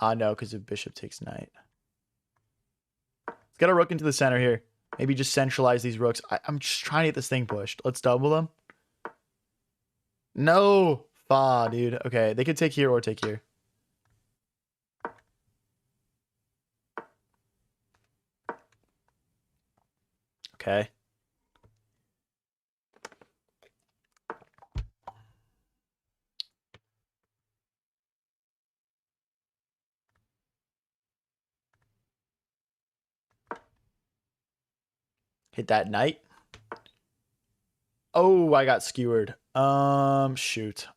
No, because if bishop takes knight. Let's get a rook into the center here. Maybe just centralize these rooks. I'm just trying to get this thing pushed. Let's double them. No. Fa, dude. Okay, they could take here or take here. Okay. Hit that knight. Oh, I got skewered. Shoot.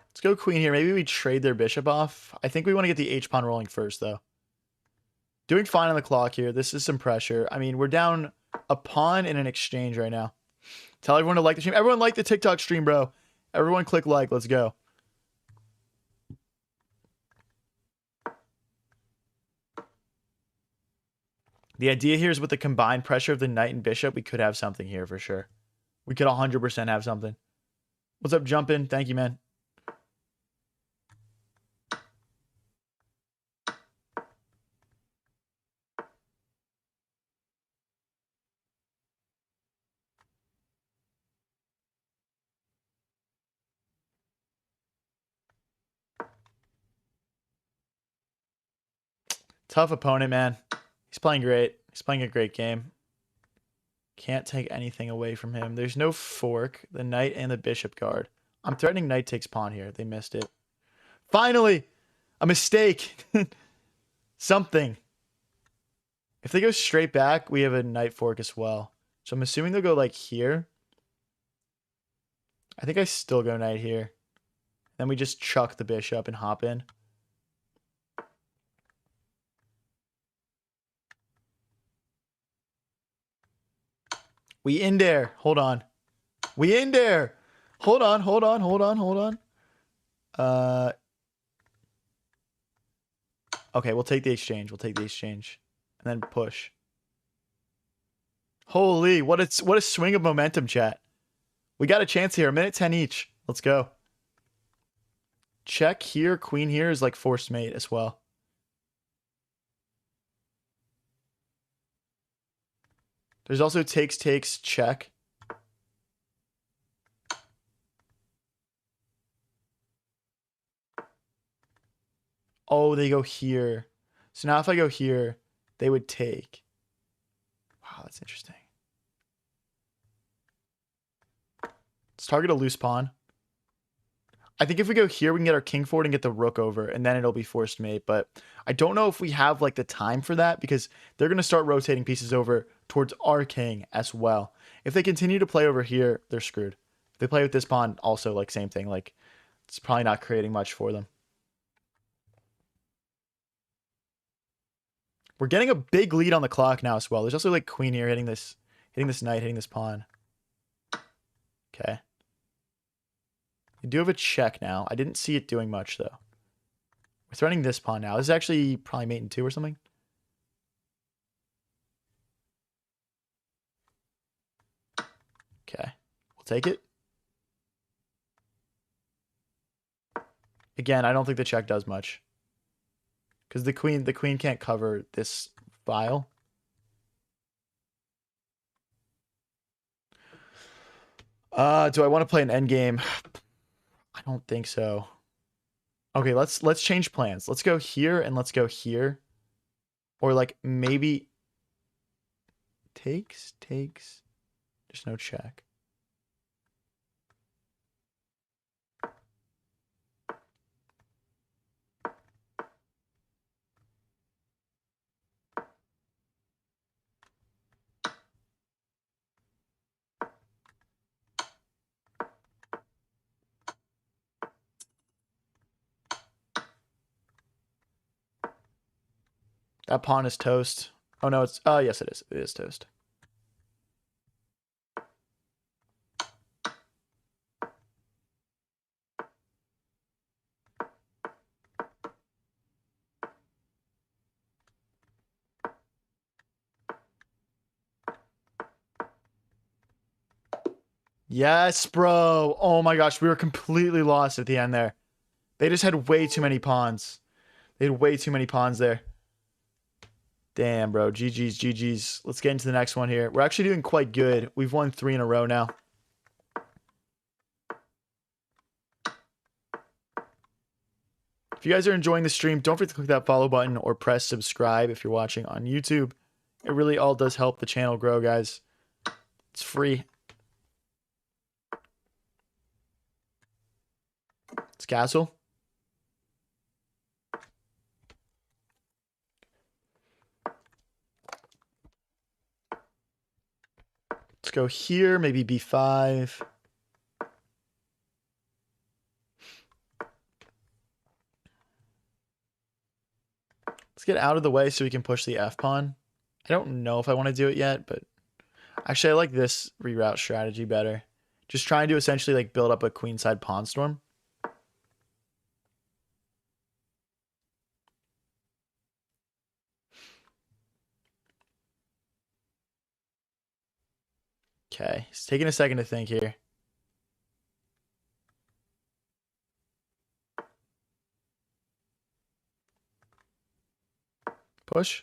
Let's go queen here. Maybe we trade their bishop off. I think we want to get the h-pawn rolling first, though. Doing fine on the clock here. This is some pressure. I mean, we're down a pawn in an exchange right now. Tell everyone to like the stream. Everyone like the TikTok stream, bro. Everyone click like. Let's go. The idea here is with the combined pressure of the knight and bishop, we could have something here for sure. We could 100% have something. What's up, Jumpin'? Thank you, man. Tough opponent, man. He's playing great. He's playing a great game. Can't take anything away from him. There's no fork. The knight and the bishop guard. I'm threatening knight takes pawn here. They missed it. Finally! A mistake! Something. If they go straight back, we have a knight fork as well. So I'm assuming they'll go like here. I think I still go knight here. Then we just chuck the bishop and hop in. We in there. Hold on. We in there. Hold on. Okay, we'll take the exchange. And then push. Holy, what a swing of momentum, chat. We got a chance here. 1:10 each. Let's go. Check here. Queen here is like forced mate as well. There's also takes, check. Oh, they go here. So now if I go here, they would take. Wow, that's interesting. Let's target a loose pawn. I think if we go here, we can get our king forward and get the rook over, and then it'll be forced mate. But I don't know if we have like the time for that because they're going to start rotating pieces over towards our king as well. If they continue to play over here, they're screwed. If they play with this pawn, also like same thing. Like it's probably not creating much for them. We're getting a big lead on the clock now as well. There's also like queen here hitting this knight, hitting this pawn. Okay. We do have a check now. I didn't see it doing much though. We're threatening this pawn now. This is actually probably mate in 2 or something. Okay. We'll take it. Again, I don't think the check does much. Because the queen can't cover this file. Do I want to play an endgame? I don't think so. Okay, let's change plans. Let's go here and let's go here. Or like maybe takes. There's no check. That pawn is toast. Oh no, it's yes it is. It is toast. Yes, bro. Oh my gosh, we were completely lost at the end there. They just had way too many pawns. They had way too many pawns there. Damn, bro. GG's. Let's get into the next one here. We're actually doing quite good. We've won 3 in a row now. If you guys are enjoying the stream, don't forget to click that follow button or press subscribe if you're watching on YouTube. It really all does help the channel grow, guys. It's free. It's castle. Let's go here, maybe b5. Let's get out of the way so we can push the f pawn. I don't know if I want to do it yet, but actually I like this reroute strategy better. Just trying to essentially like build up a queenside pawn storm. Okay, it's taking a second to think here. Push.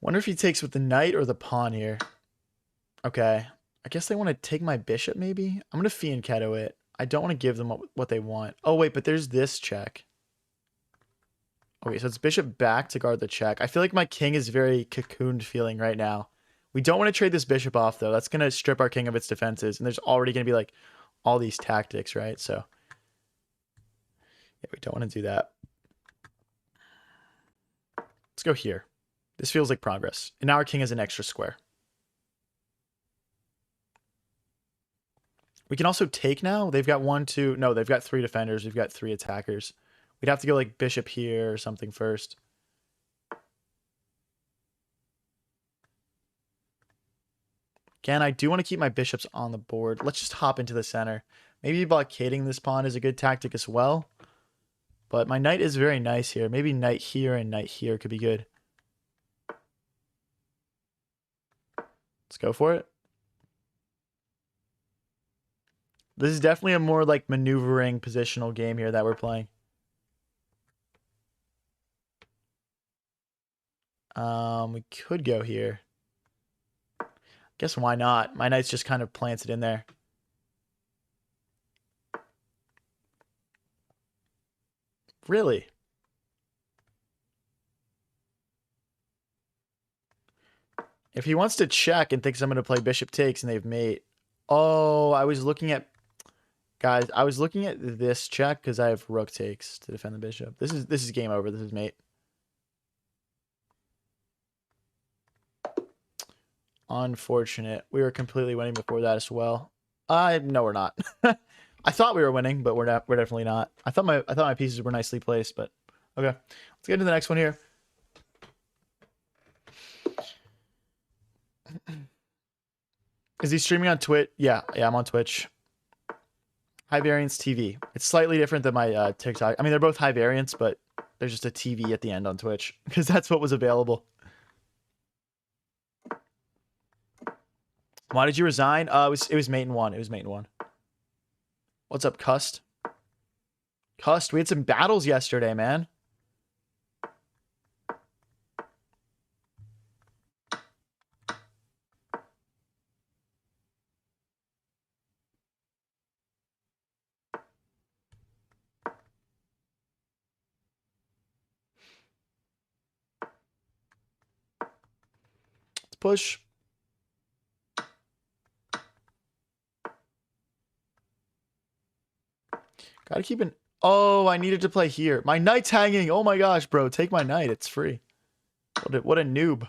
Wonder if he takes with the knight or the pawn here. Okay. I guess they want to take my bishop, maybe? I'm going to fianchetto it. I don't want to give them what they want. Oh, wait, but there's this check. Okay, so it's bishop back to guard the check. I feel like my king is very cocooned feeling right now. We don't want to trade this bishop off, though. That's going to strip our king of its defenses. And there's already going to be, like, all these tactics, right? So, yeah, we don't want to do that. Let's go here. This feels like progress. And now our king has an extra square. We can also take now. They've got 1, 2. No, they've got 3 defenders. We've got 3 attackers. We'd have to go like bishop here or something first. Again, I do want to keep my bishops on the board. Let's just hop into the center. Maybe blockading this pawn is a good tactic as well. But my knight is very nice here. Maybe knight here and knight here could be good. Let's go for it. This is definitely a more like maneuvering positional game here that we're playing. We could go here. Guess why not? My knight's just kind of planted in there. Really? If he wants to check and thinks I'm going to play bishop takes and they've mate. Oh, I was looking at... Guys, I was looking at this check because I have rook takes to defend the bishop. This is game over. This is mate. Unfortunate. We were completely winning before that as well. No, we're not. I thought we were winning, but we're not. We're definitely not. I thought my pieces were nicely placed, but okay. Let's get into the next one here. Is he streaming on Twitch? Yeah, I'm on Twitch. High Variance TV. It's slightly different than my TikTok. I mean, they're both high variance, but there's just a TV at the end on Twitch because that's what was available. Why did you resign? It was Mate in 1. It was Mate in 1. What's up, Cust? Cust, we had some battles yesterday, man. Let's push. Gotta keep an... Oh, I needed to play here. My knight's hanging. Oh my gosh, bro. Take my knight. It's free. What a noob.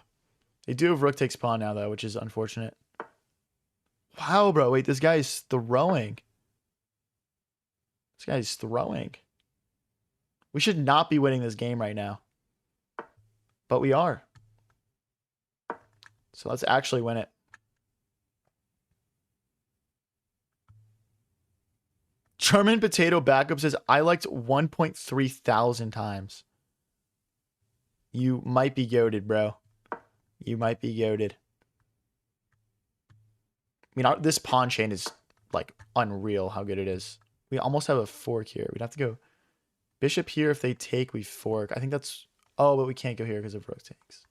They do have rook takes pawn now, though, which is unfortunate. Wow, bro. Wait, this guy's throwing. This guy's throwing. We should not be winning this game right now. But we are. So let's actually win it. German Potato Backup says, I liked 1.3 thousand times. You might be goated, bro. You might be goated. I mean, this pawn chain is, like, unreal how good it is. We almost have a fork here. We'd have to go bishop here. If they take, we fork. I think that's... Oh, but we can't go here because of rook takes.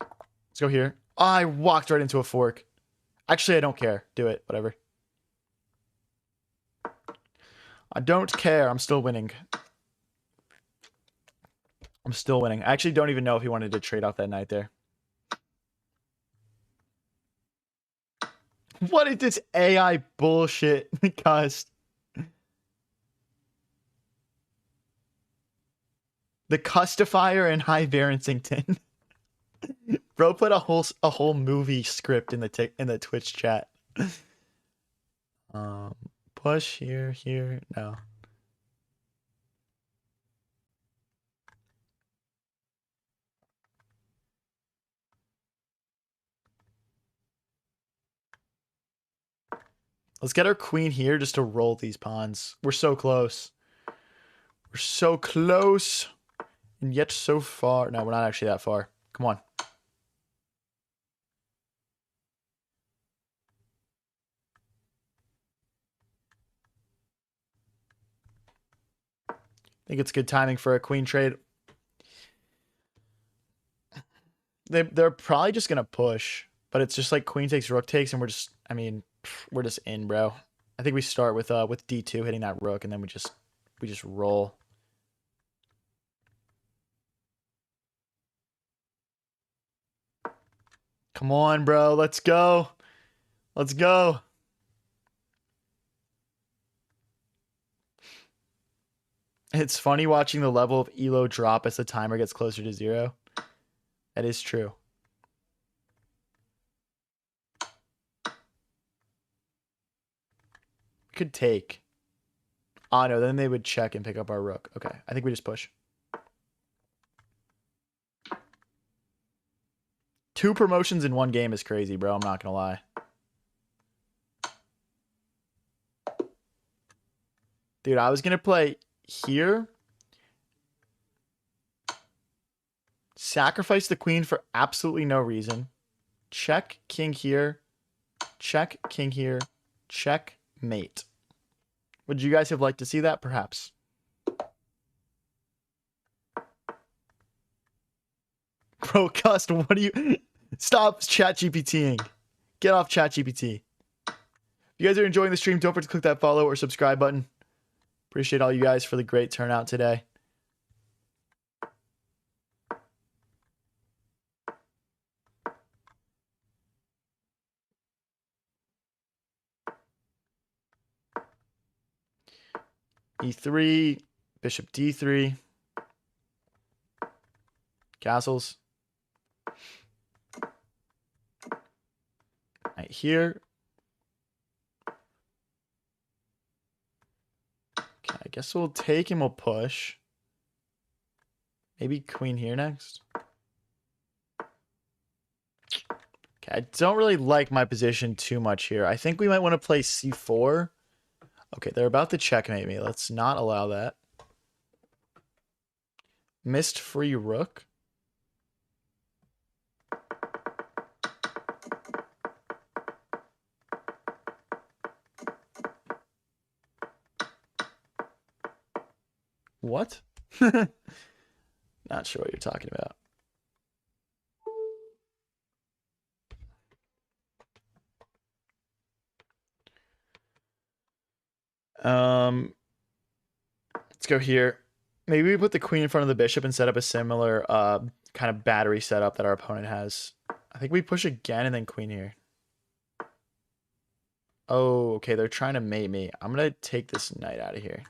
Let's go here. Oh, I walked right into a fork. Actually, I don't care. Do it. Whatever. I don't care. I'm still winning. I'm still winning. I actually don't even know if he wanted to trade off that knight there. What is this AI bullshit, Cust? The Custifier and High Variancington. Bro put a whole movie script in the Twitch chat. Push here. No. Let's get our queen here just to roll these pawns. We're so close. We're so close. And yet so far. No, we're not actually that far. Come on. I think it's good timing for a queen trade. They're probably just going to push. But it's just like queen takes, rook takes. And we're just, I mean, we're just in, bro. I think we start with d2 hitting that rook. And then we just roll. Come on, bro. Let's go. Let's go. It's funny watching the level of elo drop as the timer gets closer to 0. That is true. Could take. Oh, no. Then they would check and pick up our rook. Okay. I think we just push. 2 promotions in one game is crazy, bro. I'm not going to lie. Dude, I was going to play here. Sacrifice the queen for absolutely no reason. Check king here. Check king here. Check mate. Would you guys have liked to see that? Perhaps. Bro, Cust, what do you... Stop ChatGPTing. Get off ChatGPT. If you guys are enjoying the stream, don't forget to click that follow or subscribe button. Appreciate all you guys for the great turnout today. E3, bishop D3. Castles. Right here. Okay, I guess we'll take and we'll push. Maybe queen here next. Okay, I don't really like my position too much here. I think we might want to play c4. Okay, they're about to checkmate me. Let's not allow that. Missed free rook. What? Not sure what you're talking about. Let's go here. Maybe we put the queen in front of the bishop and set up a similar kind of battery setup that our opponent has. I think we push again and then queen here. Oh, okay. They're trying to mate me. I'm going to take this knight out of here.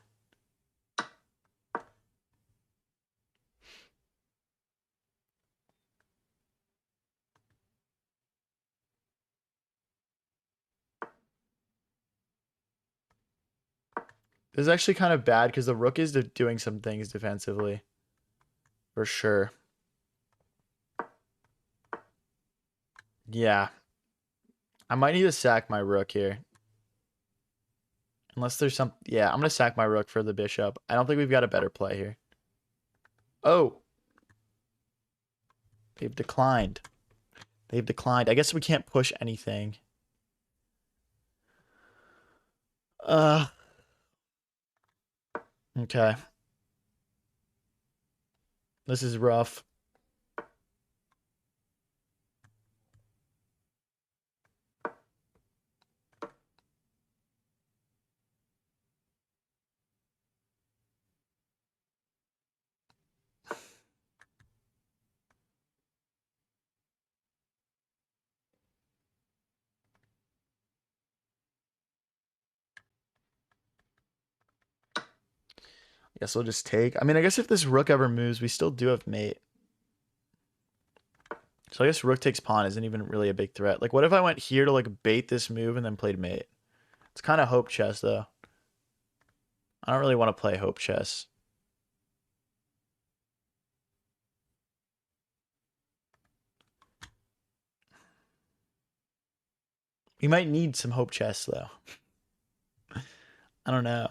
This is actually kind of bad because the rook is doing some things defensively. For sure. Yeah. I might need to sack my rook here. Unless there's some... Yeah, I'm going to sack my rook for the bishop. I don't think we've got a better play here. Oh. They've declined. They've declined. I guess we can't push anything. Okay. This is rough. I guess we'll just take. I mean, I guess if this rook ever moves, we still do have mate. So I guess rook takes pawn isn't even really a big threat. Like, what if I went here to, like, bait this move and then played mate? It's kind of hope chess, though. I don't really want to play hope chess. We might need some hope chess, though. I don't know.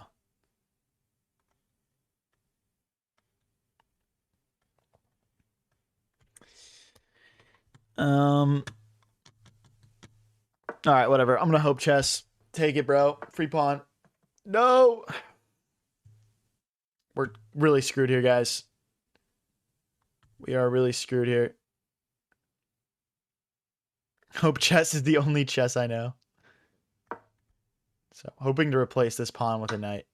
All right, whatever. I'm gonna hope chess. Take it, bro. Free pawn. No. We're really screwed here, guys. We are really screwed here. Hope chess is the only chess I know. So, hoping to replace this pawn with a knight.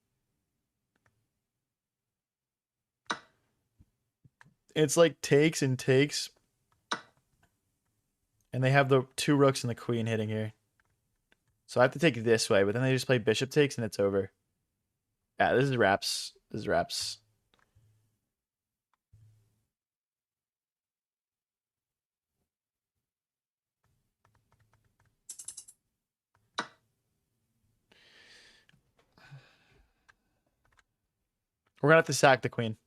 It's like takes and takes. And they have the two rooks and the queen hitting here. So I have to take it this way, but then they just play bishop takes and it's over. Yeah, this is wraps. This is wraps. We're gonna have to sack the queen.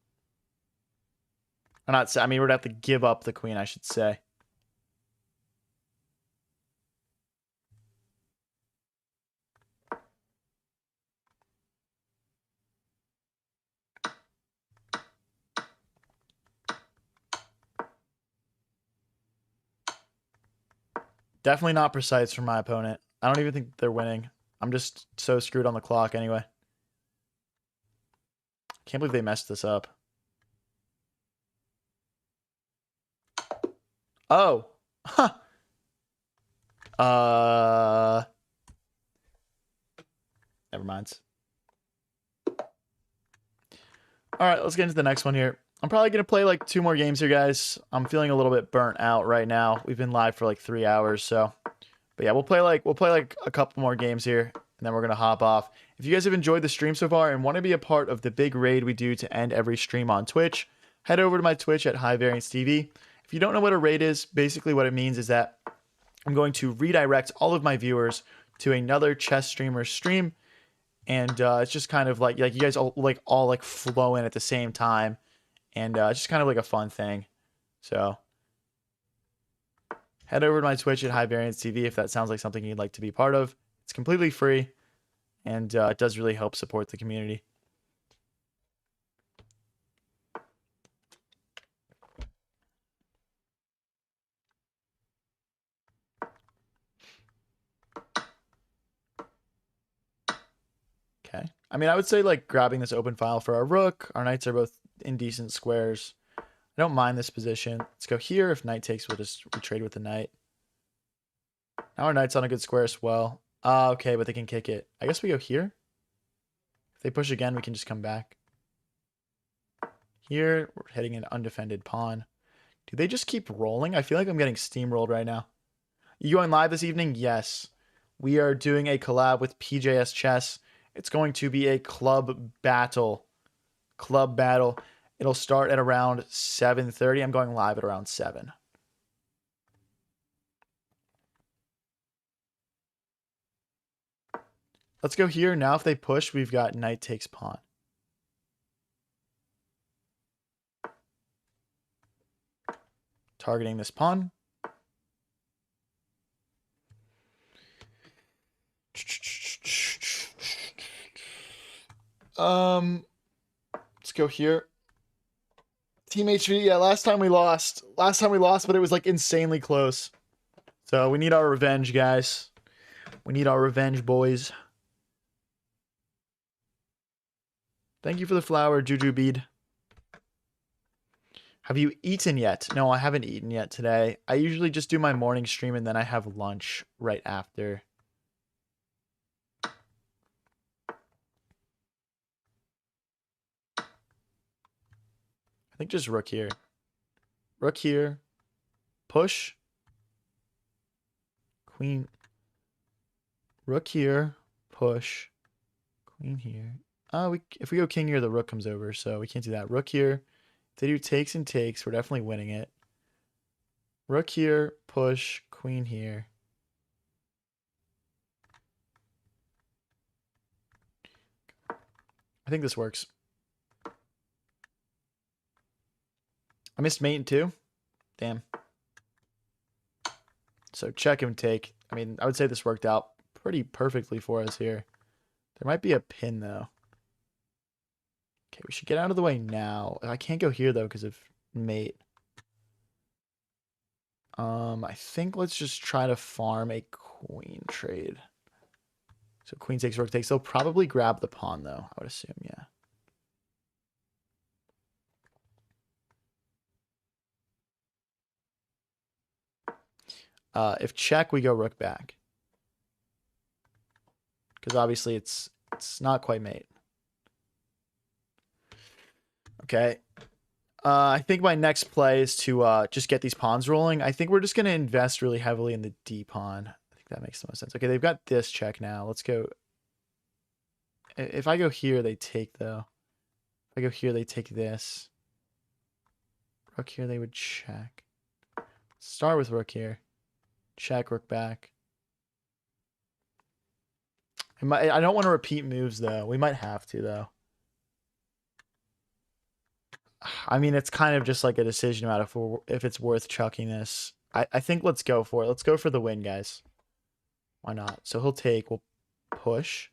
Or not, I mean, we're gonna have to give up the queen, I should say. Definitely not precise for my opponent. I don't even think they're winning. I'm just so screwed on the clock anyway. Can't believe they messed this up. Oh. Huh. Never mind. All right, let's get into the next one here. I'm probably going to play like 2 more games here, guys. I'm feeling a little bit burnt out right now. We've been live for like 3 hours, so. But yeah, we'll play like a couple more games here, and then we're going to hop off. If you guys have enjoyed the stream so far and want to be a part of the big raid we do to end every stream on Twitch, head over to my Twitch at High Variance TV. If you don't know what a raid is, basically what it means is that I'm going to redirect all of my viewers to another chess streamer's stream, and it's just kind of like you guys all flow in at the same time, and it's just kind of like a fun thing. So head over to my Twitch at High Variance TV if that sounds like something you'd like to be part of. It's completely free, and it does really help support the community. Okay. I mean, I would say like grabbing this open file for our rook. Our knights are both in decent squares. I don't mind this position. Let's go here. If knight takes, we'll just trade with the knight. Now our knight's on a good square as well. Okay, but they can kick it. I guess we go here. If they push again, we can just come back. Here, we're hitting an undefended pawn. Do they just keep rolling? I feel like I'm getting steamrolled right now. You going live this evening? Yes. We are doing a collab with PJS Chess. It's going to be a club battle. Club battle. It'll start at around 7:30. I'm going live at around 7. Let's go here. Now if they push, we've got knight takes pawn. Targeting this pawn. Let's go here. Team HV, yeah, last time we lost, but it was like insanely close. So we need our revenge, guys. We need our revenge, boys. Thank you for the flower, Juju Bead. Have you eaten yet? No, I haven't eaten yet today. I usually just do my morning stream and then I have lunch right after. I think just rook here. Rook here. Push. Queen. Rook here. Push. Queen here. If we go king here, the rook comes over, so we can't do that. Rook here. If they do takes and takes, we're definitely winning it. Rook here. Push. Queen here. I think this works. I missed mate too. Damn. So check and take. I mean, I would say this worked out pretty perfectly for us here. There might be a pin though. Okay, we should get out of the way now. I can't go here though because of mate. I think let's just try to farm a queen trade. So queen takes, rook takes. They'll probably grab the pawn though, I would assume, yeah. If check, we go rook back. Because obviously it's not quite mate. Okay. I think my next play is to just get these pawns rolling. I think we're just going to invest really heavily in the D pawn. I think that makes the most sense. Okay, they've got this check now. Let's go. If I go here, they take, though. If I go here, they take this. Rook here, they would check. Start with rook here. Check, rook back. I don't want to repeat moves, though. We might have to, though. I mean, it's kind of just like a decision about if it's worth chucking this. I think let's go for it. Let's go for the win, guys. Why not? So he'll take. We'll push.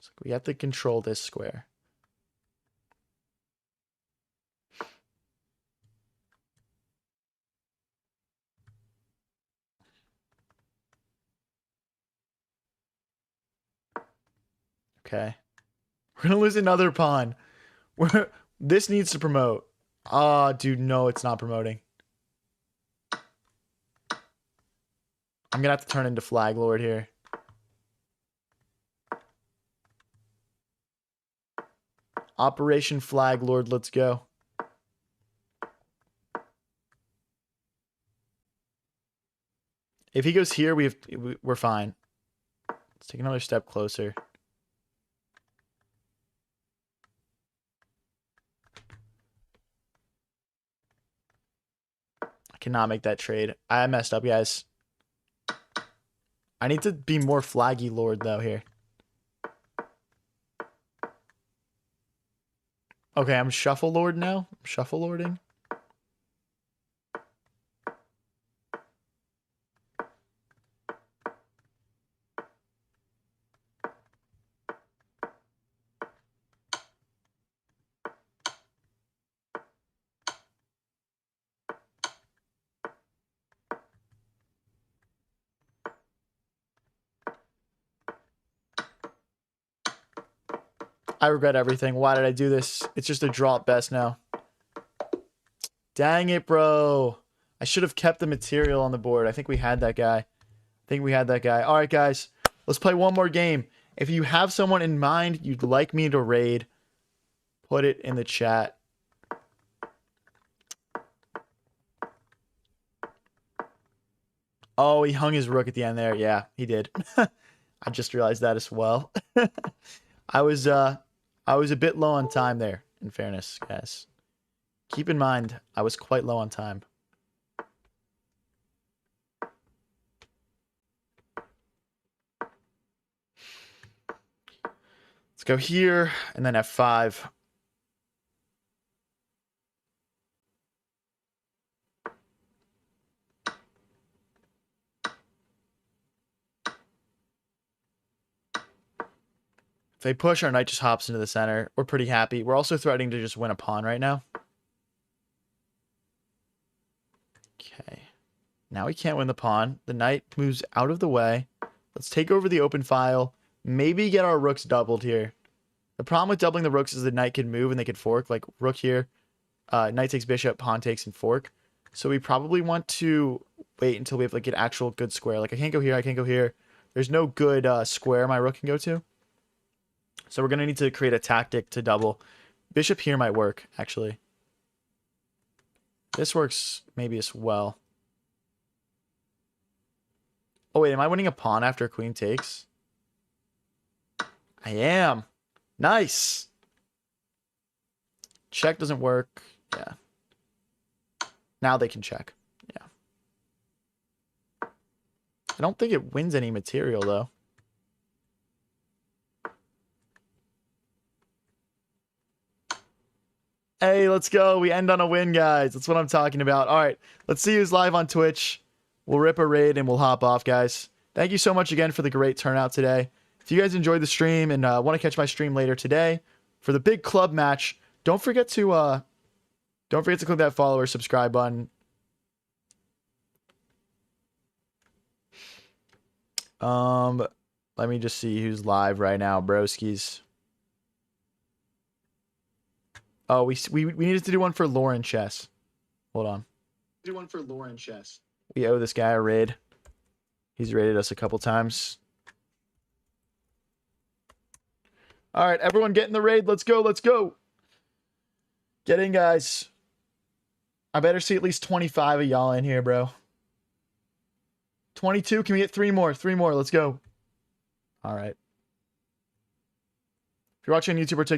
So we have to control this square. Okay. We're going to lose another pawn. This needs to promote. Ah, dude, no, it's not promoting. I'm going to have to turn into Flag Lord here. Operation Flag Lord, let's go. If he goes here, we're fine. Let's take another step closer. cannot make that trade. I messed up, guys. I need to be more flaggy lord, though, here. Okay, I'm shuffle lord now. I'm shuffle lording. I regret everything. Why did I do this? It's just a draw at best now. Dang it, bro. I should have kept the material on the board. I think we had that guy. All right, guys. Let's play one more game. If you have someone in mind you'd like me to raid, put it in the chat. Oh, he hung his rook at the end there. Yeah, he did. I just realized that as well. I was a bit low on time there, in fairness, guys. Keep in mind, I was quite low on time. Let's go here, and then F5. If they push, our knight just hops into the center. We're pretty happy. We're also threatening to just win a pawn right now. Okay. Now we can't win the pawn. The knight moves out of the way. Let's take over the open file. Maybe get our rooks doubled here. The problem with doubling the rooks is the knight can move and they could fork. Like rook here. Knight takes bishop, pawn takes, and fork. So we probably want to wait until we have like an actual good square. Like I can't go here, I can't go here. There's no good square my rook can go to. So we're going to need to create a tactic to double. Bishop here might work, actually. This works maybe as well. Oh, wait. Am I winning a pawn after queen takes? I am. Nice. Check doesn't work. Yeah. Now they can check. Yeah. I don't think it wins any material, though. Hey, let's go. We end on a win, guys. That's what I'm talking about. All right. Let's see who's live on Twitch. We'll rip a raid and we'll hop off, guys. Thank you so much again for the great turnout today. If you guys enjoyed the stream and want to catch my stream later today for the big club match, don't forget to click that follow or subscribe button. Let me just see who's live right now, broskies. Oh, we needed to do one for Lauren Chess. Hold on. Do one for Lauren Chess. We owe this guy a raid. He's raided us a couple times. All right, everyone get in the raid. Let's go. Let's go. Get in, guys. I better see at least 25 of y'all in here, bro. 22. Can we get 3 more? 3 more. Let's go. All right. If you're watching on YouTube or TikTok,